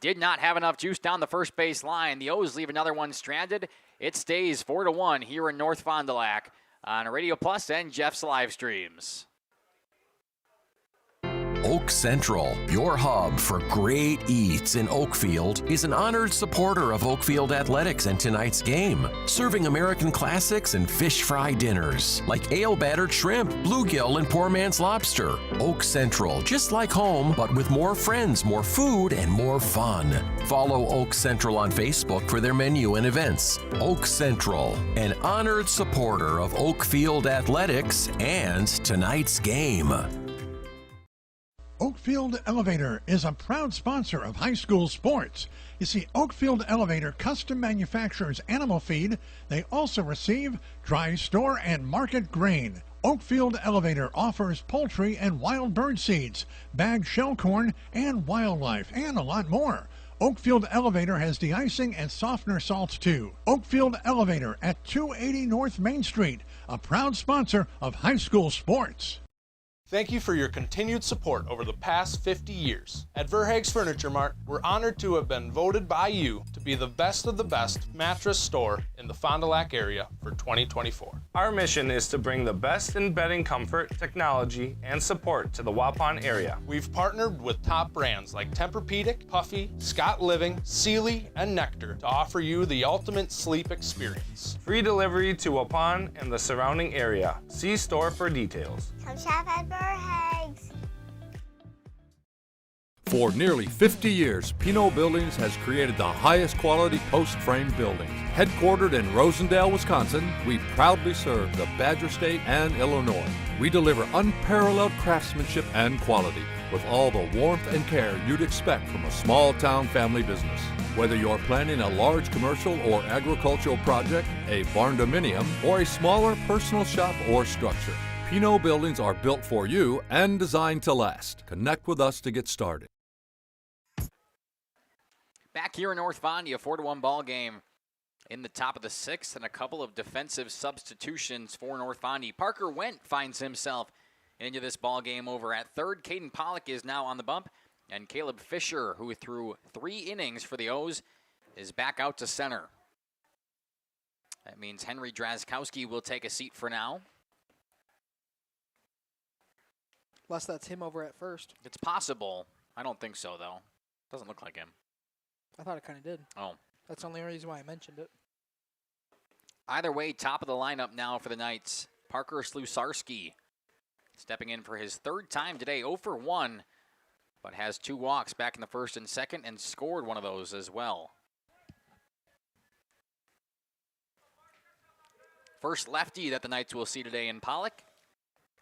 did not have enough juice down the first base line. The O's leave another one stranded. It stays 4-1 here in North Fond du Lac on Radio Plus and Jeff's live streams. Oak Central, your hub for great eats in Oakfield, is an honored supporter of Oakfield athletics and tonight's game, serving American classics and fish fry dinners like ale-battered shrimp, bluegill, and poor man's lobster. Oak Central, just like home, but with more friends, more food, and more fun. Follow Oak Central on Facebook for their menu and events. Oak Central, an honored supporter of Oakfield athletics and tonight's game. Oakfield Elevator is a proud sponsor of high school sports. You see, Oakfield Elevator custom manufactures animal feed. They also receive dry store and market grain. Oakfield Elevator offers poultry and wild bird seeds, bagged shell corn, and wildlife, and a lot more. Oakfield Elevator has de-icing and softener salts too. Oakfield Elevator at 280 North Main Street, a proud sponsor of high school sports. Thank you for your continued support over the past 50 years. At Verhaeg's Furniture Mart, we're honored to have been voted by you to be the best of the best mattress store in the Fond du Lac area for 2024. Our mission is to bring the best in bedding comfort, technology, and support to the Waupun area. We've partnered with top brands like Tempur-Pedic, Puffy, Scott Living, Sealy, and Nectar to offer you the ultimate sleep experience. Free delivery to Waupun and the surrounding area. See store for details. Come shop at Verhaeg's. For nearly 50 years, Pinot Buildings has created the highest quality post-frame buildings. Headquartered in Rosendale, Wisconsin, we proudly serve the Badger State and Illinois. We deliver unparalleled craftsmanship and quality with all the warmth and care you'd expect from a small-town family business. Whether you're planning a large commercial or agricultural project, a barn-dominium, or a smaller personal shop or structure, Pinot Buildings are built for you and designed to last. Connect with us to get started. Back here in North Fondy, a 4-1 ball game in the top of the sixth, and a couple of defensive substitutions for North Fondy. Parker Wendt finds himself into this ball game over at third. Caden Pollock is now on the bump, and Caleb Fisher, who threw 3 innings for the O's, is back out to center. That means Henry Drazkowski will take a seat for now. Unless that's him over at first. It's possible. I don't think so, though. Doesn't look like him. I thought it kind of did. Oh. That's the only reason why I mentioned it. Either way, top of the lineup now for the Knights. Parker Slusarski stepping in for his third time today, 0 for 1, but has 2 walks back in the first and second and scored one of those as well. First lefty that the Knights will see today in Pollock,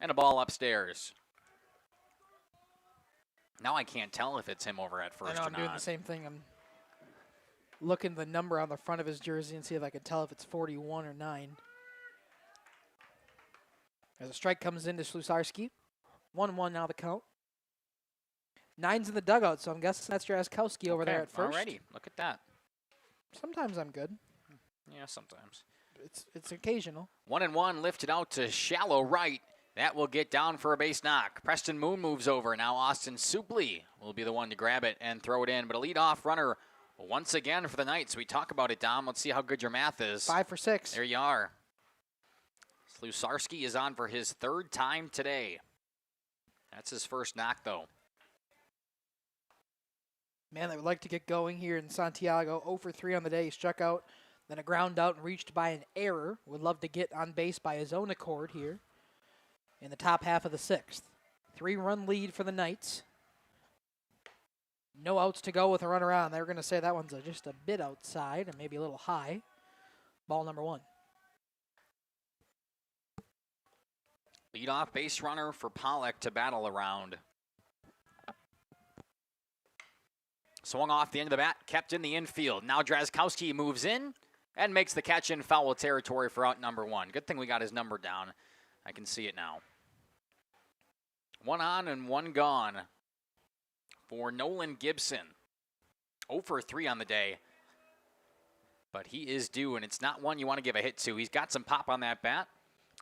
and a ball upstairs. Now I can't tell if it's him over at first I know, or I'm doing not. the same thing. I'm looking the number on the front of his jersey and see if I can tell if it's 41 or 9. As a strike comes into Slusarski. 1-1 now the count. 9's in the dugout, so I'm guessing that's Drazkowski over there at first. Alrighty, look at that. Sometimes I'm good. Yeah, sometimes. It's occasional. 1-1 lifted out to shallow right. That will get down for a base knock. Preston Moon moves over. Now Austin Supley will be the one to grab it and throw it in. But a leadoff runner once again for the Knights. We talk about it, Dom. Let's see how good your math is. 5 for 6. There you are. Slusarski is on for his third time today. That's his first knock, though. Man, they would like to get going here in Santiago. 0 for 3 on the day. He struck out, then a ground out and reached by an error. Would love to get on base by his own accord here in the top half of the 6th. 3-run lead for the Knights. No outs to go with a runner on. They're going to say that one's just a bit outside and maybe a little high. Ball number 1. Leadoff base runner for Pollock to battle around. Swung off the end of the bat, kept in the infield. Now Drazkowski moves in and makes the catch in foul territory for out number 1. Good thing we got his number down. I can see it now. 1 on and 1 gone for Nolan Gibson. 0 for 3 on the day. But he is due, and it's not one you want to give a hit to. He's got some pop on that bat.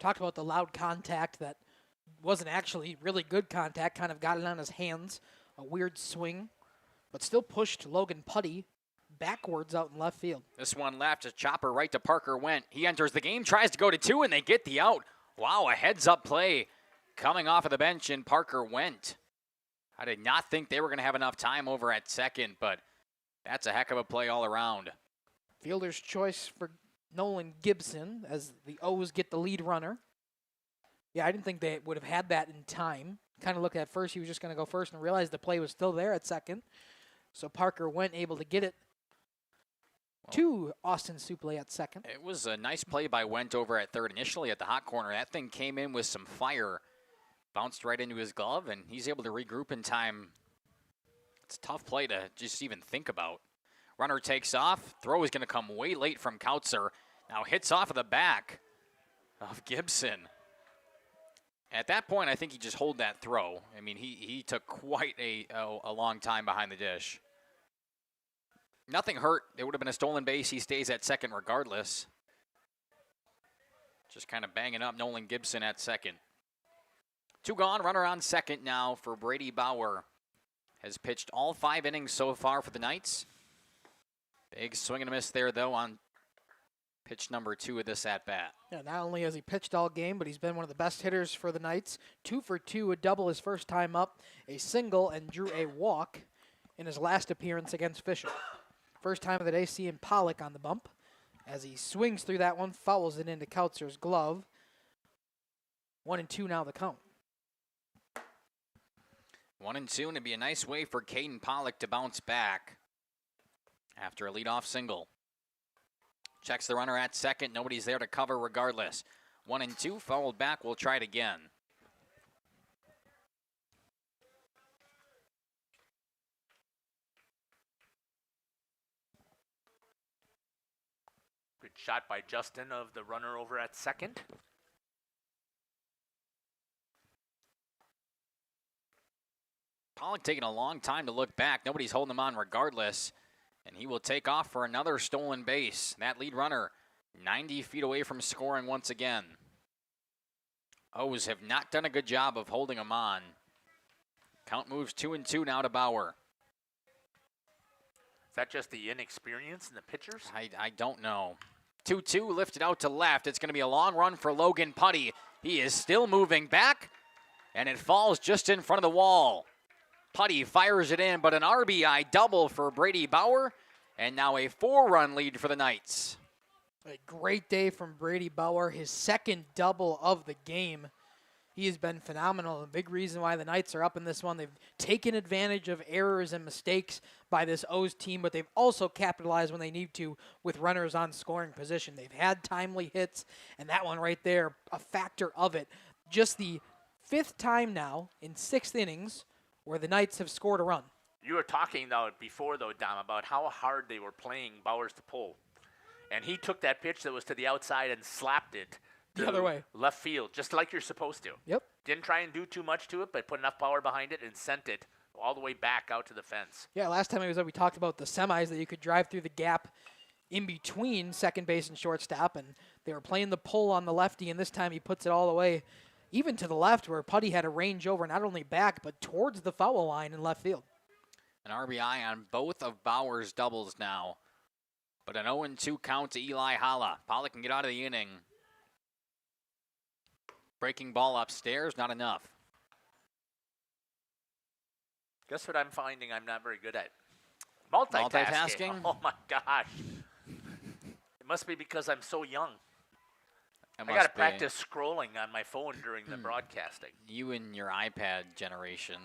Talked about the loud contact that wasn't actually really good contact. Kind of got it on his hands. A weird swing. But still pushed Logan Putty backwards out in left field. This one left, a chopper right to Parker Wendt. He enters the game, tries to go to 2, and they get the out. Wow, a heads-up play coming off of the bench in Parker Wendt. I did not think they were going to have enough time over at second, but that's a heck of a play all around. Fielder's choice for Nolan Gibson as the O's get the lead runner. Yeah, I didn't think they would have had that in time. Kind of looked at first, he was just going to go first and realized the play was still there at second. So Parker Wendt able to get it to Austin Supley at second. It was a nice play by Wendt over at third. Initially at the hot corner, that thing came in with some fire. Bounced right into his glove, and he's able to regroup in time. It's a tough play to just even think about. Runner takes off. Throw is going to come way late from Kautzer. Now hits off of the back of Gibson. At that point, I think he just hold that throw. I mean, he took quite a long time behind the dish. Nothing hurt. It would have been a stolen base. He stays at second regardless. Just kind of banging up Nolan Gibson at second. 2 gone. Runner on second now for Brady Bauer. Has pitched all 5 innings so far for the Knights. Big swing and a miss there, though, on pitch number 2 of this at-bat. Yeah, not only has he pitched all game, but he's been one of the best hitters for the Knights. 2 for 2, a double his first time up, a single, and drew a walk in his last appearance against Fisher. First time of the day, seeing Pollock on the bump. As he swings through that one, fouls it into Kautzer's glove. 1-2 now the count. 1-2, and it'd be a nice way for Caden Pollock to bounce back after a leadoff single. Checks the runner at second. Nobody's there to cover regardless. 1-2, fouled back. We'll try it again. Good shot by Justin of the runner over at second. Pollock taking a long time to look back. Nobody's holding him on regardless. And he will take off for another stolen base. That lead runner 90 feet away from scoring once again. O's have not done a good job of holding him on. Count moves 2-2 now to Bauer. Is that just the inexperience in the pitchers? I don't know. 2-2 lifted out to left. It's going to be a long run for Logan Putty. He is still moving back, and it falls just in front of the wall. Putty fires it in, but an RBI double for Brady Bauer, and now a 4-run lead for the Knights. A great day from Brady Bauer, his second double of the game. He has been phenomenal. A big reason why the Knights are up in this one. They've taken advantage of errors and mistakes by this O's team, but they've also capitalized when they need to with runners on scoring position. They've had timely hits, and that one right there, a factor of it. Just the 5th time now in 6 innings where the Knights have scored a run. You were talking before, Dom, about how hard they were playing Bauers to pull. And he took that pitch that was to the outside and slapped it the other way, left field, just like you're supposed to. Yep. Didn't try and do too much to it, but put enough power behind it and sent it all the way back out to the fence. Yeah, last time he was up, we talked about the semis that you could drive through the gap in between second base and shortstop, and they were playing the pull on the lefty, and this time he puts it all the way, even to the left, where Putty had a range over not only back, but towards the foul line in left field. An RBI on both of Bauer's doubles now, but an 0-2 count to Eli Holla. Pollock can get out of the inning. Breaking ball upstairs, not enough. Guess what I'm finding I'm not very good at? Multitasking. Oh, my gosh. It must be because I'm so young. I got to practice scrolling on my phone during the broadcasting. You and your iPad generation.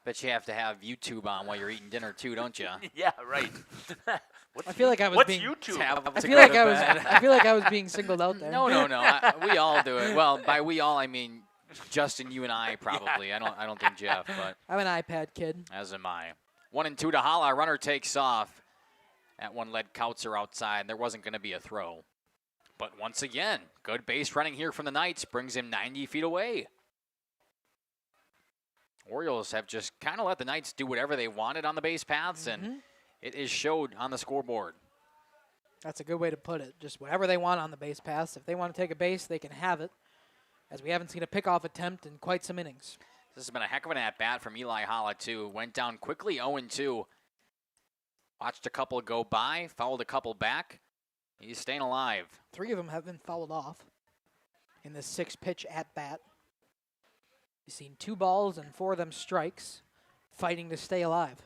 Bet you have to have YouTube on while you're eating dinner, too, don't you? Yeah, right. I feel like I was What's being. YouTube? I feel like I was being singled out there. No. We all do it. Well, by we all, I mean Justin, you and I probably. Yeah. I don't think Jeff, but I'm an iPad kid. As am I. 1-2 to Holla. Runner takes off. That one led Kautzer outside. There wasn't going to be a throw. But once again, good base running here from the Knights brings him 90 feet away. Orioles have just kind of let the Knights do whatever they wanted on the base paths, and it is showed on the scoreboard. That's a good way to put it. Just whatever they want on the base paths. If they want to take a base, they can have it, as we haven't seen a pickoff attempt in quite some innings. This has been a heck of an at-bat from Eli Holla, too. Went down quickly, 0-2. Watched a couple go by, fouled a couple back. He's staying alive. 3 of them have been fouled off in this 6-pitch at-bat. You've seen 2 balls and 4 of them strikes, fighting to stay alive.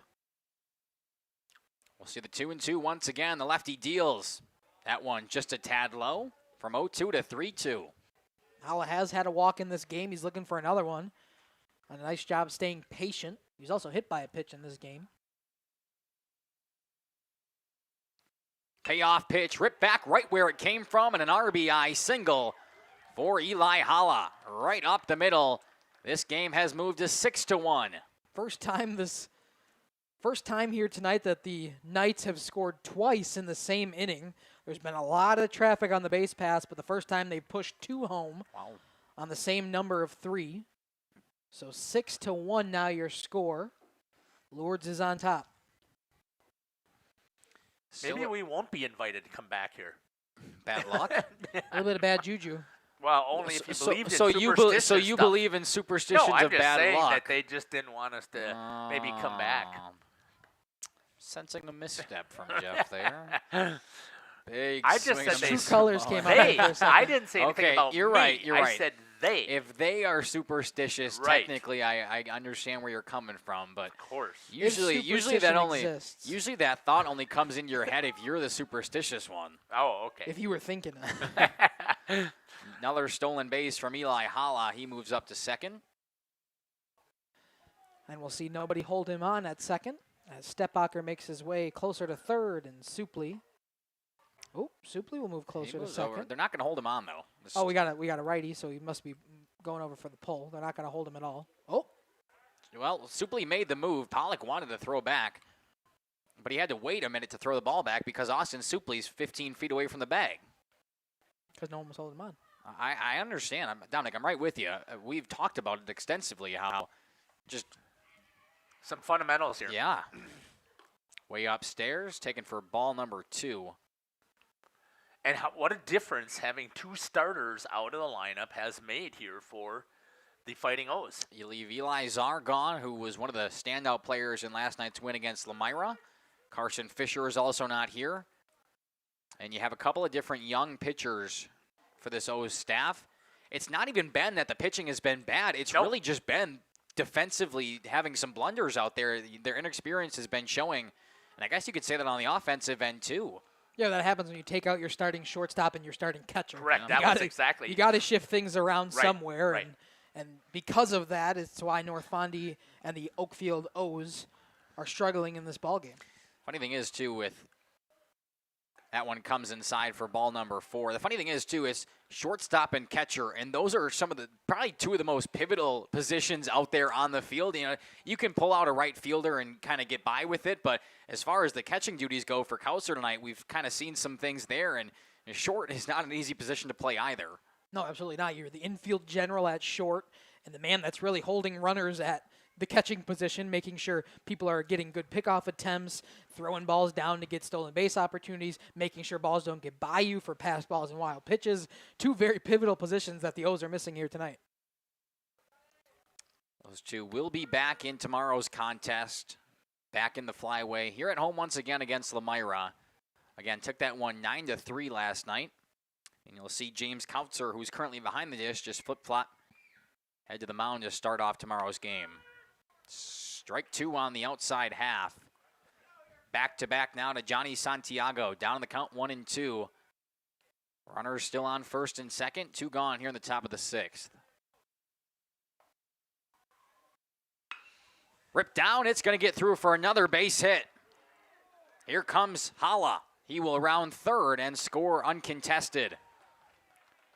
We'll see the 2-2 once again. The lefty deals. That one just a tad low from 0-2 to 3-2. Holla has had a walk in this game. He's looking for another one. A nice job staying patient. He's also hit by a pitch in this game. Payoff pitch, ripped back right where it came from, and an RBI single for Eli Holla. Right up the middle. This game has moved to 6-1. First time here tonight that the Knights have scored twice in the same inning. There's been a lot of traffic on the base paths, but the first time they pushed 2 home on the same number of 3. So 6-1 now your score. Lourdes is on top. Maybe we won't be invited to come back here. Bad luck? A little bit of bad juju. Well, only if you believe in so superstitious So you stuff. believe in superstitions no, I'm of just bad saying luck. that they just didn't want us to maybe come back. Sensing a misstep from Jeff there. Big I just swing said and a True colors came out. They. I didn't say anything about you're me. right. You're I right. said they. If they are superstitious, Right. technically, I understand where you're coming from, but Of course. usually that thought only comes into your head if you're the superstitious one. Oh, okay. If you were thinking of Another stolen base from Eli Holla. He moves up to second. And we'll see nobody hold him on at second as Stepbacher makes his way closer to third, and Supley. Oh, Supley will move closer to second. Over. They're not going to hold him on, though. Oh, we got a righty, so he must be going over for the pull. They're not going to hold him at all. Oh. Well, Supley made the move. Pollock wanted to throw back, but he had to wait a minute to throw the ball back because Austin Supley's 15 feet away from the bag. Because no one was holding him on. I understand. Dominic, I'm right with you. We've talked about it extensively, how just some fundamentals here. Yeah. Way upstairs, taken for ball number 2. And what a difference having 2 starters out of the lineup has made here for the Fighting O's. You leave Eli Czar gone, who was one of the standout players in last night's win against Lemira. Carson Fisher is also not here. And you have a couple of different young pitchers for this O's staff. It's not even been that the pitching has been bad. It's really just been defensively having some blunders out there. Their inexperience has been showing. And I guess you could say that on the offensive end, too. Yeah, that happens when you take out your starting shortstop and your starting catcher. Correct. That was exactly. You got to shift things around somewhere. Right. And because of that, it's why North Fondy and the Oakfield O's are struggling in this ballgame. Funny thing is, too, with that one comes inside for ball number 4. The funny thing is, too, is shortstop and catcher, and those are some of the probably two of the most pivotal positions out there on the field. You know, you can pull out a right fielder and kind of get by with it, but as far as the catching duties go for Kauser tonight, we've kind of seen some things there, and short is not an easy position to play either. No, absolutely not. You're the infield general at short, and the man that's really holding runners at the catching position, making sure people are getting good pickoff attempts, throwing balls down to get stolen base opportunities, making sure balls don't get by you for pass balls and wild pitches. Two very pivotal positions that the O's are missing here tonight. Those two will be back in tomorrow's contest, back in the flyway, here at home once again against Lemira. Again, took that one 9-3 last night. And you'll see James Kautzer, who's currently behind the dish, just flip-flop, head to the mound to start off tomorrow's game. Strike 2 on the outside half. Back-to-back now to Johnny Santiago. Down in the count 1-2. Runners still on first and second. 2 gone here in the top of the 6th. Ripped down. It's going to get through for another base hit. Here comes Hala. He will round third and score uncontested.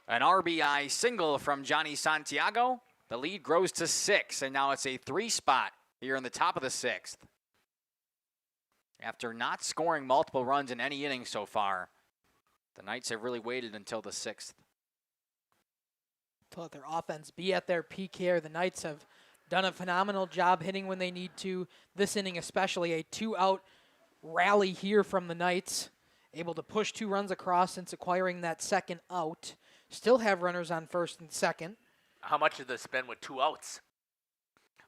An RBI single from Johnny Santiago. The lead grows to 6, and now it's a 3 spot here in the top of the 6th. After not scoring multiple runs in any inning so far, the Knights have really waited until the 6th. To let their offense be at their peak here. The Knights have done a phenomenal job hitting when they need to. This inning especially, a 2-out rally here from the Knights. Able to push 2 runs across since acquiring that second out. Still have runners on first and second. How much of this been with 2 outs?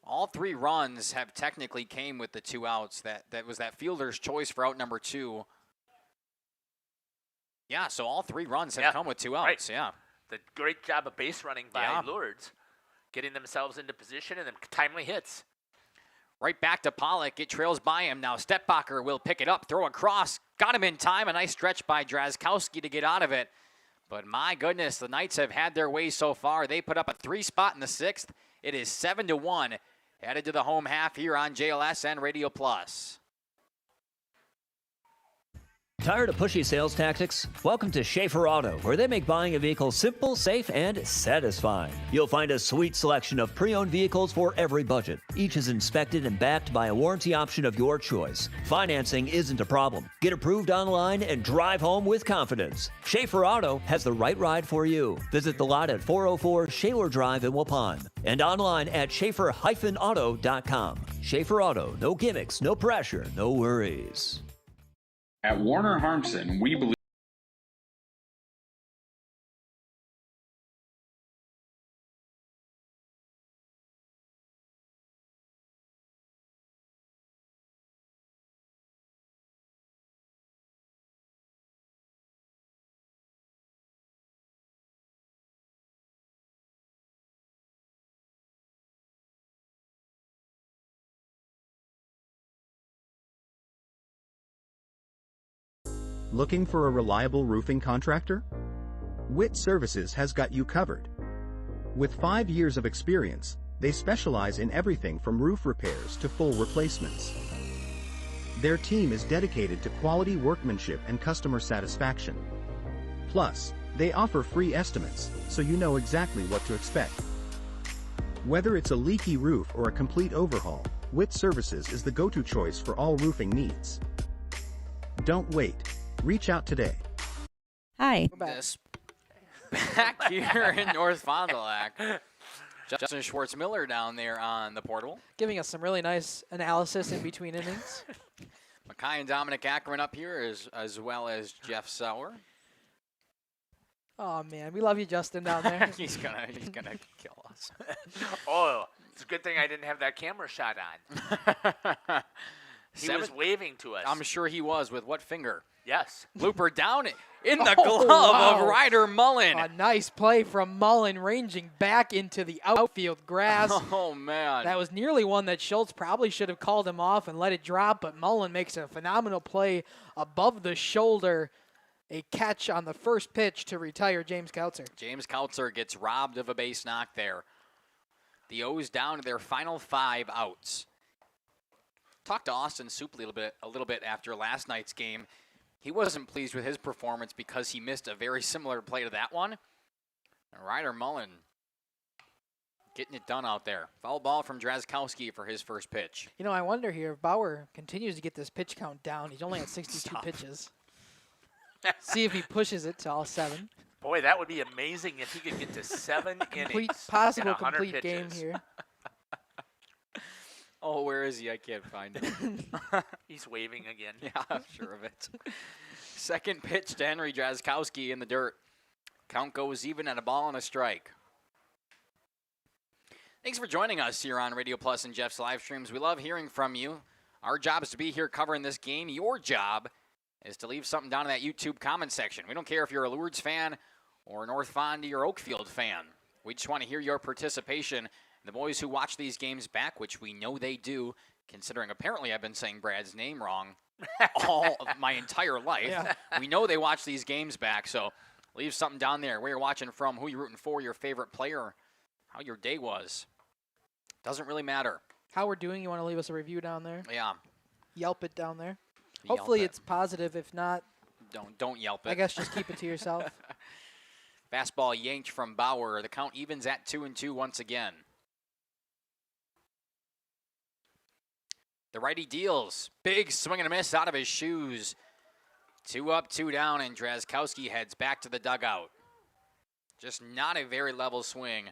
All 3 runs have technically came with the 2 outs. That was that fielder's choice for out number 2. Yeah, so all 3 runs have come with 2 outs. Right. Yeah. The great job of base running by Lourdes, getting themselves into position and then timely hits. Right back to Pollock. It trails by him now. Stepbacher will pick it up, throw across. Got him in time. A nice stretch by Drazkowski to get out of it. But my goodness, the Knights have had their way so far. They put up a 3 spot in the 6th. It is 7-1. Headed to the home half here on JLS and Radio Plus. Tired of pushy sales tactics? Welcome to Schaefer Auto, where they make buying a vehicle simple, safe, and satisfying. You'll find a sweet selection of pre-owned vehicles for every budget. Each is inspected and backed by a warranty option of your choice. Financing isn't a problem. Get approved online and drive home with confidence. Schaefer Auto has the right ride for you. Visit the lot at 404 Shaler Drive in Waupun and online at schaefer-auto.com. Schaefer Auto, no gimmicks, no pressure, no worries. At Warner Harmson, we believe Looking for a reliable roofing contractor? Witt Services has got you covered. With 5 years of experience, they specialize in everything from roof repairs to full replacements. Their team is dedicated to quality workmanship and customer satisfaction. Plus, they offer free estimates, so you know exactly what to expect. Whether it's a leaky roof or a complete overhaul, Witt Services is the go-to choice for all roofing needs. Don't wait. Reach out today. Hi. Back here in North Fond du Lac. Justin Schwartz-Miller down there on the portal. Giving us some really nice analysis in between innings. Mackay and Dominic Ackerman up here as well as Jeff Sauer. Oh, man. We love you, Justin, down there. he's gonna kill us. Oh, it's a good thing I didn't have that camera shot on. He was waving to us. I'm sure he was. With what finger? Yes. Looper down in the glove of Ryder Mullen. A nice play from Mullen, ranging back into the outfield grass. Oh, man. That was nearly one that Schultz probably should have called him off and let it drop, but Mullen makes a phenomenal play above the shoulder. A catch on the first pitch to retire James Kautzer. James Kautzer gets robbed of a base knock there. The O's down to their final 5 outs. Talked to Austin Soup a little bit after last night's game. He wasn't pleased with his performance because he missed a very similar play to that one. And Ryder Mullen getting it done out there. Foul ball from Drazkowski for his first pitch. You know, I wonder here if Bauer continues to get this pitch count down. He's only at 62 pitches. See if he pushes it to all 7. Boy, that would be amazing if he could get to 7 innings. Possible in 100 complete game pitches. here. Oh, where is he? I can't find him. He's waving again. Yeah, I'm sure of it. Second pitch to Henry Drazkowski in the dirt. Count goes even at a ball and a strike. Thanks for joining us here on Radio Plus and Jeff's live streams. We love hearing from you. Our job is to be here covering this game. Your job is to leave something down in that YouTube comment section. We don't care if you're a Lourdes fan or a North Fond or Oakfield fan. We just want to hear your participation. The boys who watch these games back, which we know they do, considering apparently I've been saying Brad's name wrong all of my entire life. Yeah. We know they watch these games back, so leave something down there. Where you're watching from, who you're rooting for, your favorite player, how your day was. Doesn't really matter. How we're doing, you want to leave us a review down there? Yeah. Yelp it down there. Yelp Hopefully it. It's positive. If not, don't yelp it. I guess just keep it to yourself. Fastball yanked from Bauer. The count evens at 2-2 once again. The righty deals. Big swing and a miss out of his shoes. 2 up, 2 down, and Drazkowski heads back to the dugout. Just not a very level swing.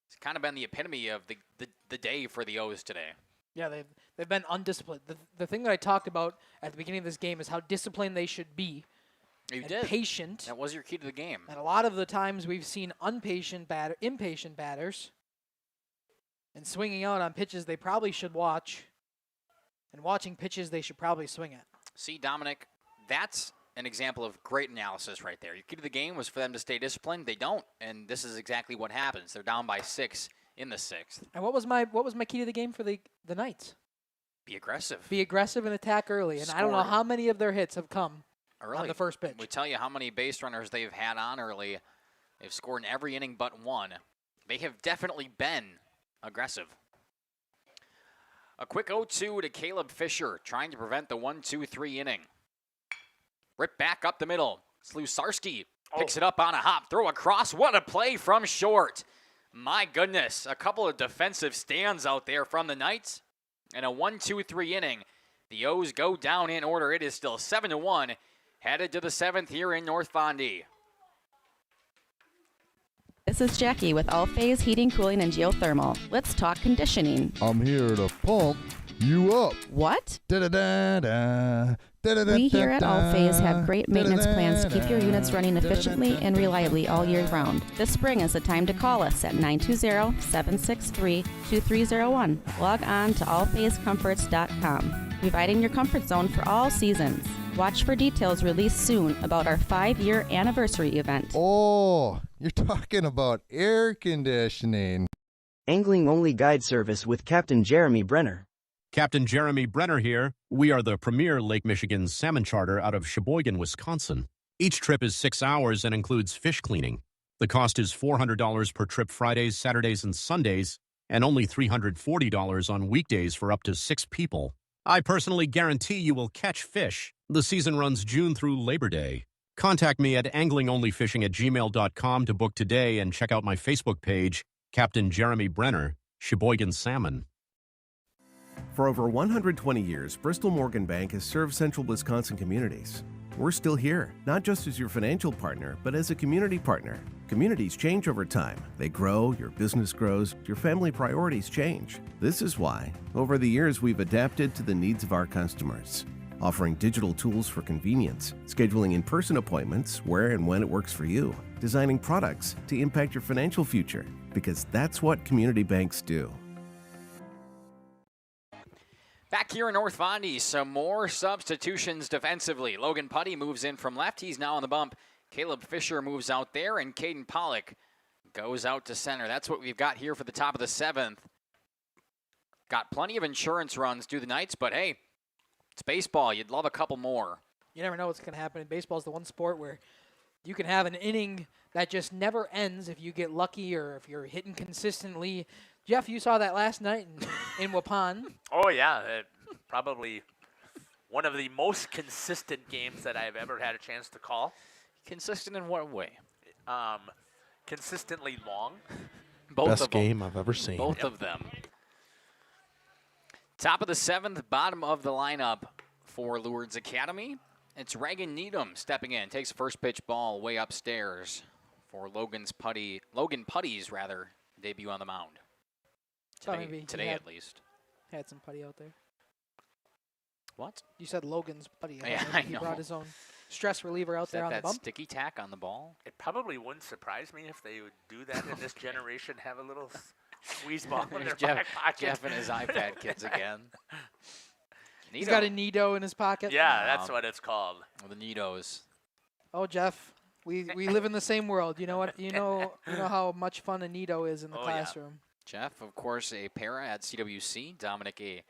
It's kind of been the epitome of the day for the O's today. Yeah, they've been undisciplined. The thing that I talked about at the beginning of this game is how disciplined they should be. You and did. Patient. That was your key to the game. And a lot of the times we've seen impatient batters and swinging out on pitches they probably should watch, and watching pitches they should probably swing at. See, Dominic, that's an example of great analysis right there. Your key to the game was for them to stay disciplined. They don't, and this is exactly what happens. They're down by 6 in the 6th. And what was my key to the game for the Knights? Be aggressive. Be aggressive and attack early. And I don't know how many of their hits have come early on the first pitch. We tell you how many base runners they've had on early. They've scored in every inning but one. They have definitely been aggressive. A quick 0-2 to Caleb Fisher, trying to prevent the 1-2-3 inning. Rip back up the middle. Slusarski picks it up on a hop. Throw across. What a play from short. My goodness. A couple of defensive stands out there from the Knights. And a 1-2-3 inning. The O's go down in order. It is still 7-1. Headed to the 7th here in North Fond. This is Jackie with All Phase Heating, Cooling, and Geothermal. Let's talk conditioning. I'm here to pump you up. What? Da-da-da-da. We here at All Phase have great maintenance plans to keep your units running efficiently and reliably all year round. This spring is the time to call us at 920-763-2301. Log on to allphasecomforts.com, providing your comfort zone for all seasons. Watch for details released soon about our 5-year anniversary event. Oh, you're talking about air conditioning. Angling-only guide service with Captain Jeremy Brenner. Captain Jeremy Brenner here. We are the premier Lake Michigan salmon charter out of Sheboygan, Wisconsin. Each trip is 6 hours and includes fish cleaning. The cost is $400 per trip Fridays, Saturdays, and Sundays, and only $340 on weekdays for up to 6 people. I personally guarantee you will catch fish. The season runs June through Labor Day. Contact me at anglingonlyfishing@gmail.com to book today and check out my Facebook page, Captain Jeremy Brenner, Sheboygan Salmon. For over 120 years, Bristol Morgan Bank has served central Wisconsin communities. We're still here, not just as your financial partner, but as a community partner. Communities change over time. They grow, your business grows, your family priorities change. This is why, over the years, we've adapted to the needs of our customers, offering digital tools for convenience, scheduling in-person appointments where and when it works for you, designing products to impact your financial future, because that's what community banks do. Back here in North Fondy, some more substitutions defensively. Logan Putty moves in from left. He's now on the bump. Caleb Fisher moves out there, and Caden Pollock goes out to center. That's what we've got here for the top of the 7th. Got plenty of insurance runs through the Knights, but hey, it's baseball. You'd love a couple more. You never know what's going to happen. Baseball is the one sport where you can have an inning that just never ends if you get lucky or if you're hitting consistently. Jeff, you saw that last night in Waupun. Oh, yeah. Probably one of the most consistent games that I've ever had a chance to call. Consistent in what way? Consistently long. Both Best of them. game I've ever seen. Both of them. Top of the 7th, bottom of the lineup for Lourdes Academy. It's Reagan Needham stepping in. Takes the first pitch ball way upstairs for Logan Putty's debut on the mound. Today at least. Had some putty out there. What? You said Logan's putty. Yeah, I he know. brought his own stress reliever out there on the bump. Sticky tack on the ball? It probably wouldn't surprise me if they would do that in this generation, have a little squeeze ball in their back pocket. Jeff and his iPad kids again. He's got a Nido in his pocket. Yeah, that's what it's called. The Nidos. Oh, Jeff, we live in the same world. You know what? You know how much fun a Nido is in the classroom. Jeff, of course, a para at CWC. Dominic, a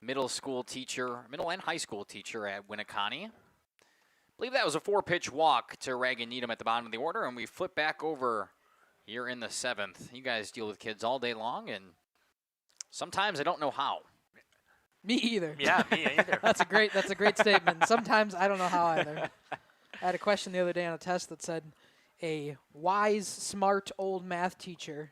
middle and high school teacher at Winneconne. I believe that was a 4-pitch walk to Reagan Needham at the bottom of the order, and we flip back over here in the 7th. You guys deal with kids all day long, and sometimes I don't know how. Me either. Yeah, me either. That's a great statement. Sometimes I don't know how either. I had a question the other day on a test that said a wise, smart old math teacher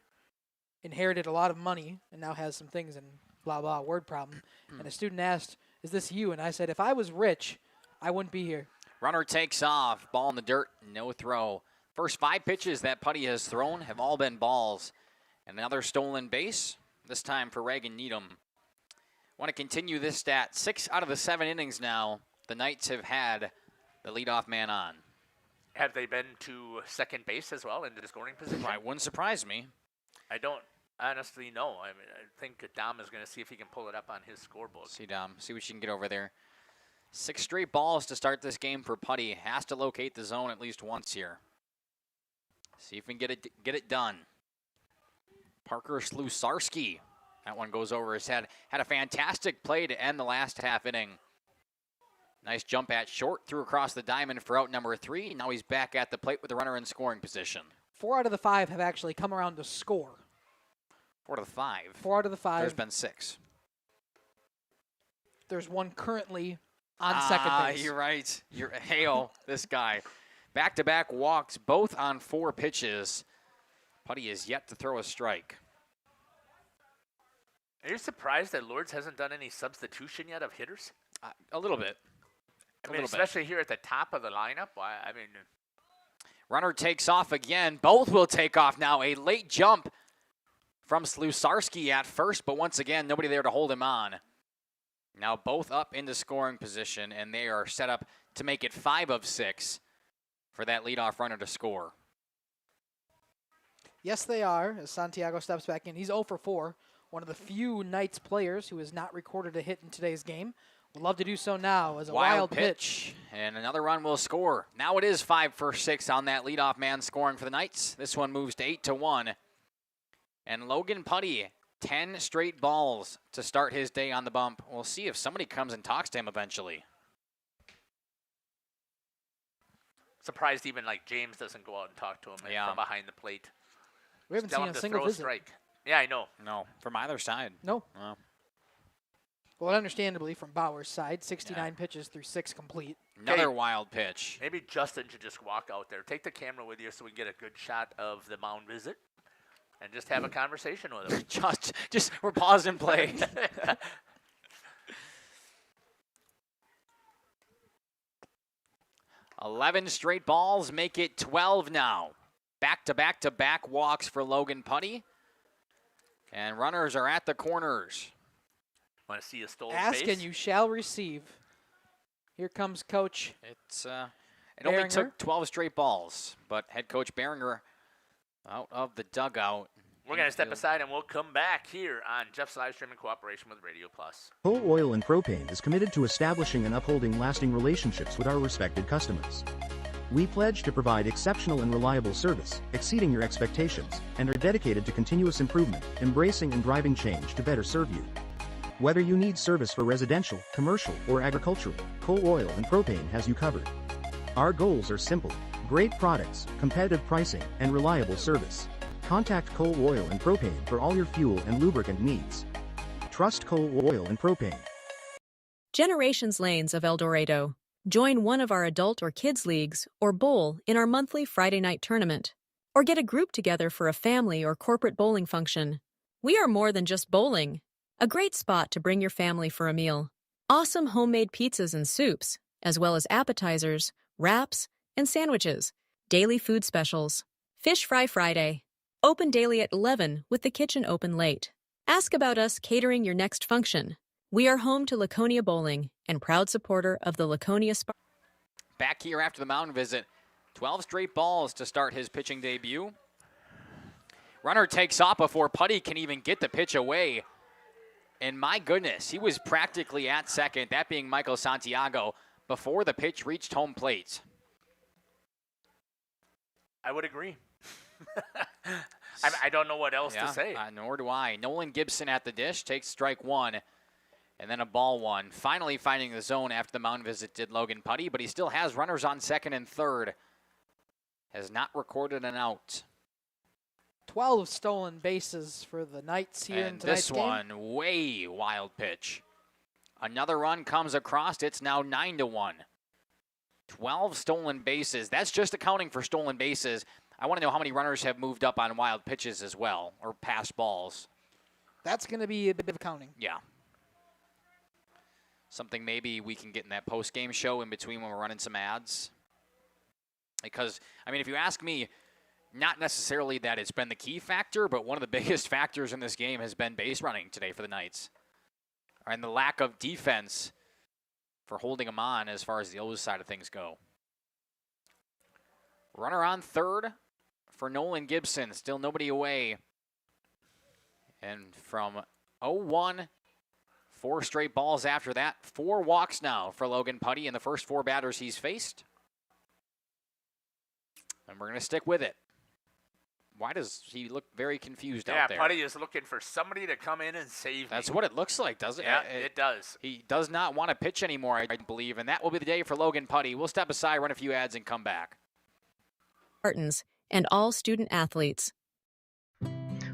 inherited a lot of money and now has some things and blah, blah, word problem. And a student asked, "Is this you?" And I said, if I was rich, I wouldn't be here. Runner takes off. Ball in the dirt. No throw. First 5 pitches that Putty has thrown have all been balls. And another stolen base, this time for Reagan Needham. Want to continue this stat. 6 out of the 7 innings now, the Knights have had the leadoff man on. Have they been to second base as well into the scoring position? It wouldn't surprise me. I don't honestly know. I mean, I think Dom is going to see if he can pull it up on his scoreboard. See, Dom. See what you can get over there. 6 straight balls to start this game for Putty. Has to locate the zone at least once here. See if we can get it done. Parker Slusarski. That one goes over his head. Had a fantastic play to end the last half inning. Nice jump at short. Threw across the diamond for out number 3. Now he's back at the plate with the runner in scoring position. 4 out of the 5 have actually come around to score. 4 out of the 5. 4 out of the 5. There's been 6. There's one currently on second base. You're right. Hale, this guy. Back-to-back walks, both on 4 pitches. Putty is yet to throw a strike. Are you surprised that Lourdes hasn't done any substitution yet of hitters? A little bit. I mean, especially here at the top of the lineup. I mean, runner takes off again. Both will take off now. A late jump from Slusarski at first, but once again, nobody there to hold him on. Now both up into scoring position, and they are set up to make it 5 of 6 for that leadoff runner to score. Yes, they are, as Santiago steps back in. He's 0 for 4, one of the few Knights players who has not recorded a hit in today's game. Would love to do so now as a wild pitch. And another run will score. Now it is 5 for 6 on that leadoff man scoring for the Knights. This one moves to 8-1. And Logan Putty, 10 straight balls to start his day on the bump. We'll see if somebody comes and talks to him eventually. Surprised even like James doesn't go out and talk to him from behind the plate. We haven't seen a single visit. Strike. Yeah, I know. No, from either side. No. Well, understandably, from Bauer's side, 69 pitches through 6 complete. Another wild pitch. Maybe Justin should just walk out there. Take the camera with you so we can get a good shot of the mound visit and just have a conversation with him. just we're pausing play. 11 straight balls make it 12 now. Back-to-back-to-back walks for Logan Putty. And runners are at the corners. Want to see a stolen base? Ask and you shall receive. Here comes Coach. It only took 12 straight balls, but head coach Behringer out of the dugout. We're going to step aside and we'll come back here on Jeff's live stream in cooperation with Radio Plus. Coal Oil and Propane is committed to establishing and upholding lasting relationships with our respected customers. We pledge to provide exceptional and reliable service, exceeding your expectations, and are dedicated to continuous improvement, embracing and driving change to better serve you. Whether you need service for residential, commercial, or agricultural, Coal Oil and Propane has you covered. Our goals are simple: great products, competitive pricing, and reliable service. Contact Coal Oil and Propane for all your fuel and lubricant needs. Trust Coal Oil and Propane. Generations Lanes of El Dorado. Join one of our adult or kids leagues or bowl in our monthly Friday night tournament. Or get a group together for a family or corporate bowling function. We are more than just bowling. A great spot to bring your family for a meal. Awesome homemade pizzas and soups, as well as appetizers, wraps, and sandwiches. Daily food specials. Fish Fry Friday. Open daily at 11 with the kitchen open late. Ask about us catering your next function. We are home to Laconia Bowling and proud supporter of the Laconia Back here after the mountain visit, 12 straight balls to start his pitching debut. Runner takes off before Putty can even get the pitch away. And my goodness, he was practically at second, that being Michael Santiago, before the pitch reached home plate. I would agree. I don't know what else to say. Nor do I. Nolan Gibson at the dish takes strike one, and then a ball one. Finally finding the zone after the mound visit did Logan Putty, but he still has runners on second and third. Has not recorded an out. 12 stolen bases for the Knights here in tonight's game. And this one, way wild pitch. Another run comes across. It's now 9-1. 12 stolen bases. That's just accounting for stolen bases. I want to know how many runners have moved up on wild pitches as well, or passed balls. That's going to be a bit of accounting. Yeah. Something maybe we can get in that post-game show in between when we're running some ads. Because, I mean, if you ask me, not necessarily that it's been the key factor, but one of the biggest factors in this game has been base running today for the Knights. And the lack of defense for holding them on as far as the O's side of things go. Runner on third for Nolan Gibson. Still nobody away. And from 0-1, 4 straight balls after that. 4 walks now for Logan Putty in the first 4 batters he's faced. And we're going to stick with it. Why does he look very confused out there? Yeah, Putty is looking for somebody to come in and save That's what it looks like, doesn't it? Yeah, it does. He does not want to pitch anymore, I believe, and that will be the day for Logan Putty. We'll step aside, run a few ads, and come back. Spartans and all student athletes.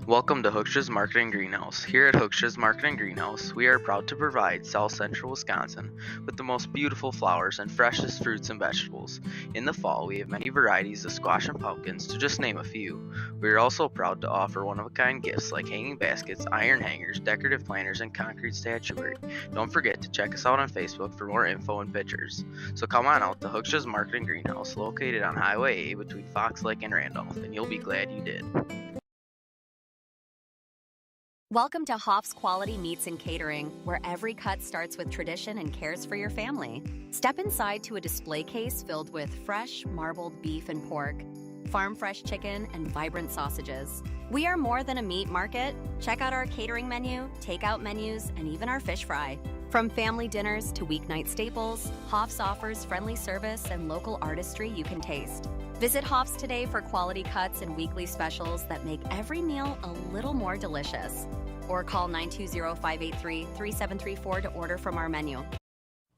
Welcome to Hookstra's Marketing Greenhouse. Here at Hookstra's Marketing Greenhouse, we are proud to provide South Central Wisconsin with the most beautiful flowers and freshest fruits and vegetables. In the fall, we have many varieties of squash and pumpkins, to just name a few. We are also proud to offer one-of-a-kind gifts like hanging baskets, iron hangers, decorative planters, and concrete statuary. Don't forget to check us out on Facebook for more info and pictures. So come on out to Hookstra's Marketing Greenhouse, located on Highway A between Fox Lake and Randolph, and you'll be glad you did. Welcome to Hoff's Quality Meats and Catering, where every cut starts with tradition and cares for your family. Step inside to a display case filled with fresh, marbled beef and pork, farm-fresh chicken, and vibrant sausages. We are more than a meat market. Check out our catering menu, takeout menus, and even our fish fry. From family dinners to weeknight staples, Hoff's offers friendly service and local artistry you can taste. Visit Hoff's today for quality cuts and weekly specials that make every meal a little more delicious. Or call 920-583-3734 to order from our menu.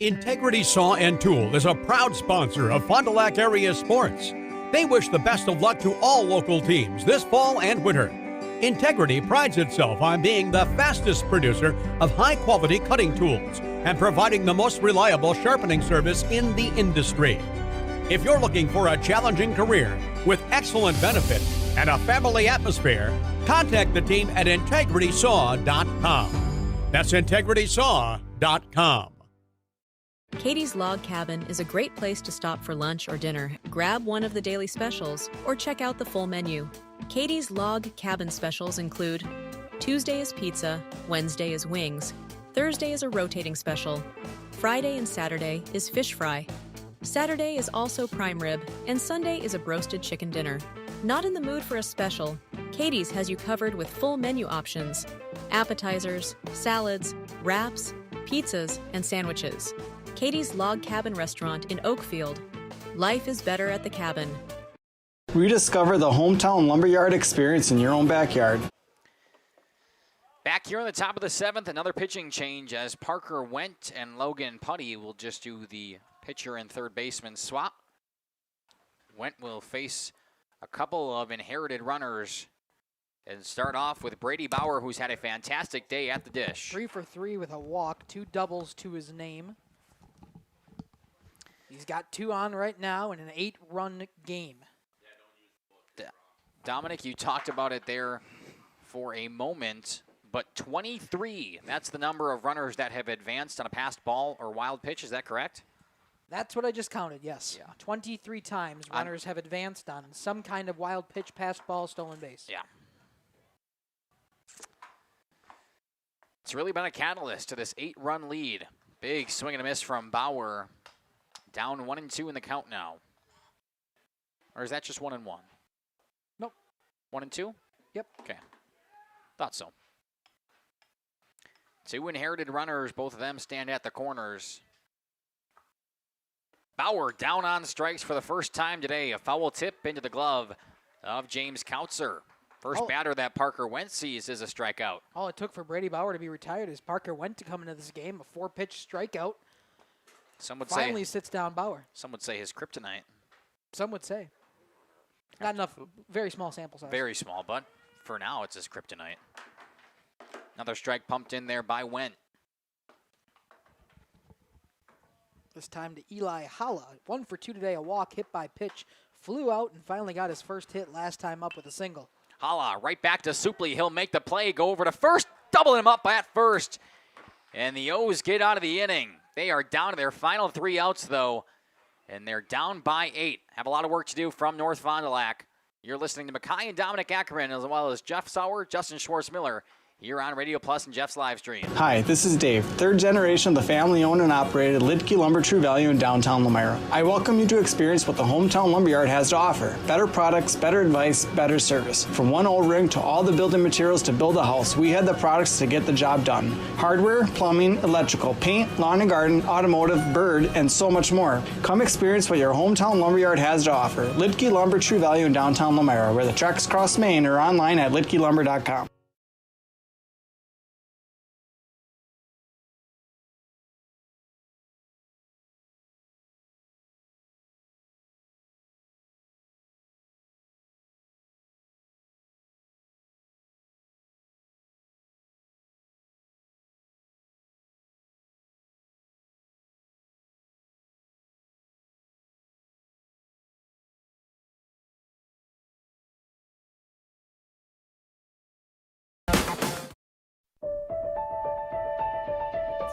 Integrity Saw and Tool is a proud sponsor of Fond du Lac area sports. They wish the best of luck to all local teams this fall and winter. Integrity prides itself on being the fastest producer of high-quality cutting tools and providing the most reliable sharpening service in the industry. If you're looking for a challenging career with excellent benefits and a family atmosphere, contact the team at integritysaw.com. That's integritysaw.com. Katie's Log Cabin is a great place to stop for lunch or dinner. Grab one of the daily specials or check out the full menu. Katie's Log Cabin specials include Tuesday is pizza, Wednesday is wings, Thursday is a rotating special, Friday and Saturday is fish fry, Saturday is also prime rib, and Sunday is a broasted chicken dinner. Not in the mood for a special? Katie's has you covered with full menu options: appetizers, salads, wraps, pizzas, and sandwiches. Katie's Log Cabin Restaurant in Oakfield. Life is better at the cabin. Rediscover the hometown lumberyard experience in your own backyard. Back here on the top of the 7th, another pitching change as Parker Wendt and Logan Putty will just do the pitcher and third baseman swap. Wendt will face a couple of inherited runners and start off with Brady Bauer, who's had a fantastic day at the dish. 3 for 3 with a walk, 2 doubles to his name. He's got 2 on right now in an 8-run game. Dominic, you talked about it there for a moment, but 23, that's the number of runners that have advanced on a passed ball or wild pitch. Is that correct? That's what I just counted, yes. Yeah. 23 times runners have advanced on some kind of wild pitch, passed ball, stolen base. Yeah. It's really been a catalyst to this 8-run lead. Big swing and a miss from Bauer. Down 1-2 in the count now. Or is that just 1-1? Nope. 1-2? Yep. Okay. Thought so. 2 inherited runners, both of them stand at the corners. Bauer down on strikes for the first time today. A foul tip into the glove of James Kautzer. First batter that Parker Wendt sees is a strikeout. All it took for Brady Bauer to be retired is Parker Wendt to come into this game. A 4-pitch strikeout. Some would Finally sits down Bauer. Some would say his kryptonite. Some would say. Not enough, very small sample size. Very small, but for now it's his kryptonite. Another strike pumped in there by Wendt. This time to Eli Holla. 1 for 2 today, a walk, hit by pitch, flew out and finally got his first hit last time up with a single. Holla right back to Supley. He'll make the play, go over to first, double him up at first. And the O's get out of the inning. They are down to their final 3 outs, though, and they're down by 8. Have a lot of work to do from North Fond du Lac. You're listening to Mackay and Dominic Ackerman, as well as Jeff Sauer, Justin Schwartz-Miller, here on Radio Plus and Jeff's live stream. Hi, this is Dave, 3rd generation of the family-owned and operated Lidke Lumber True Value in downtown Lamira. I welcome you to experience what the hometown lumberyard has to offer. Better products, better advice, better service. From one old ring to all the building materials to build a house, we had the products to get the job done. Hardware, plumbing, electrical, paint, lawn and garden, automotive, bird, and so much more. Come experience what your hometown lumberyard has to offer. Lidke Lumber True Value in downtown Lamira, where the tracks cross Main, or online at lidkelumber.com.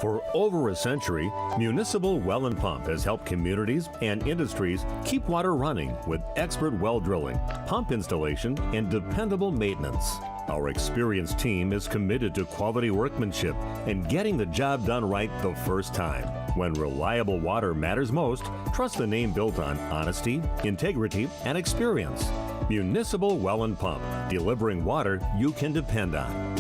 For over a century, Municipal Well and Pump has helped communities and industries keep water running with expert well drilling, pump installation, and dependable maintenance. Our experienced team is committed to quality workmanship and getting the job done right the first time. When reliable water matters most, trust the name built on honesty, integrity, and experience. Municipal Well and Pump, delivering water you can depend on.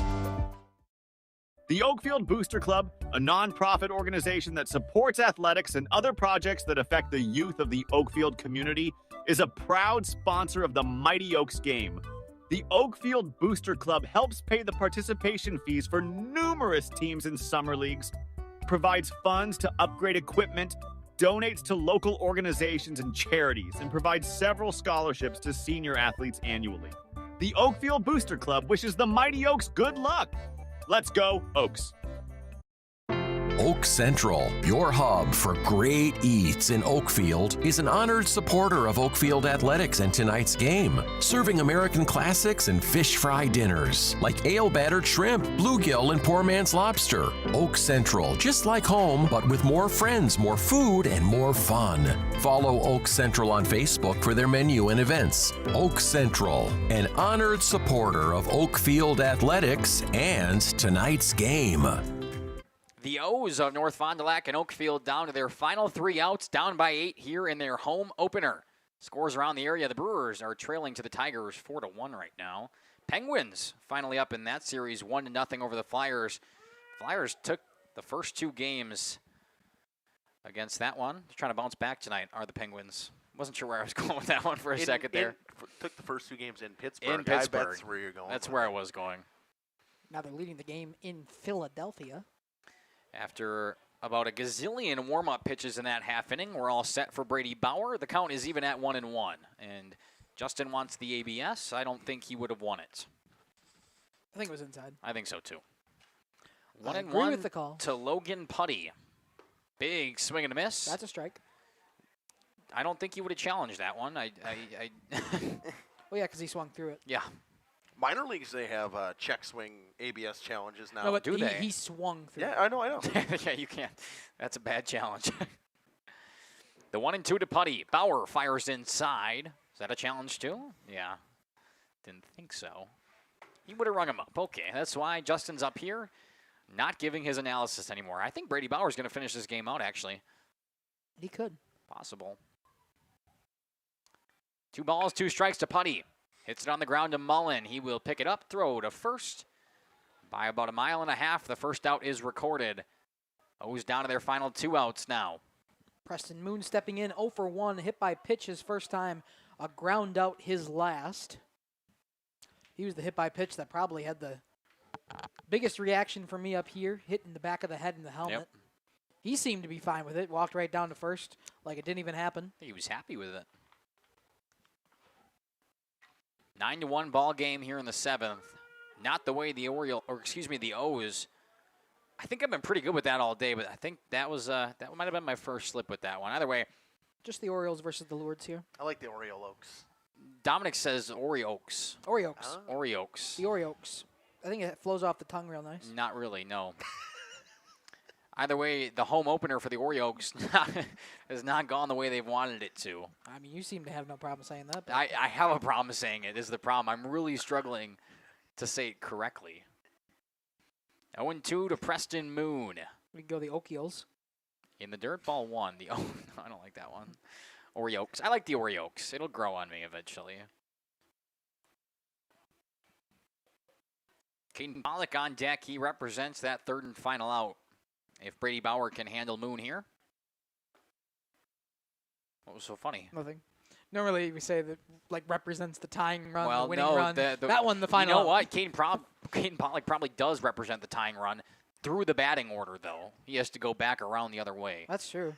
The Oakfield Booster Club, a nonprofit organization that supports athletics and other projects that affect the youth of the Oakfield community, is a proud sponsor of the Mighty Oaks game. The Oakfield Booster Club helps pay the participation fees for numerous teams in summer leagues, provides funds to upgrade equipment, donates to local organizations and charities, and provides several scholarships to senior athletes annually. The Oakfield Booster Club wishes the Mighty Oaks good luck. Let's go, Oaks. Oak Central, your hub for great eats in Oakfield, is an honored supporter of Oakfield athletics and tonight's game, serving American classics and fish fry dinners like ale-battered shrimp, bluegill, and poor man's lobster. Oak Central, just like home, but with more friends, more food, and more fun. Follow Oak Central on Facebook for their menu and events. Oak Central, an honored supporter of Oakfield athletics and tonight's game. The O's of North Fond du Lac and Oakfield down to their final 3 outs, down by 8 here in their home opener. Scores around the area. The Brewers are trailing to the Tigers 4-1 right now. Penguins finally up in that series, 1-0 over the Flyers. Flyers took the first 2 games against that one. They're trying to bounce back tonight, are the Penguins. Wasn't sure where I was going with that one for a second there. Took the first 2 games in Pittsburgh. In Pittsburgh. I bet that's where you're going. That's where I was going. Now they're leading the game in Philadelphia. After about a gazillion warm-up pitches in that half inning, we're all set for Brady Bauer. The count is even at 1-1. And Justin wants the ABS. I don't think he would have won it. I think it was inside. I think so, too. I 1-1 agree with the call. to Logan Putty. Big swing and a miss. That's a strike. I don't think he would have challenged that one. Well, yeah, because he swung through it. Yeah. Minor leagues, they have check swing ABS challenges now. No, but Do they? He swung through it. Yeah, I know. Yeah, you can't. That's a bad challenge. The 1-2 to Putty. Bauer fires inside. Is that a challenge too? Yeah. Didn't think so. He would have rung him up. Okay, that's why Justin's up here, not giving his analysis anymore. I think Brady Bauer's going to finish this game out, actually. He could. Possible. 2 balls, 2 strikes to Putty. Hits it on the ground to Mullen. He will pick it up, throw to first. By about 1.5 miles, the first out is recorded. O's down to their final 2 outs now. Preston Moon stepping in 0 for 1, hit by pitch his first time, a ground out his last. He was the hit by pitch that probably had the biggest reaction for me up here, hitting the back of the head in the helmet. Yep. He seemed to be fine with it, walked right down to first like it didn't even happen. He was happy with it. 9-1 ball game here in the 7th. Not the way the the O's. I think I've been pretty good with that all day, but I think that was that might have been my first slip with that one. Either way, just the Orioles versus the Lourdes here. I like the Oriole Oaks. Dominic says Orioles. Orioles. Orioles. The Orioles. I think it flows off the tongue real nice. Not really, no. Either way, the home opener for the Orioles has not gone the way they've wanted it to. I mean, you seem to have no problem saying that. I have a problem saying it, is the problem. I'm really struggling to say it correctly. 0-2 to Preston Moon. We can go the Oakfields. In the dirt, ball 1. I don't like that one. Orioles. I like the Orioles. It'll grow on me eventually. Caden Pollock on deck. He represents that 3rd and final out. If Brady Bauer can handle Moon here. What was so funny? Nothing. Normally we say that like represents the tying run, well, the winning no, run. That one, the final. You know what? Caden Pollock probably does represent the tying run through the batting order, though. He has to go back around the other way. That's true.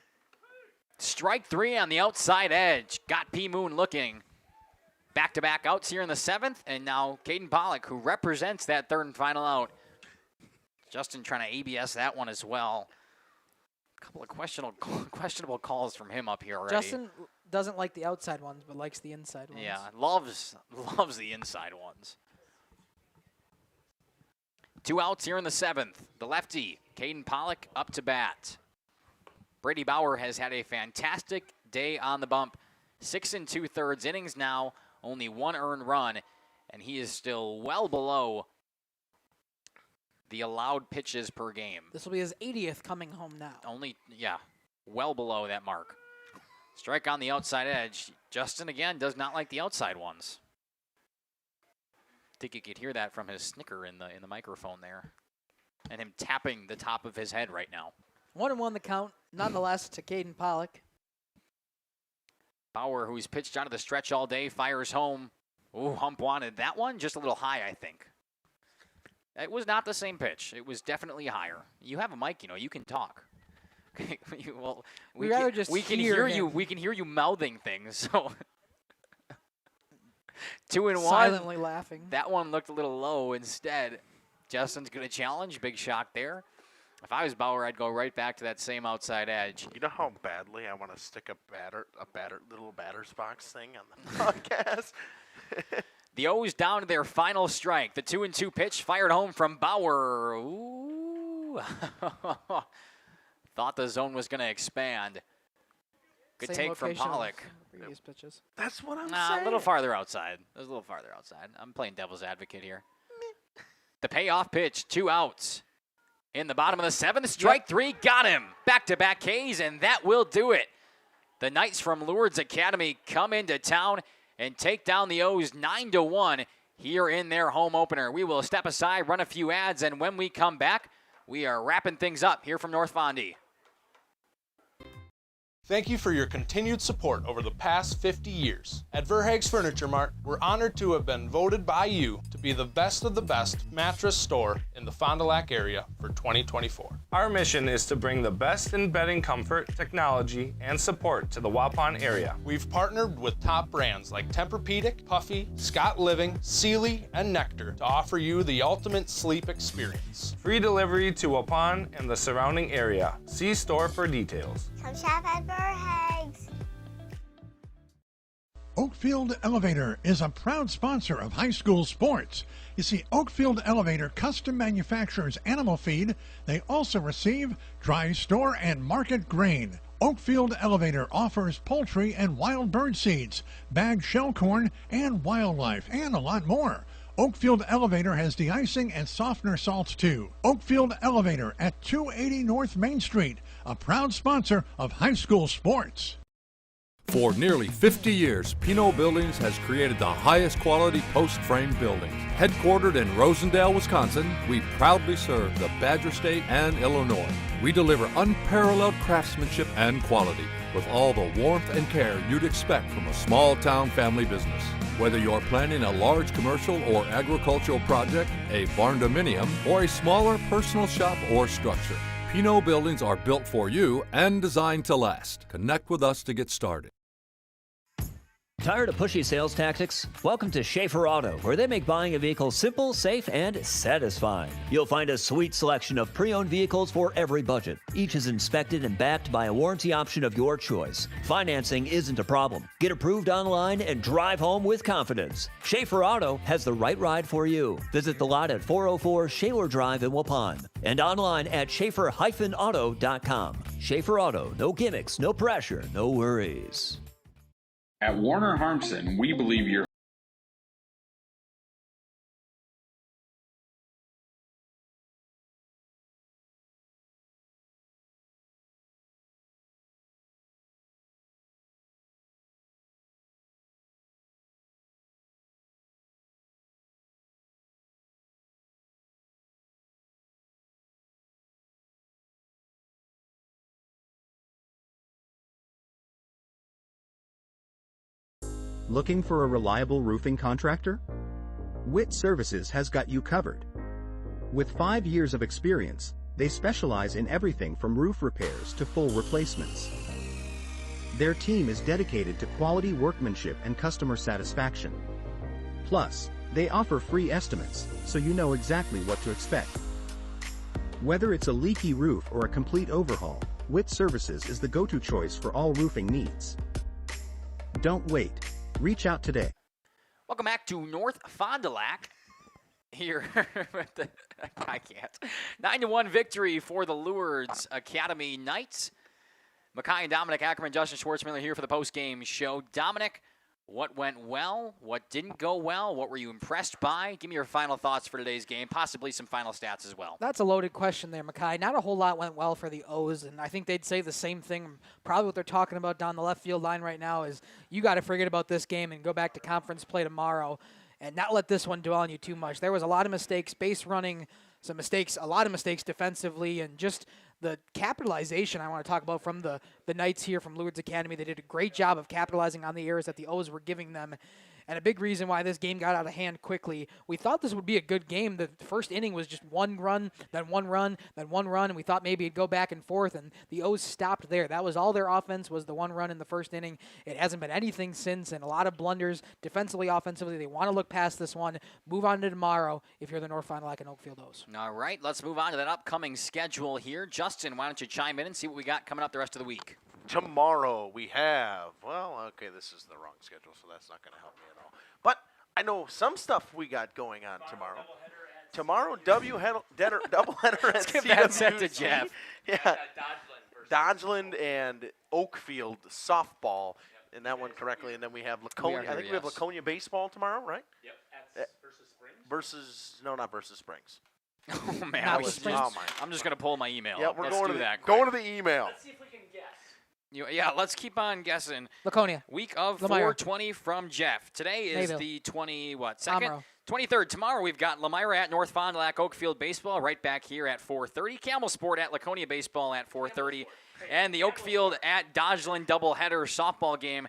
Strike 3 on the outside edge. Got P. Moon looking. Back-to-back outs here in the 7th, and now Caden Pollock, who represents that 3rd and final out. Justin trying to ABS that one as well. A couple of questionable calls from him up here already. Justin doesn't like the outside ones, but likes the inside ones. Yeah, loves the inside ones. 2 outs here in the 7th. The lefty, Caden Pollock, up to bat. Brady Bauer has had a fantastic day on the bump. 6 2/3 innings now, only 1 earned run, and he is still well below the allowed pitches per game. This will be his 80th coming home now. Well below that mark. Strike on the outside edge. Justin, again, does not like the outside ones. I think you could hear that from his snicker in the microphone there. And him tapping the top of his head right now. 1-1 the count, nonetheless, to Caden Pollock. Bauer, who's pitched out of the stretch all day, fires home. Ooh, Hump wanted that one just a little high, I think. It was not the same pitch. It was definitely higher. You have a mic, you can talk. Well, we can hear you. We can hear you mouthing things. So 2-1. Silently laughing. That one looked a little low. Instead, Justin's going to challenge. Big shock there. If I was Bauer, I'd go right back to that same outside edge. You know how badly I want to stick a little batter's box thing on the podcast? The O's down to their final strike. The 2-2 pitch fired home from Bauer. Ooh. Thought the zone was going to expand. Good Same take from Pollock. Previous pitches. That's what I'm saying. A little farther outside. It was a little farther outside. I'm playing devil's advocate here. The payoff pitch, 2 outs. In the bottom of the 7th, strike 3, got him. Back-to-back Ks, and that will do it. The Knights from Lourdes Academy come into town and take down the O's 9-1 here in their home opener. We will step aside, run a few ads, and when we come back, we are wrapping things up here from North Fondy. Thank you for your continued support over the past 50 years. At Verhaeg's Furniture Mart, we're honored to have been voted by you to be the best of the best mattress store in the Fond du Lac area for 2024. Our mission is to bring the best in bedding comfort, technology, and support to the Waupun area. We've partnered with top brands like Tempur-Pedic, Puffy, Scott Living, Sealy, and Nectar to offer you the ultimate sleep experience. Free delivery to Waupun and the surrounding area. See store for details. Come shop at Verhaeg's. Oakfield Elevator is a proud sponsor of high school sports. You see, Oakfield Elevator custom manufactures animal feed. They also receive dry store and market grain. Oakfield Elevator offers poultry and wild bird seeds, bagged shell corn, and wildlife, and a lot more. Oakfield Elevator has de-icing and softener salts too. Oakfield Elevator at 280 North Main Street, a proud sponsor of high school sports. For nearly 50 years, Pinot Buildings has created the highest quality post-frame buildings. Headquartered in Rosendale, Wisconsin, we proudly serve the Badger State and Illinois. We deliver unparalleled craftsmanship and quality with all the warmth and care you'd expect from a small-town family business. Whether you're planning a large commercial or agricultural project, a barn-dominium, or a smaller personal shop or structure, Pinot Buildings are built for you and designed to last. Connect with us to get started. Tired of pushy sales tactics? Welcome to Schaefer Auto, where they make buying a vehicle simple, safe, and satisfying. You'll find a sweet selection of pre-owned vehicles for every budget. Each is inspected and backed by a warranty option of your choice. Financing isn't a problem. Get approved online and drive home with confidence. Schaefer Auto has the right ride for you. Visit the lot at 404 Shaler Drive in Waupun and online at schaefer-auto.com. Schaefer Auto, no gimmicks, no pressure, no worries. At Warner Harmson, we believe your Looking for a reliable roofing contractor? Witt Services has got you covered. With 5 years of experience, they specialize in everything from roof repairs to full replacements. Their team is dedicated to quality workmanship and customer satisfaction. Plus, they offer free estimates, so you know exactly what to expect. Whether it's a leaky roof or a complete overhaul, Witt Services is the go-to choice for all roofing needs. Don't wait. Reach out today. Welcome back to North Fond du Lac. Here, I can't. 9-1 victory for the Lourdes Academy Knights. Mackay and Dominic Ackerman, Justin Schwartzmiller here for the post-game show. Dominic, what went well? What didn't go well? What were you impressed by? Give me your final thoughts for today's game, possibly some final stats as well. That's a loaded question there, Mackay. Not a whole lot went well for the O's, and I think they'd say the same thing. Probably what they're talking about down the left field line right now is you got to forget about this game and go back to conference play tomorrow and not let this one dwell on you too much. There was a lot of mistakes, base running, some mistakes, a lot of mistakes defensively, and just the capitalization I want to talk about from the Knights here from Lourdes Academy. They did a great job of capitalizing on the errors that the O's were giving them. And a big reason why this game got out of hand quickly, we thought this would be a good game. The first inning was just one run, then one run, then one run, and we thought maybe it'd go back and forth, and the O's stopped there. That was all their offense, was the one run in the first inning. It hasn't been anything since, and a lot of blunders defensively, offensively. They want to look past this one, move on to tomorrow if you're the North Fond du Lac and Oakfield O's. All right, let's move on to that upcoming schedule here. Justin, why don't you chime in and see what we got coming up the rest of the week? Tomorrow we have, this is the wrong schedule, so that's not going to help me at all. But I know some stuff we got going on tomorrow. Tomorrow, doubleheader at Let's give that set to Jeff. Yeah. Dodgeland and Oakfield softball, and that one correctly. And then we have Laconia. I think we have Laconia baseball tomorrow, right? Yep. Versus Springs. Oh, man. I'm just going to pull my email. Yeah, we're going to the email. Let's see if we can guess. Yeah, let's keep on guessing. Laconia. Week of Lamar. 420 from Jeff. Today is Mayville. the 22nd? 23rd, tomorrow we've got Lamira at North Fond du Lac Oakfield Baseball right back here at 4:30. Camel Sport at Laconia Baseball at 4:30. And the Oakfield at Dodgeland doubleheader softball game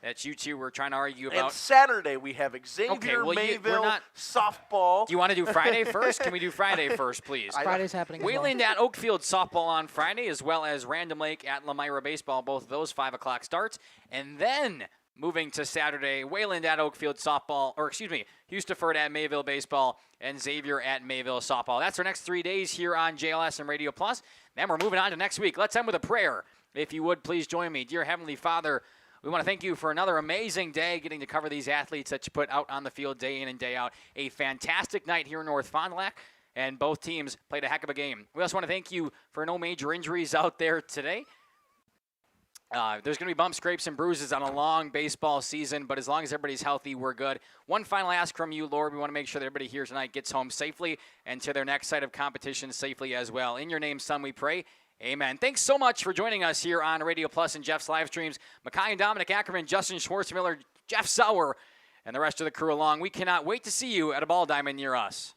that you two were trying to argue about. And Saturday we have Xavier Mayville softball. Do you want to do Friday first? Can we do Friday first, please? Friday's happening. Wayland at Oakfield softball on Friday, as well as Random Lake at Lamira Baseball. Both of those 5 o'clock starts. And then moving to Saturday, Wayland at Oakfield softball, Hustiford at Mayville Baseball, and Xavier at Mayville softball. That's our next 3 days here on JLS and Radio Plus. Then we're moving on to next week. Let's end with a prayer. If you would, please join me. Dear Heavenly Father, we want to thank you for another amazing day getting to cover these athletes that you put out on the field day in and day out. A fantastic night here in North Fond du Lac, and both teams played a heck of a game. We also want to thank you for no major injuries out there today. There's going to be bumps, scrapes, and bruises on a long baseball season, but as long as everybody's healthy, we're good. One final ask from you, Lord. We want to make sure that everybody here tonight gets home safely and to their next site of competition safely as well. In your name, Son, we pray. Amen. Thanks so much for joining us here on Radio Plus and Jeff's live streams. Mackay and Dominic Ackerman, Justin Schwartzmiller, Jeff Sauer, and the rest of the crew along. We cannot wait to see you at a ball diamond near us.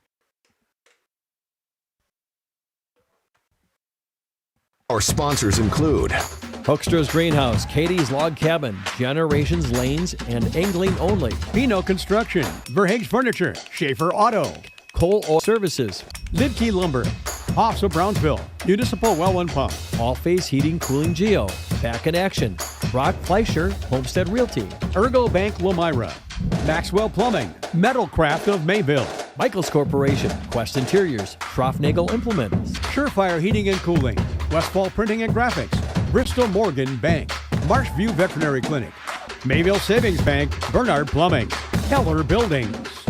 Our sponsors include Hoekstra's Greenhouse, Katie's Log Cabin, Generations Lanes, and Angling Only. Pino Construction, Verhaeg's Furniture, Schaefer Auto, Cole Oil Services, Lidke Lumber, Hoffs of Brownsville, Municipal Well and Pump, All Face Heating Cooling Geo, Back in Action, Brock Fleischer, Homestead Realty, Ergo Bank Lomira, Maxwell Plumbing, Metalcraft of Mayville, Michaels Corporation, Quest Interiors, Schroffnagel Implements, Surefire Heating and Cooling, Westfall Printing and Graphics, Bristol Morgan Bank, Marshview Veterinary Clinic, Mayville Savings Bank, Bernard Plumbing, Keller Buildings.